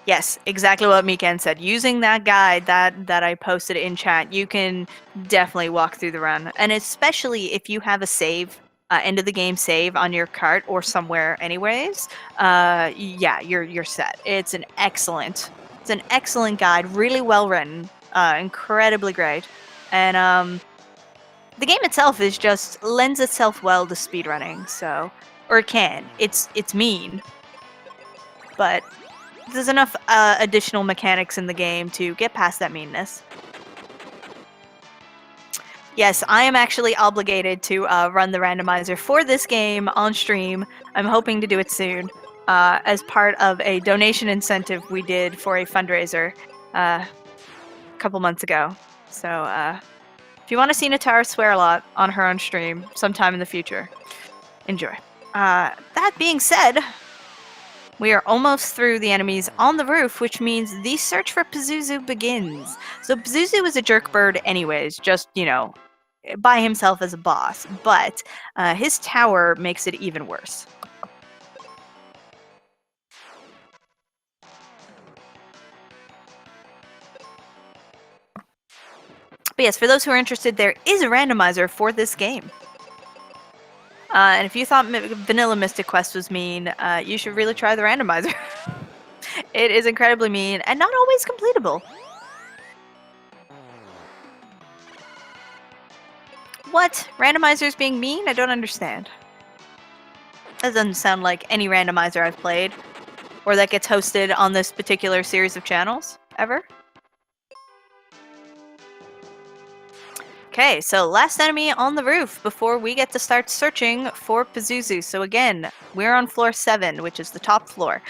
Yes, exactly what Mikan said. Using that guide that I posted in chat, you can definitely walk through the run, and especially if you have a save. End of the game save on your cart or somewhere anyways, yeah, you're set. It's an excellent guide, really well written, incredibly great. And the game itself is just lends itself well to speedrunning, so, or it can. It's mean, but there's enough additional mechanics in the game to get past that meanness. Yes, I am actually obligated to run the randomizer for this game on stream. I'm hoping to do it soon, as part of a donation incentive we did for a fundraiser a couple months ago. So if you want to see Natara swear a lot on her own stream sometime in the future, enjoy. That being said, we are almost through the enemies on the roof, which means the search for Pazuzu begins. So Pazuzu is a jerk bird anyways, just, you know, by himself as a boss, but his tower makes it even worse. But yes, for those who are interested, there is a randomizer for this game. And if you thought Vanilla Mystic Quest was mean, you should really try the randomizer. It is incredibly mean and not always completable. What? Randomizers being mean? I don't understand. That doesn't sound like any randomizer I've played, or that gets hosted on this particular series of channels, ever. Okay, so last enemy on the roof before we get to start searching for Pazuzu. So again, we're on floor 7, which is the top floor.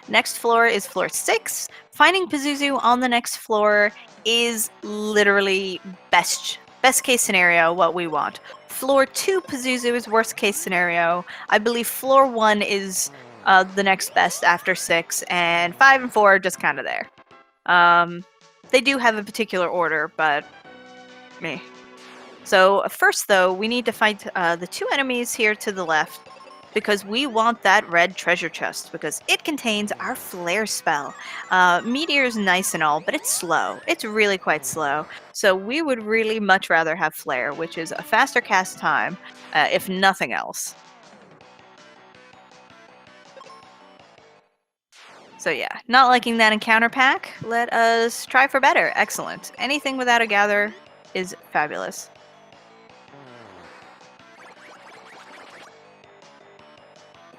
Next floor is floor 6. Finding Pazuzu on the next floor is literally best case scenario, what we want. Floor 2 Pazuzu is worst case scenario. I believe floor 1 is the next best after 6, and 5 and 4 are just kind of there. They do have a particular order, but me. So first, though, we need to fight the 2 enemies here to the left, because we want that red treasure chest, because it contains our flare spell. Meteor's nice and all, but it's slow. It's really quite slow. So we would really much rather have flare, which is a faster cast time, if nothing else. So yeah, not liking that encounter pack. Let us try for better. Excellent. Anything without a gather is fabulous.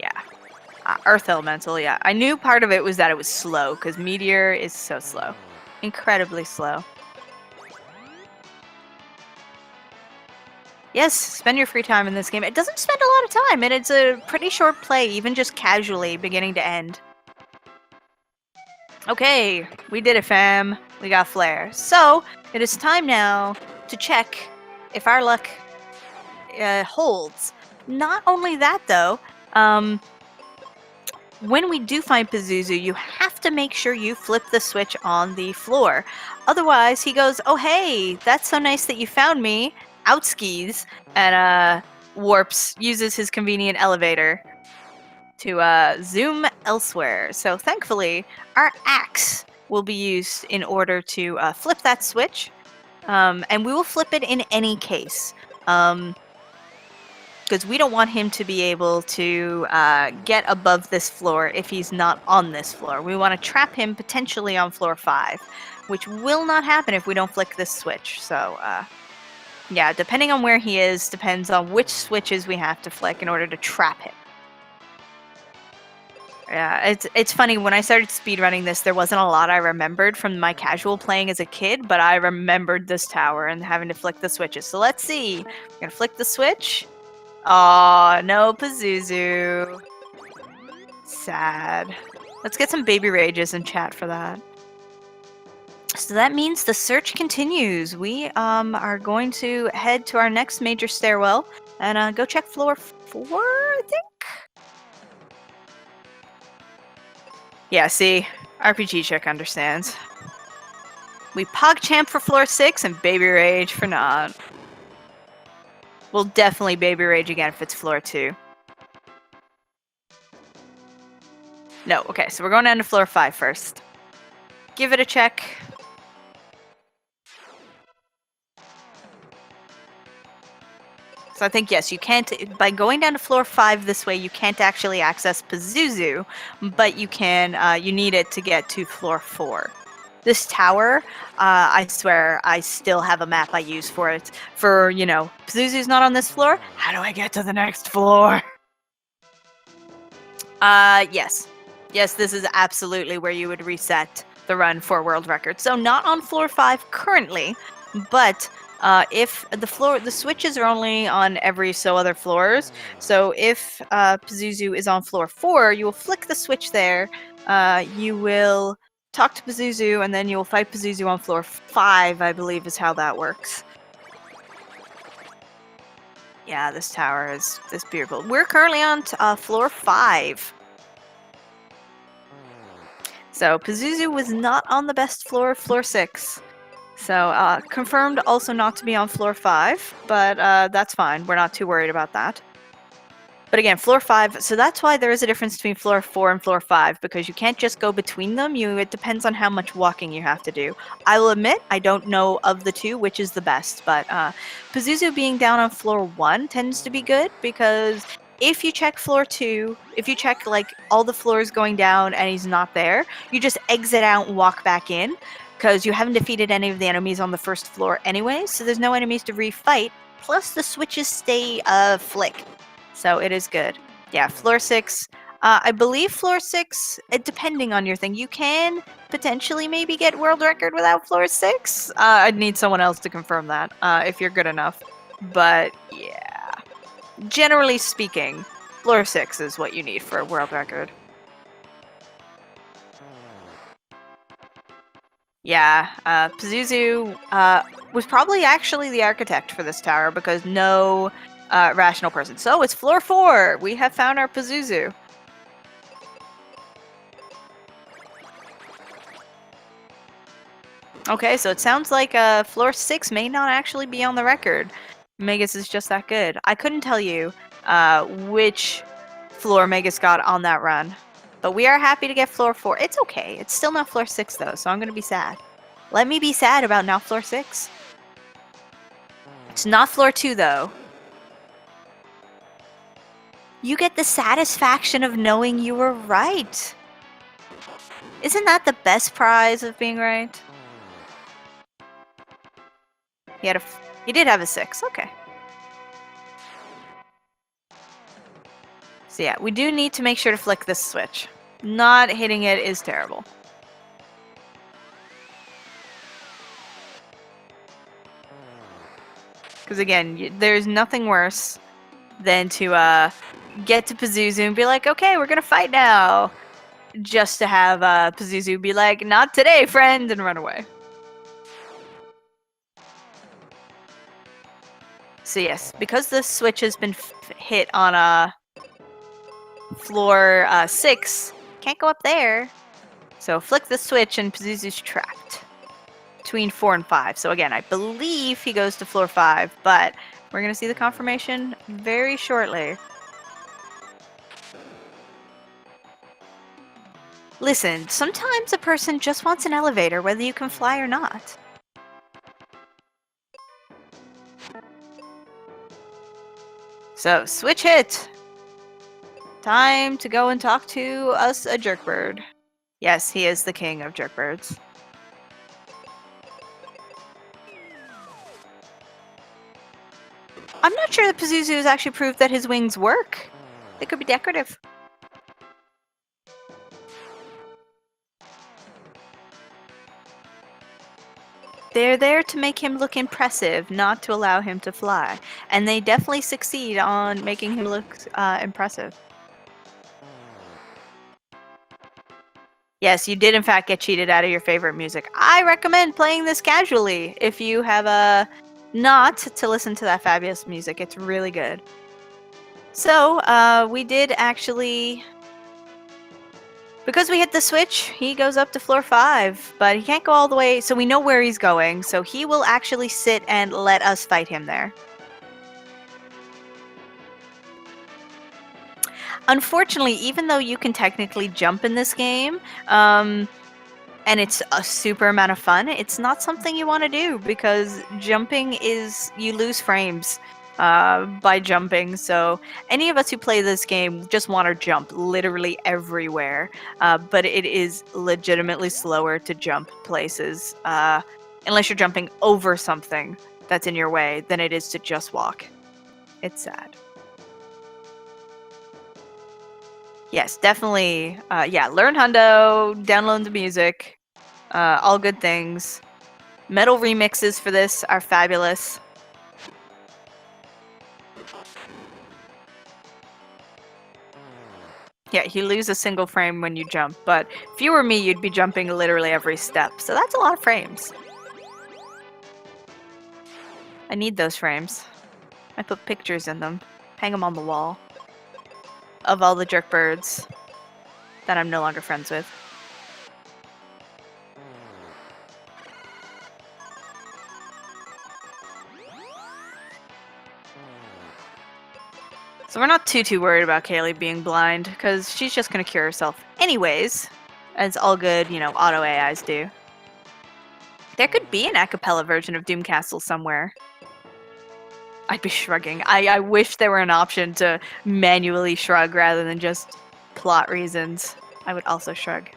Yeah. Earth Elemental, yeah. I knew part of it was that it was slow, because Meteor is so slow. Incredibly slow. Yes, spend your free time in this game. It doesn't spend a lot of time, and it's a pretty short play, even just casually, beginning to end. Okay, we did it, fam. We got flare. So, it is time now to check if our luck holds. Not only that, though, when we do find Pazuzu, you have to make sure you flip the switch on the floor. Otherwise, he goes, oh hey, that's so nice that you found me, outskis, and warps, uses his convenient elevator to zoom elsewhere. So thankfully, our axe will be used in order to flip that switch, and we will flip it in any case. Because we don't want him to be able to get above this floor if he's not on this floor. We want to trap him potentially on floor 5, which will not happen if we don't flick this switch. So, yeah, depending on where he is, depends on which switches we have to flick in order to trap him. Yeah, it's funny, when I started speedrunning this, there wasn't a lot I remembered from my casual playing as a kid, but I remembered this tower and having to flick the switches. So let's see. We're gonna flick the switch. Aw, no Pazuzu. Sad. Let's get some baby rages in chat for that. So that means the search continues. We are going to head to our next major stairwell and go check floor 4, I think? Yeah, see? RPGchick understands. We PogChamp for floor 6 and Baby Rage for not. We'll definitely Baby Rage again if it's floor 2. No, okay, so we're going down to floor 5 first. Give it a check. So I think, yes, you can't, by going down to floor 5 this way, you can't actually access Pazuzu, but you can, you need it to get to floor 4. This tower, I swear, I still have a map I use for it. For, you know, Pazuzu's not on this floor, how do I get to the next floor? Yes. Yes, this is absolutely where you would reset the run for world record. So not on floor 5 currently, but if the switches are only on every so other floors. So if Pazuzu is on floor 4, you will flick the switch there. You will talk to Pazuzu, and then you will fight Pazuzu on floor 5, I believe is how that works. Yeah, this tower is beautiful. We're currently on floor 5. So Pazuzu was not on the best floor, floor 6. So confirmed also not to be on floor 5, but that's fine. We're not too worried about that. But again, floor 5, so that's why there is a difference between floor 4 and floor 5, because you can't just go between them. It depends on how much walking you have to do. I will admit, I don't know of the two which is the best, but Pazuzu being down on floor 1 tends to be good, because if you check floor 2, if you check like all the floors going down and he's not there, you just exit out and walk back in, because you haven't defeated any of the enemies on the first floor anyway, so there's no enemies to refight, plus the switches stay flick. So it is good. Yeah, floor 6. I believe floor 6, depending on your thing, you can potentially maybe get world record without floor 6. I'd need someone else to confirm that if you're good enough. But yeah, generally speaking, floor 6 is what you need for a world record. Yeah, Pazuzu was probably actually the architect for this tower, because no rational person. So it's floor 4. We have found our Pazuzu. Okay, so it sounds like floor 6 may not actually be on the record. Megas is just that good. I couldn't tell you which floor Megas got on that run. But we are happy to get floor 4. It's okay. It's still not floor 6, though, so I'm going to be sad. Let me be sad about not floor 6. It's not floor 2, though. You get the satisfaction of knowing you were right. Isn't that the best prize of being right? He did have a 6. Okay. So yeah, we do need to make sure to flick this switch. Not hitting it is terrible. Because again, there's nothing worse than to get to Pazuzu and be like, okay, we're gonna fight now. Just to have Pazuzu be like, not today, friend, and run away. So yes, because the switch has been hit on floor 6, can't go up there. So flick the switch and Pazuzu's trapped between 4 and 5. So again, I believe he goes to floor 5, but we're going to see the confirmation very shortly. Listen, sometimes a person just wants an elevator, whether you can fly or not. So, switch hit! Time to go and talk to us a jerkbird. Yes, he is the king of jerkbirds. I'm not sure that Pazuzu has actually proved that his wings work. They could be decorative. They're there to make him look impressive, not to allow him to fly. And they definitely succeed on making him look impressive. Yes, you did in fact get cheated out of your favorite music. I recommend playing this casually if you have not to listen to that fabulous music. It's really good. So, we did actually... Because we hit the switch, he goes up to floor 5, but he can't go all the way, so we know where he's going, so he will actually sit and let us fight him there. Unfortunately, even though you can technically jump in this game, and it's a super amount of fun, it's not something you want to do, because jumping is... you lose frames by jumping, so any of us who play this game just want to jump literally everywhere, but it is legitimately slower to jump places, unless you're jumping over something that's in your way, than it is to just walk. It's sad. Yes, definitely. Yeah, learn Hundo, download the music, all good things. Metal remixes for this are fabulous. Yeah, you lose a single frame when you jump, but if you were me, you'd be jumping literally every step, so that's a lot of frames. I need those frames. I put pictures in them, hang them on the wall, of all the jerkbirds that I'm no longer friends with. So we're not too worried about Kaylee being blind, because she's just going to cure herself anyways, as all good, auto AIs do. There could be an a cappella version of Doom Castle somewhere. I'd be shrugging. I wish there were an option to manually shrug rather than just plot reasons. I would also shrug.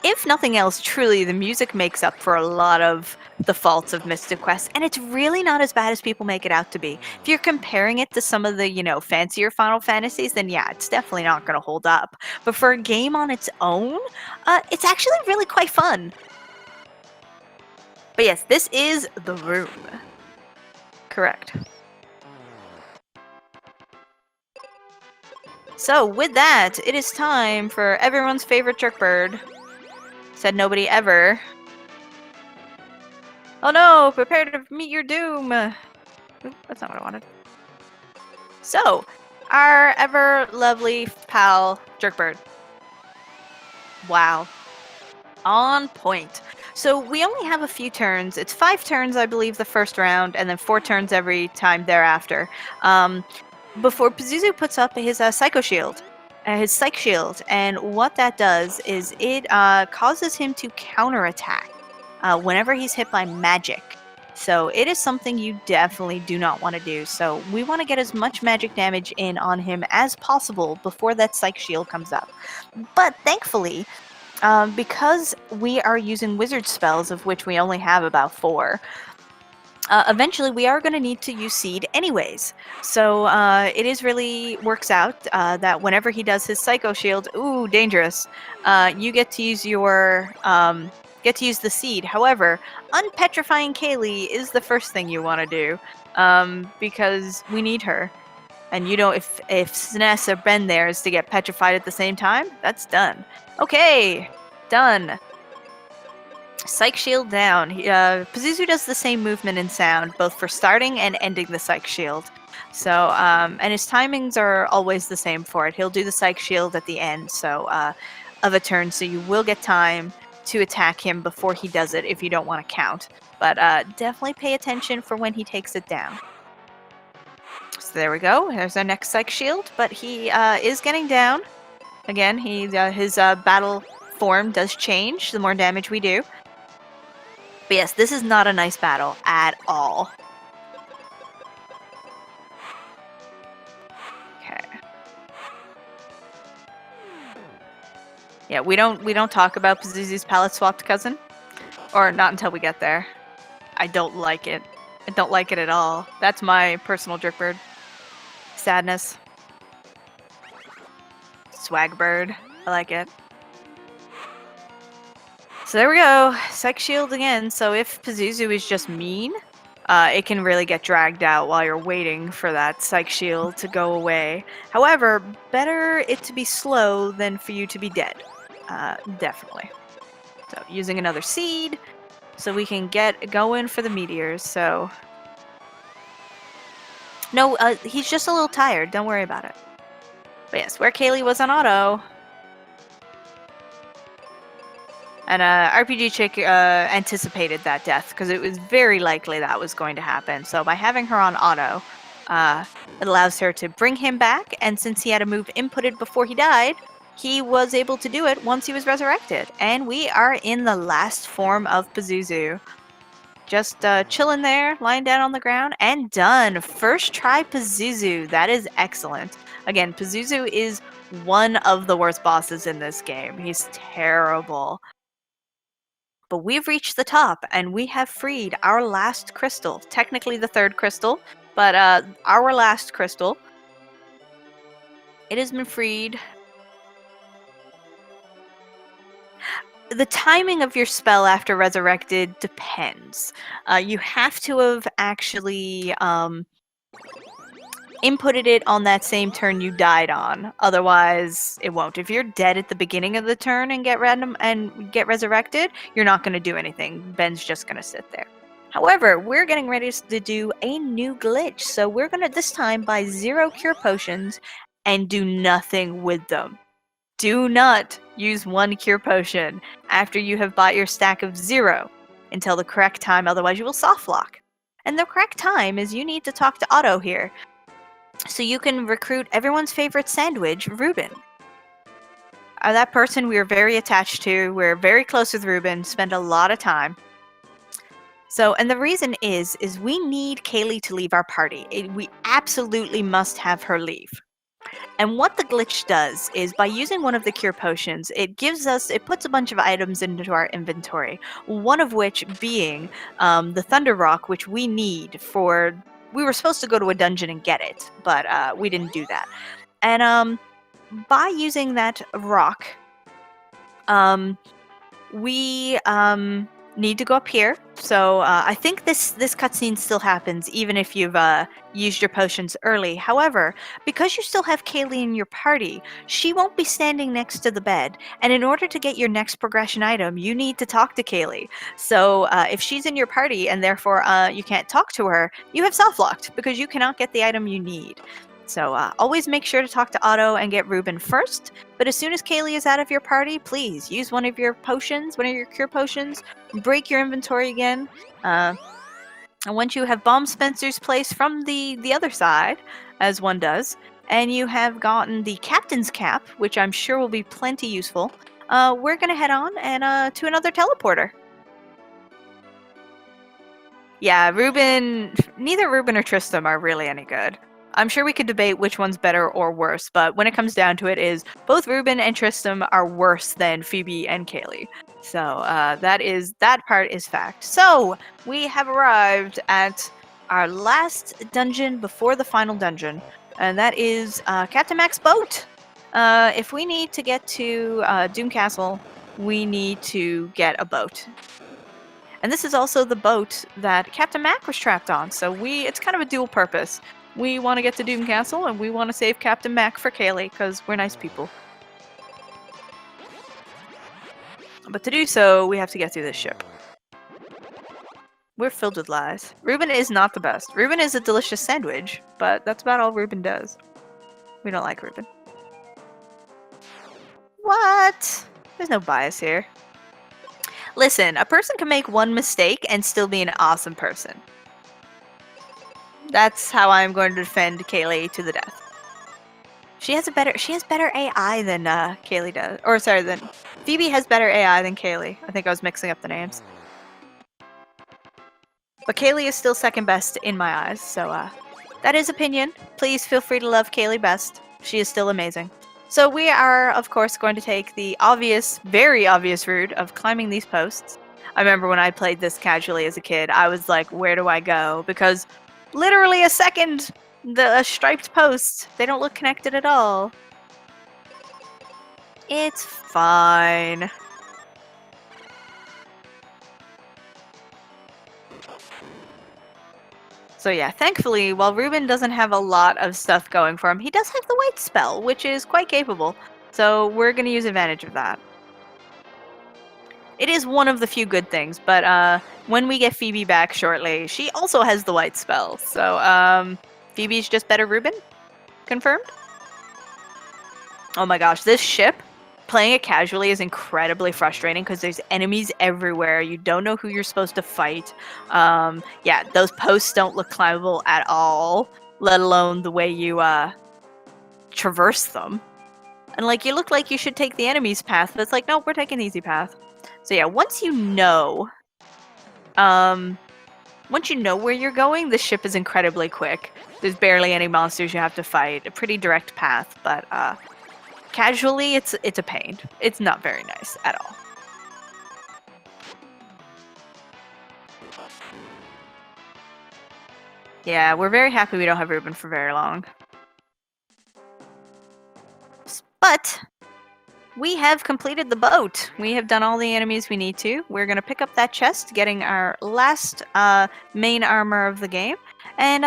If nothing else, truly, the music makes up for a lot of the faults of Mystic Quest, and it's really not as bad as people make it out to be. If you're comparing it to some of the, fancier Final Fantasies, then yeah, it's definitely not going to hold up. But for a game on its own, it's actually really quite fun. But yes, this is the room. Correct. So with that, it is time for everyone's favorite jerkbird. Said nobody ever. Oh no, prepare to meet your doom. Oop, that's not what I wanted. So, our ever lovely pal, Jerkbird. Wow. On point. So we only have a few turns. It's 5 turns, I believe, the first round, and then 4 turns every time thereafter. Before Pazuzu puts up his Psycho Shield. His Psych Shield, and what that does is it causes him to counterattack whenever he's hit by magic. So it is something you definitely do not want to do. So we want to get as much magic damage in on him as possible before that Psych Shield comes up. But thankfully, because we are using wizard spells, of which we only have about 4, eventually we are going to need to use Seed anyways. So it is really works out that whenever he does his Psycho Shield, ooh, dangerous, you get to use your the Seed. However, unpetrifying Kaylee is the first thing you want to do, because we need her. And if SNES or Ben there is to get petrified at the same time, that's done. Okay, done. Psych Shield down. Pazuzu does the same movement and sound, both for starting and ending the Psych Shield. So, and his timings are always the same for it. He'll do the Psych Shield at the end of a turn, so you will get time to attack him before he does it if you don't want to count. But definitely pay attention for when he takes it down. So there we go. There's our next Psych Shield, but he is getting down. Again, his battle form does change the more damage we do. But yes, this is not a nice battle at all. Okay. Yeah, we don't talk about Pazuzu's palette swapped cousin, or not until we get there. I don't like it. I don't like it at all. That's my personal jerkbird. Sadness. Swagbird. I like it. So there we go. Psych Shield again. So if Pazuzu is just mean, it can really get dragged out while you're waiting for that Psych Shield to go away. However, better it to be slow than for you to be dead. Definitely. So using another Seed so we can get going for the meteors. So no, he's just a little tired. Don't worry about it. But yes, where Kaylee was on auto. And RPGchick anticipated that death, because it was very likely that was going to happen. So by having her on auto, it allows her to bring him back, and since he had a move inputted before he died, he was able to do it once he was resurrected. And we are in the last form of Pazuzu. Just chilling there, lying down on the ground, and done. First try Pazuzu. That is excellent. Again, Pazuzu is one of the worst bosses in this game. He's terrible. But we've reached the top, and we have freed our last crystal. Technically the 3rd crystal, but our last crystal. It has been freed. The timing of your spell after resurrected depends. You have to have actually inputted it on that same turn you died on. Otherwise, it won't. If you're dead at the beginning of the turn and get resurrected, you're not going to do anything. Ben's just going to sit there. However, we're getting ready to do a new glitch. So we're going to this time buy 0 cure potions and do nothing with them. Do not use 1 cure potion after you have bought your stack of 0 until the correct time, otherwise you will soft lock. And the correct time is you need to talk to Otto here. So you can recruit everyone's favorite sandwich, Ruben. That person we are very attached to. We're very close with Ruben, spend a lot of time. So, and the reason is we need Kaylee to leave our party. We absolutely must have her leave. And what the glitch does is by using one of the cure potions, it puts a bunch of items into our inventory. One of which being the Thunder Rock, which we need we were supposed to go to a dungeon and get it, but we didn't do that. And by using that rock, we need to go up here. So I think this cutscene still happens even if you've used your potions early. However, because you still have Kaylee in your party, she won't be standing next to the bed. And in order to get your next progression item, you need to talk to Kaylee. So if she's in your party and therefore you can't talk to her, you have soft-locked because you cannot get the item you need. So always make sure to talk to Otto and get Ruben first. But as soon as Kaylee is out of your party, please use one of your potions, one of your cure potions, break your inventory again. And once you have Bomb Spencer's place from the other side, as one does, and you have gotten the Captain's Cap, which I'm sure will be plenty useful, we're going to head on and to another teleporter. Yeah, neither Ruben or Tristram are really any good. I'm sure we could debate which one's better or worse, but when it comes down to it, is both Ruben and Tristram are worse than Phoebe and Kaylee. So that part is fact. So we have arrived at our last dungeon before the final dungeon, and that is Captain Mac's boat. If we need to get to Doom Castle, we need to get a boat. And this is also the boat that Captain Mac was trapped on, so it's kind of a dual purpose. We want to get to Doom Castle, and we want to save Captain Mac for Kaylee, because we're nice people. But to do so, we have to get through this ship. We're filled with lies. Ruben is not the best. Ruben is a delicious sandwich, but that's about all Ruben does. We don't like Ruben. What? There's no bias here. Listen, a person can make one mistake and still be an awesome person. That's how I'm going to defend Kaylee to the death. She has better AI than Kaylee does. Or sorry, Phoebe has better AI than Kaylee. I think I was mixing up the names. But Kaylee is still second best in my eyes, so that is opinion. Please feel free to love Kaylee best. She is still amazing. So we are, of course, going to take the obvious, very obvious route of climbing these posts. I remember when I played this casually as a kid, I was like, where do I go? Because literally a second, the striped posts, they don't look connected at all. It's fine. So yeah, thankfully, while Ruben doesn't have a lot of stuff going for him, he does have the white spell, which is quite capable. So we're going to use advantage of that. It is one of the few good things, but when we get Phoebe back shortly, she also has the white spell. So Phoebe's just better Ruben? Confirmed? Oh my gosh, this ship, playing it casually is incredibly frustrating because there's enemies everywhere. You don't know who you're supposed to fight. Yeah, those posts don't look climbable at all, let alone the way you traverse them. And like, you look like you should take the enemy's path, but it's like, no, we're taking the easy path. So yeah, once you know where you're going, the ship is incredibly quick. There's barely any monsters you have to fight. A pretty direct path, but casually, it's a pain. It's not very nice at all. Yeah, we're very happy we don't have Ruben for very long. But we have completed the boat. We have done all the enemies we need to. We're going to pick up that chest, getting our last main armor of the game. And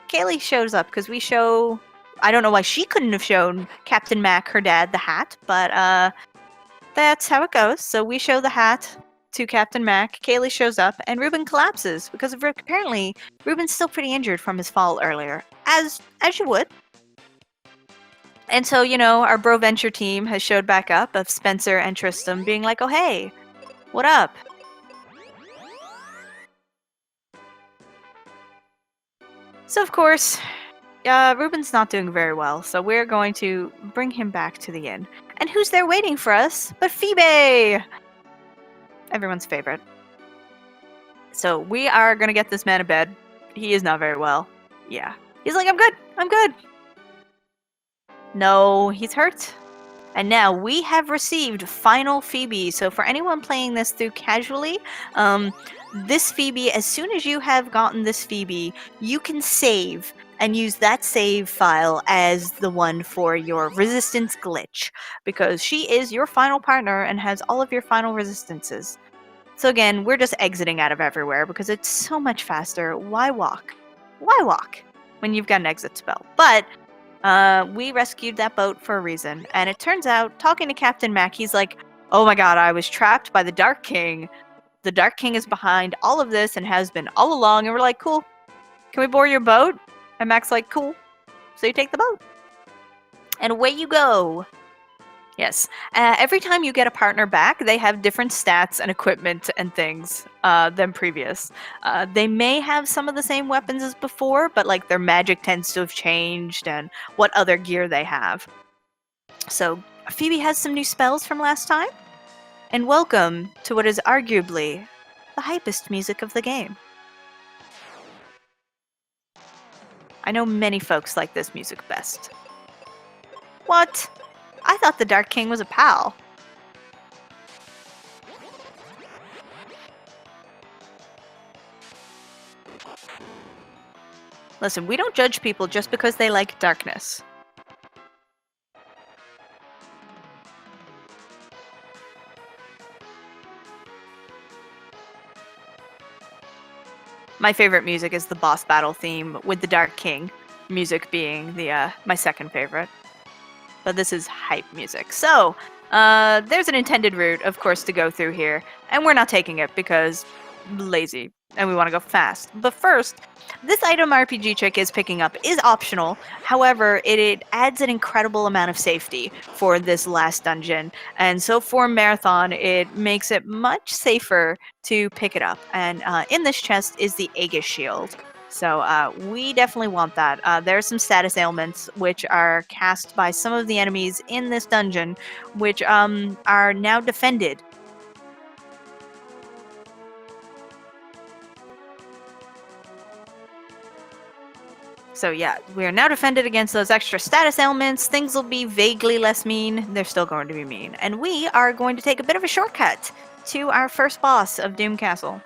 Kaylee shows up because we show... I don't know why she couldn't have shown Captain Mac, her dad, the hat, but that's how it goes. So we show the hat to Captain Mac, Kaylee shows up, and Ruben collapses because apparently Ruben's still pretty injured from his fall earlier, as you would. And so, you know, our Bro Venture team has showed back up of Spencer and Tristram being like, oh hey, what up? So of course, Ruben's not doing very well, so we're going to bring him back to the inn. And who's there waiting for us but Phoebe? Everyone's favorite. So we are going to get this man to bed. He is not very well. Yeah. He's like, I'm good. I'm good. No, he's hurt. And now we have received Final Phoebe. So for anyone playing this through casually, this Phoebe, as soon as you have gotten this Phoebe, you can save and use that save file as the one for your resistance glitch, because she is your final partner and has all of your final resistances. So again, we're just exiting out of everywhere because it's so much faster. Why walk? Why walk when you've got an exit spell? But we rescued that boat for a reason. And it turns out, talking to Captain Mac, he's like, oh my god, I was trapped by the Dark King. The Dark King is behind all of this and has been all along. And we're like, cool. Can we board your boat? And Mac's like, cool. So you take the boat. And away you go. Yes. Every time you get a partner back, they have different stats and equipment and things than previous. They may have some of the same weapons as before, but like their magic tends to have changed and what other gear they have. So Phoebe has some new spells from last time. And welcome to what is arguably the hypest music of the game. I know many folks like this music best. What? I thought the Dark King was a pal. Listen, we don't judge people just because they like darkness. My favorite music is the boss battle theme with the Dark King music being the my second favorite. But this is hype music. So, there's an intended route, of course, to go through here, and we're not taking it because lazy, and we want to go fast. But first, this item RPGchick is picking up is optional. However, it adds an incredible amount of safety for this last dungeon, and so for Marathon, it makes it much safer to pick it up. And in this chest is the Aegis Shield. So we definitely want that. There are some status ailments which are cast by some of the enemies in this dungeon, which are now defended. So yeah, we are now defended against those extra status ailments. Things will be vaguely less mean. They're still going to be mean. And we are going to take a bit of a shortcut to our first boss of Doom Castle.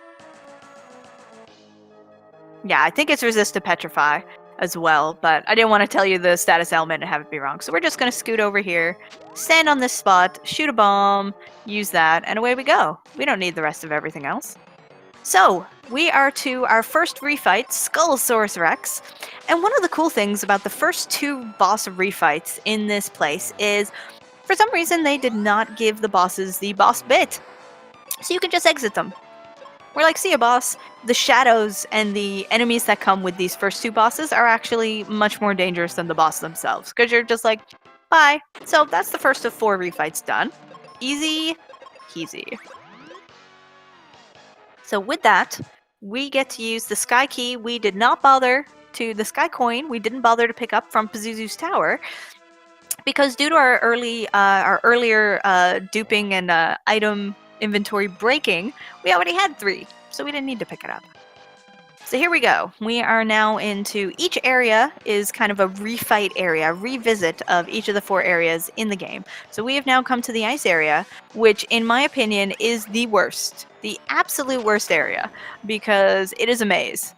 Yeah, I think it's resist to petrify as well, but I didn't want to tell you the status element and have it be wrong. So we're just going to scoot over here, stand on this spot, shoot a bomb, use that, and away we go. We don't need the rest of everything else. So, we are to our first refight, Skullsaurus Rex. And one of the cool things about the first two boss refights in this place is, for some reason, they did not give the bosses the boss bit. So you can just exit them. We're like, see ya, boss. The shadows and the enemies that come with these first two bosses are actually much more dangerous than the boss themselves, because you're just like, bye. So that's the first of 4 refights done. Easy peasy. So with that, we get to use the Sky Key. We did not bother to, the Sky Coin, we didn't bother to pick up from Pazuzu's Tower, because due to our earlier duping and item inventory breaking, we already had 3, so we didn't need to pick it up. So here we go. We are now into, each area is kind of a refight area, revisit of each of the 4 areas in the game. So we have now come to the ice area, which in my opinion is the worst, the absolute worst area, because it is a maze.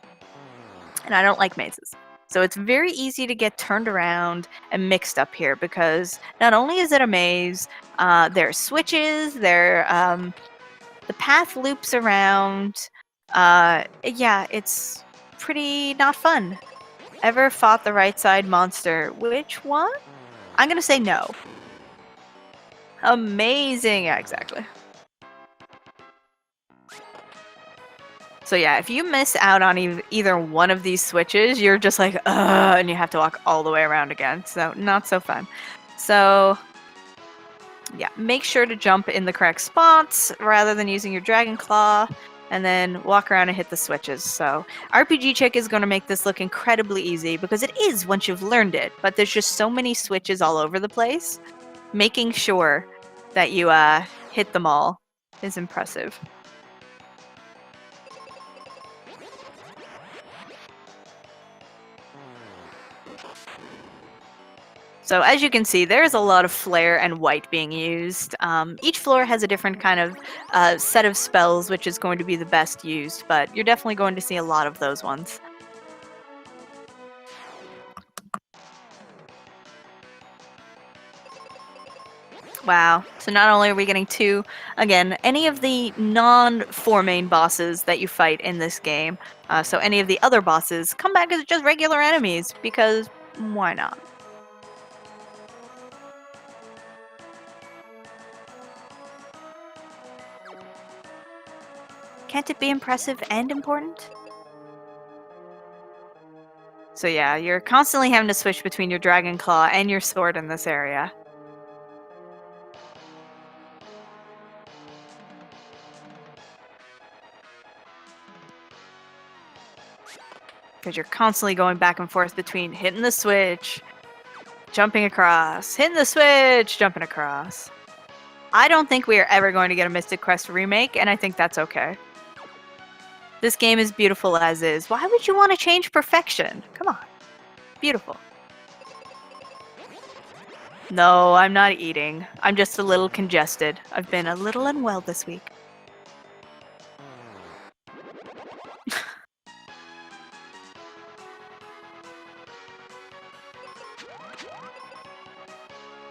And I don't like mazes. So it's very easy to get turned around and mixed up here, because not only is it a maze, there are switches, the path loops around. Yeah, it's pretty not fun. Ever fought the right side monster? Which one? I'm gonna say no. Amazing, yeah, exactly. So yeah, if you miss out on either one of these switches, you're just like, ugh, and you have to walk all the way around again. So not so fun. So yeah, make sure to jump in the correct spots rather than using your Dragon Claw. and then walk around and hit the switches. So RPGchick is going to make this look incredibly easy because it is once you've learned it, but there's just so many switches all over the place. Making sure that you hit them all is impressive. So as you can see, there's a lot of flare and white being used. Each floor has a different kind of set of spells, which is going to be the best used, but you're definitely going to see a lot of those ones. Wow. So not only are we getting two, again, any of the non-four main bosses that you fight in this game, so any of the other bosses come back as just regular enemies, because why not? Can't it be impressive and important? So yeah, you're constantly having to switch between your Dragon Claw and your sword in this area. Because you're constantly going back and forth between hitting the switch, jumping across, hitting the switch, jumping across. I don't think we are ever going to get a Mystic Quest remake, and I think that's okay. This game is beautiful as is. Why would you want to change perfection? Come on. Beautiful. No, I'm not eating. I'm just a little congested. I've been a little unwell this week.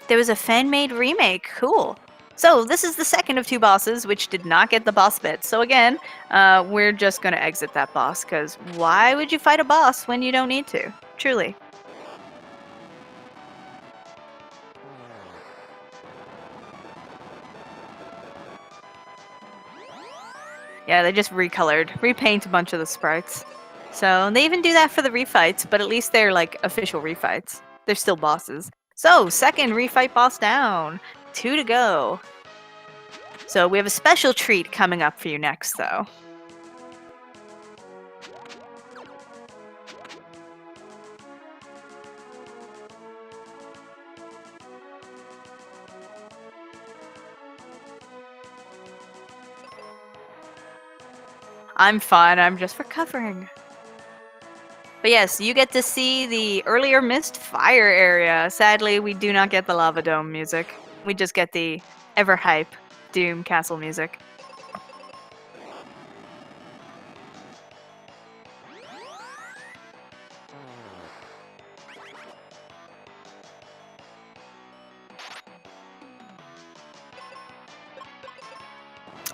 There was a fan-made remake. Cool. So this is the second of two bosses, which did not get the boss bit. So again, we're just going to exit that boss, because why would you fight a boss when you don't need to? Truly. Yeah, they just repaint a bunch of the sprites. So they even do that for the refights, but at least they're like official refights. They're still bosses. So, second refight boss down. 2 to go. So we have a special treat coming up for you next, though. I'm fine, I'm just recovering. But yes, you get to see the earlier missed fire area. Sadly, we do not get the lava dome music. We just get the ever hype Doom castle music.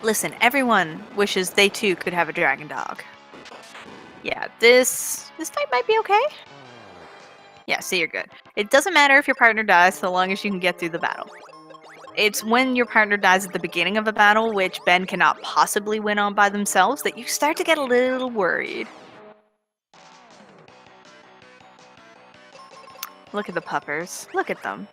Listen, everyone wishes they too could have a dragon dog. Yeah, this fight might be okay. Yeah, so you're good. It doesn't matter if your partner dies so long as you can get through the battle. It's when your partner dies at the beginning of a battle, which Ben cannot possibly win on by themselves, that you start to get a little worried. Look at the puppers. Look at them.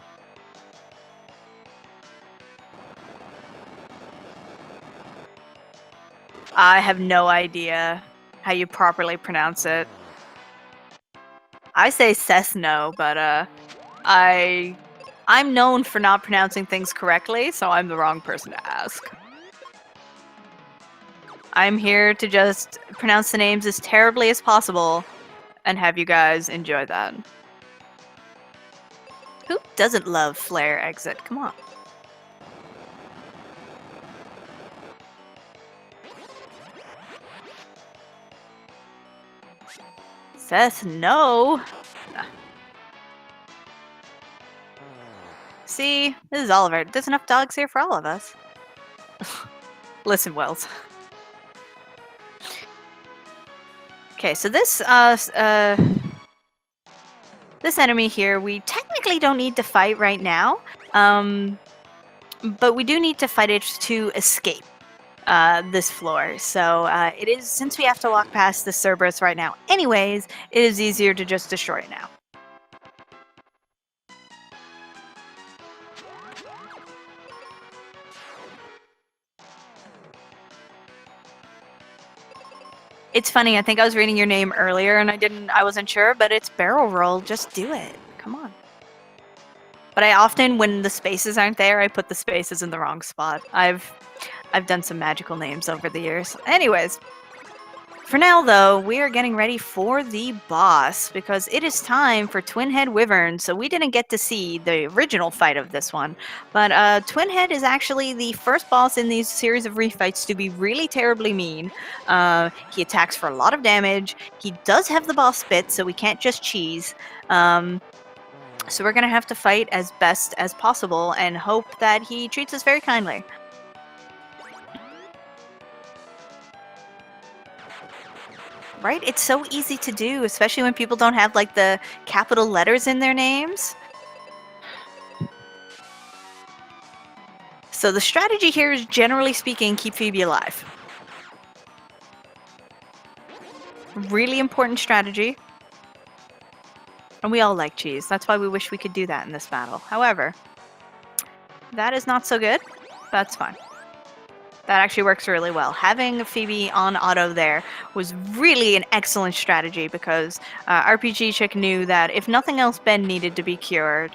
I have no idea how you properly pronounce it. I say Cessno, but I'm known for not pronouncing things correctly, so I'm the wrong person to ask. I'm here to just pronounce the names as terribly as possible and have you guys enjoy that. Who doesn't love Flare Exit? Come on. Seth, no! See, this is Oliver. There's enough dogs here for all of us. Listen, Wells. Okay, so this enemy here, we technically don't need to fight right now, but we do need to fight it to escape this floor. So it is, since we have to walk past the Cerberus right now anyways, it is easier to just destroy it now. It's funny, I think I was reading your name earlier and I wasn't sure, but it's barrel roll. Just do it. Come on. But I often, when the spaces aren't there, I put the spaces in the wrong spot. I've done some magical names over the years. Anyways, for now though, we are getting ready for the boss because it is time for Twin Head Wyvern. So we didn't get to see the original fight of this one, but Twin Head is actually the first boss in these series of refights to be really terribly mean. He attacks for a lot of damage. He does have the boss bit, so we can't just cheese. So we're gonna have to fight as best as possible and hope that he treats us very kindly. Right? It's so easy to do, especially when people don't have like the capital letters in their names. So the strategy here is, generally speaking, keep Phoebe alive. Really important strategy. And we all like cheese. That's why we wish we could do that in this battle. However, that is not so good. That's fine. That actually works really well. Having Phoebe on auto there was really an excellent strategy because RPGchick knew that if nothing else, Ben needed to be cured.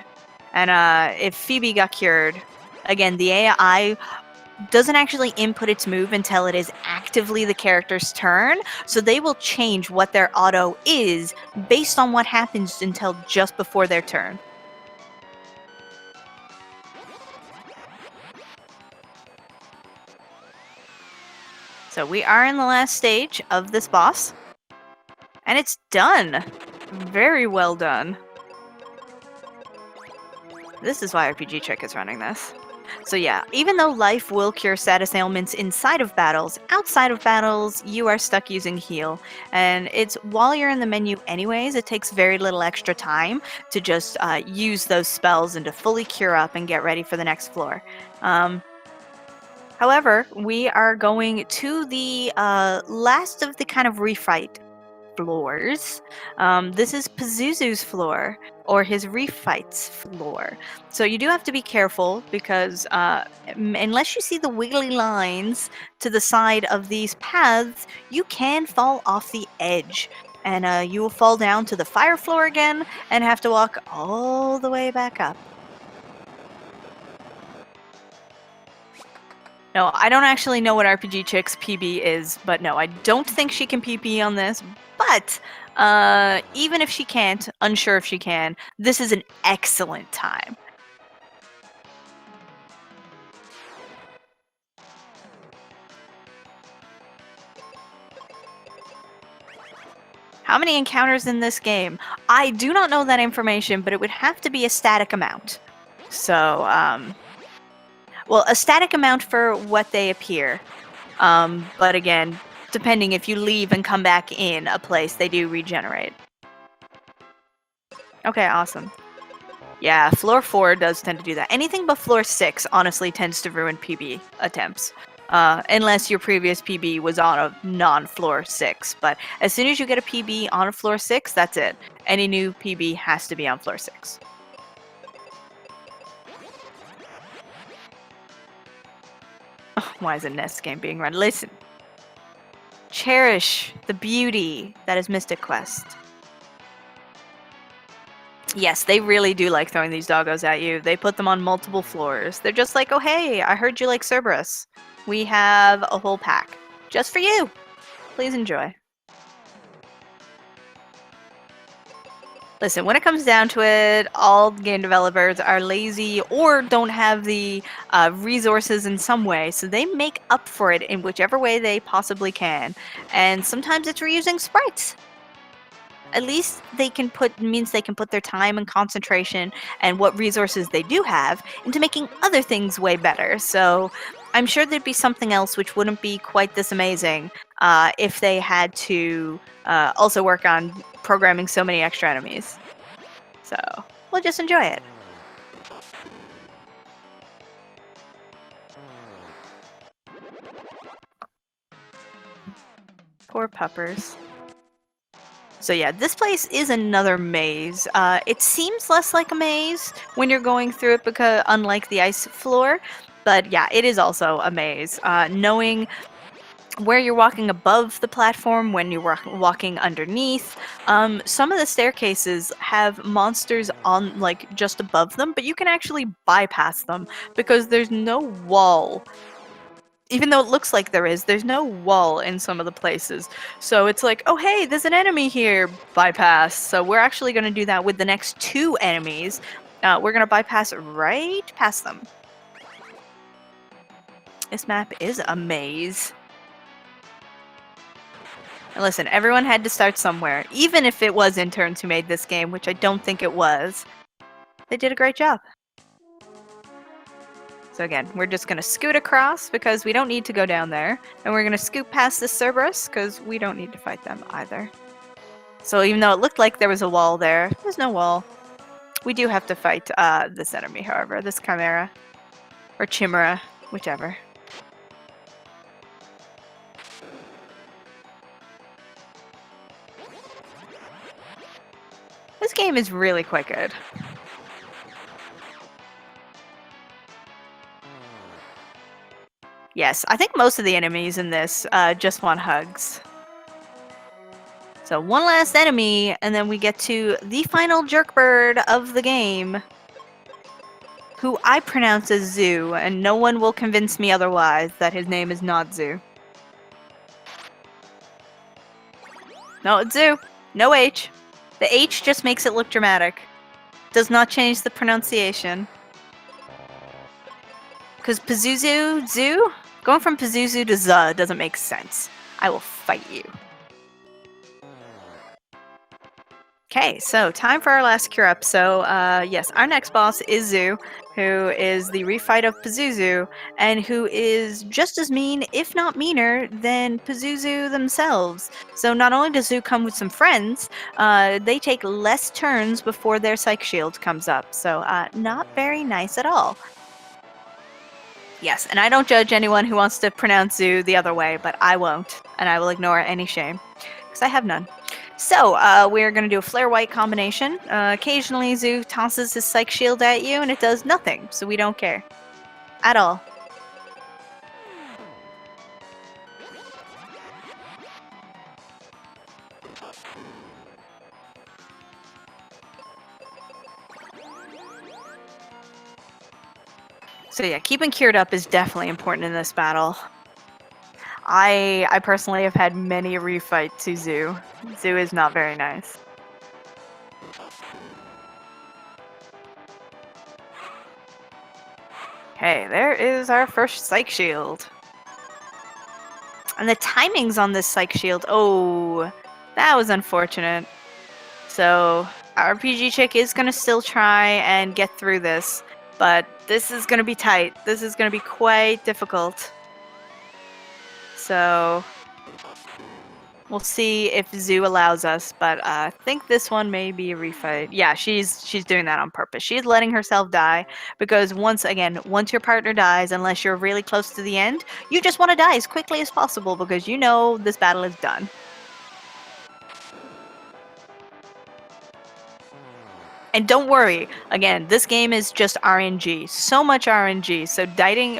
And if Phoebe got cured, again, the AI doesn't actually input its move until it is actively the character's turn, so they will change what their auto is based on what happens until just before their turn. So we are in the last stage of this boss, and it's done. Very well done. This is why RPGchick is running this. So yeah, even though life will cure status ailments inside of battles, outside of battles, you are stuck using heal. And it's while you're in the menu anyways, it takes very little extra time to just use those spells and to fully cure up and get ready for the next floor. However, we are going to the last of the kind of refight floors. This is Pazuzu's floor, or his refights floor. So you do have to be careful because unless you see the wiggly lines to the side of these paths, you can fall off the edge. And you will fall down to the fire floor again and have to walk all the way back up. No, I don't actually know what RPGchick's PB is, but no, I don't think she can PP on this. But even if she can't, unsure if she can, this is an excellent time. How many encounters in this game? I do not know that information, but it would have to be a static amount. So, well, a static amount for what they appear. But again, depending if you leave and come back in a place, they do regenerate. Okay, awesome. Yeah, floor 4 does tend to do that. Anything but floor 6 honestly tends to ruin PB attempts. Unless your previous PB was on a non-floor 6. But as soon as you get a PB on a floor 6, that's it. Any new PB has to be on floor 6. Why is a NES game being run? Listen. Cherish the beauty that is Mystic Quest. Yes, they really do like throwing these doggos at you. They put them on multiple floors. They're just like, oh hey, I heard you like Cerberus. We have a whole pack. Just for you. Please enjoy. Listen, when it comes down to it, all game developers are lazy or don't have the resources in some way, so they make up for it in whichever way they possibly can. And sometimes it's reusing sprites. At least they can means they can put their time and concentration and what resources they do have into making other things way better. So I'm sure there'd be something else which wouldn't be quite this amazing if they had to also work on programming so many extra enemies. So we'll just enjoy it. Poor puppers. So yeah, this place is another maze. It seems less like a maze when you're going through it because unlike the ice floor, but yeah, it is also a maze. Knowing where you're walking above the platform, when you're walking underneath. Some of the staircases have monsters on, like, just above them, but you can actually bypass them because there's no wall. Even though it looks like there's no wall in some of the places. So it's like, oh hey, there's an enemy here, bypass. So we're actually going to do that with the next 2 enemies. We're going to bypass right past them. This map is a maze. And listen, everyone had to start somewhere, even if it was interns who made this game, which I don't think it was. They did a great job. So again, we're just going to scoot across because we don't need to go down there. And we're going to scoot past the Cerberus because we don't need to fight them either. So even though it looked like there was a wall there, there's no wall. We do have to fight this enemy, however, this Chimera. Or Chimera, whichever. This game is really quite good. Yes, I think most of the enemies in this just want hugs. So one last enemy, and then we get to the final jerkbird of the game, who I pronounce as Zoo, and no one will convince me otherwise that his name is not Zoo. No, it's Zoo. No H. The H just makes it look dramatic. Does not change the pronunciation. Because Pazuzu, Zoo? Going from Pazuzu to Z doesn't make sense. I will fight you. Okay, so time for our last cure up. So, yes, our next boss is Zoo, who is the refight of Pazuzu, and who is just as mean, if not meaner, than Pazuzu themselves. So not only does Zoo come with some friends, they take less turns before their psych shield comes up. So, not very nice at all. Yes, and I don't judge anyone who wants to pronounce Zoo the other way, but I won't, and I will ignore any shame, because I have none. So, we're going to do a Flare White combination. Occasionally, Zoo tosses his Psych Shield at you, and it does nothing, so we don't care. At all. So yeah, keeping cured up is definitely important in this battle. I personally have had many a refight to Zoo. Zoo is not very nice. Okay, there is our first Psych Shield. And the timings on this Psych Shield, oh, that was unfortunate. So, our RPGchick is going to still try and get through this, but this is going to be tight. This is going to be quite difficult. So, we'll see if Zoo allows us, but I think this one may be a refight. Yeah, she's doing that on purpose. She's letting herself die because once your partner dies, unless you're really close to the end, you just want to die as quickly as possible because you know this battle is done. And don't worry, again, this game is just RNG. So much RNG. So dying,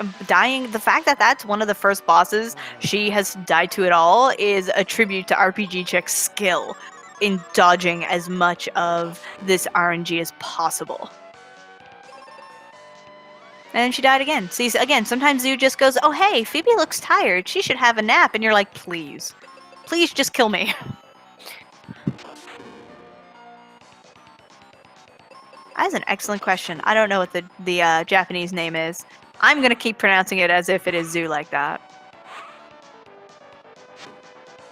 the fact that that's one of the first bosses she has died to at all is a tribute to RPGchick's skill in dodging as much of this RNG as possible. And she died again. See, again, sometimes Zoo just goes, oh hey, Phoebe looks tired. She should have a nap. And you're like, please. Please just kill me. That is an excellent question. I don't know what the Japanese name is. I'm going to keep pronouncing it as if it is Zoo like that.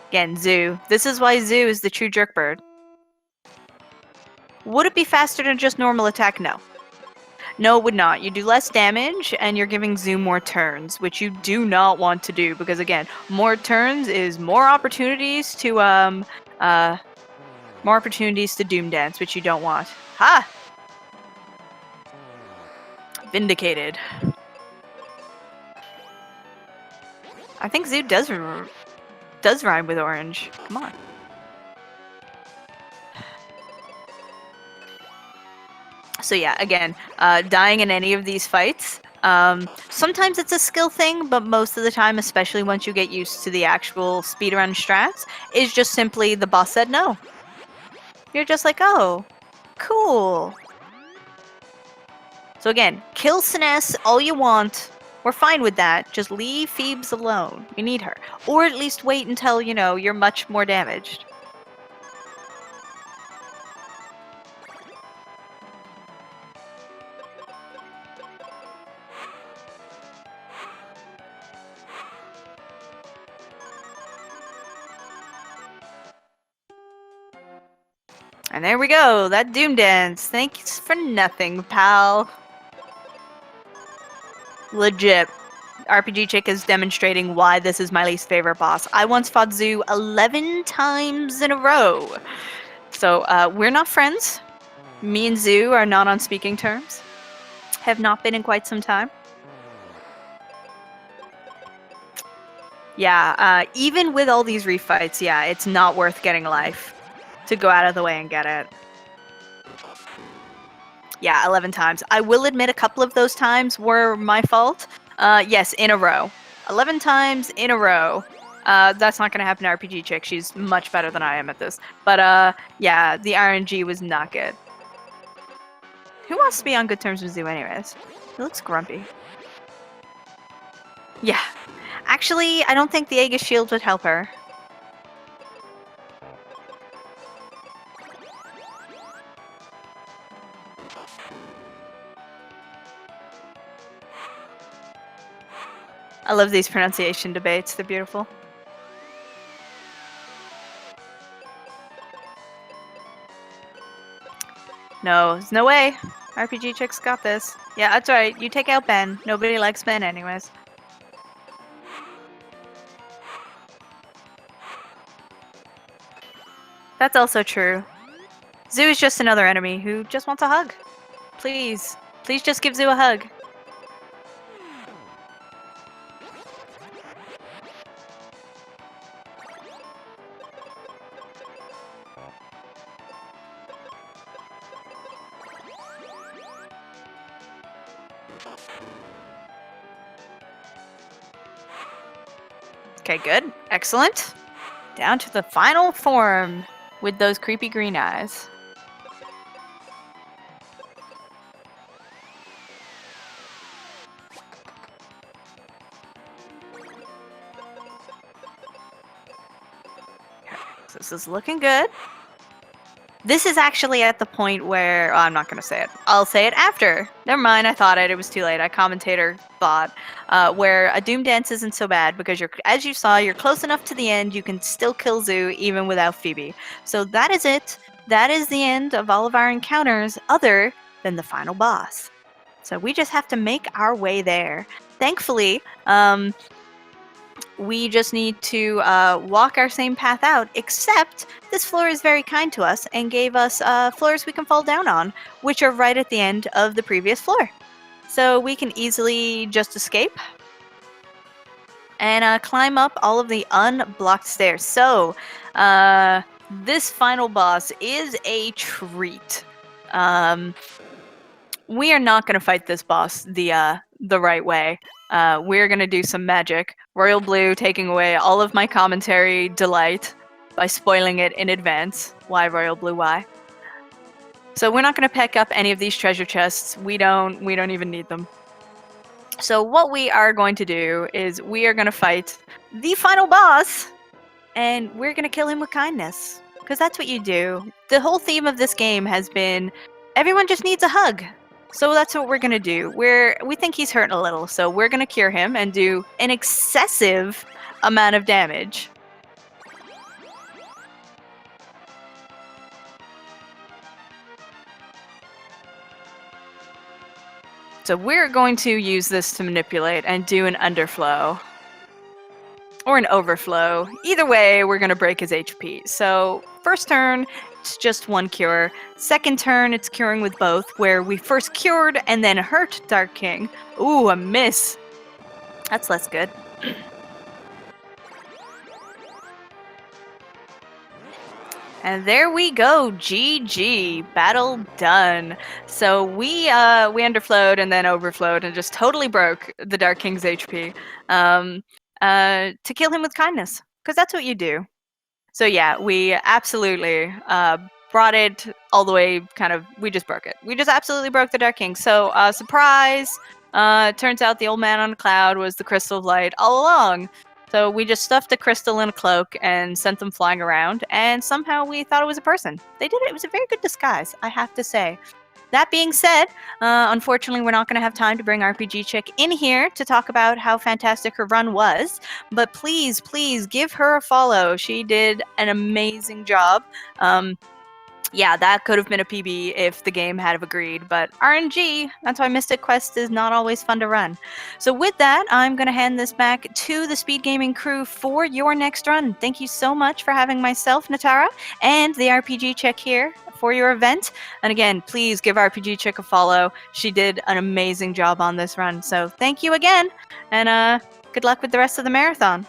Again, Zoo. This is why Zoo is the true jerkbird. Would it be faster than just normal attack? No. No, it would not. You do less damage, and you're giving Zoo more turns, which you do not want to do, because again, more turns is more opportunities to Doom Dance, which you don't want. Ha! Vindicated. I think Zoo does rhyme with orange. Come on. So yeah, again, dying in any of these fights Sometimes it's a skill thing, but most of the time, especially once you get used to the actual speedrun strats, is just simply the boss said no. You're just like, oh, cool. So again, kill SNES all you want. We're fine with that. Just leave Phoebes alone. We need her. Or at least wait until, you're much more damaged. And there we go, that Doom Dance. Thanks for nothing, pal. Legit. RPGchick is demonstrating why this is my least favorite boss. I once fought Zoo 11 times in a row. So, we're not friends. Me and Zoo are not on speaking terms. Have not been in quite some time. Yeah, even with all these refights, yeah, it's not worth getting life to go out of the way and get it. Yeah, 11 times. I will admit a couple of those times were my fault. Yes, in a row. 11 times in a row. That's not going to happen to RPGchick. She's much better than I am at this. But, yeah, the RNG was not good. Who wants to be on good terms with Zoo anyways? He looks grumpy. Yeah. Actually, I don't think the Aegis shield would help her. I love these pronunciation debates. They're beautiful. No, there's no way. RPGchick's got this. Yeah, that's right. You take out Ben. Nobody likes Ben anyways. That's also true. Zoo is just another enemy who just wants a hug. Please. Please just give Zoo a hug. Okay, good. Excellent. Down to the final form with those creepy green eyes. This is looking good. This is actually at the point where... Oh, I'm not going to say it. I'll say it after. Never mind, I thought it. It was too late. I commentator thought. Where a Doom Dance isn't so bad because, as you saw, you're close enough to the end. You can still kill Zoo even without Phoebe. So that is it. That is the end of all of our encounters other than the final boss. So we just have to make our way there. Thankfully, we just need to walk our same path out, except this floor is very kind to us and gave us floors we can fall down on, which are right at the end of the previous floor. So we can easily just escape and climb up all of the unblocked stairs. So this final boss is a treat. We are not going to fight this boss the right way. We're going to do some magic. Royal Blue taking away all of my commentary delight by spoiling it in advance. Why, Royal Blue, why? So we're not going to pick up any of these treasure chests. We don't even need them. So what we are going to do is we are going to fight the final boss, and we're going to kill him with kindness. Because that's what you do. The whole theme of this game has been everyone just needs a hug. So that's what we're going to do. We think he's hurting a little, so we're going to cure him and do an excessive amount of damage. So we're going to use this to manipulate and do an underflow. Or an overflow. Either way, we're going to break his HP. So first turn, it's just one cure. Second turn, it's curing with both, where we first cured and then hurt Dark King. Ooh, a miss. That's less good. And there we go, GG, battle done. So we underflowed and then overflowed and just totally broke the Dark King's HP to kill him with kindness, because that's what you do. So yeah, we absolutely brought it all the way. We just broke it. We just absolutely broke the Dark King. So surprise! Turns out the old man on the cloud was the Crystal of Light all along. So we just stuffed the crystal in a cloak and sent them flying around, and somehow we thought it was a person. They did it. It was a very good disguise, I have to say. That being said, unfortunately, we're not going to have time to bring RPGchick in here to talk about how fantastic her run was, but please, please give her a follow. She did an amazing job. Yeah, that could have been a PB if the game had have agreed, but RNG, that's why Mystic Quest is not always fun to run. So with that, I'm going to hand this back to the Speed Gaming crew for your next run. Thank you so much for having myself, Natara, and the RPGchick here for your event. And again, please give RPGchick a follow. She did an amazing job on this run. So thank you again, and good luck with the rest of the marathon.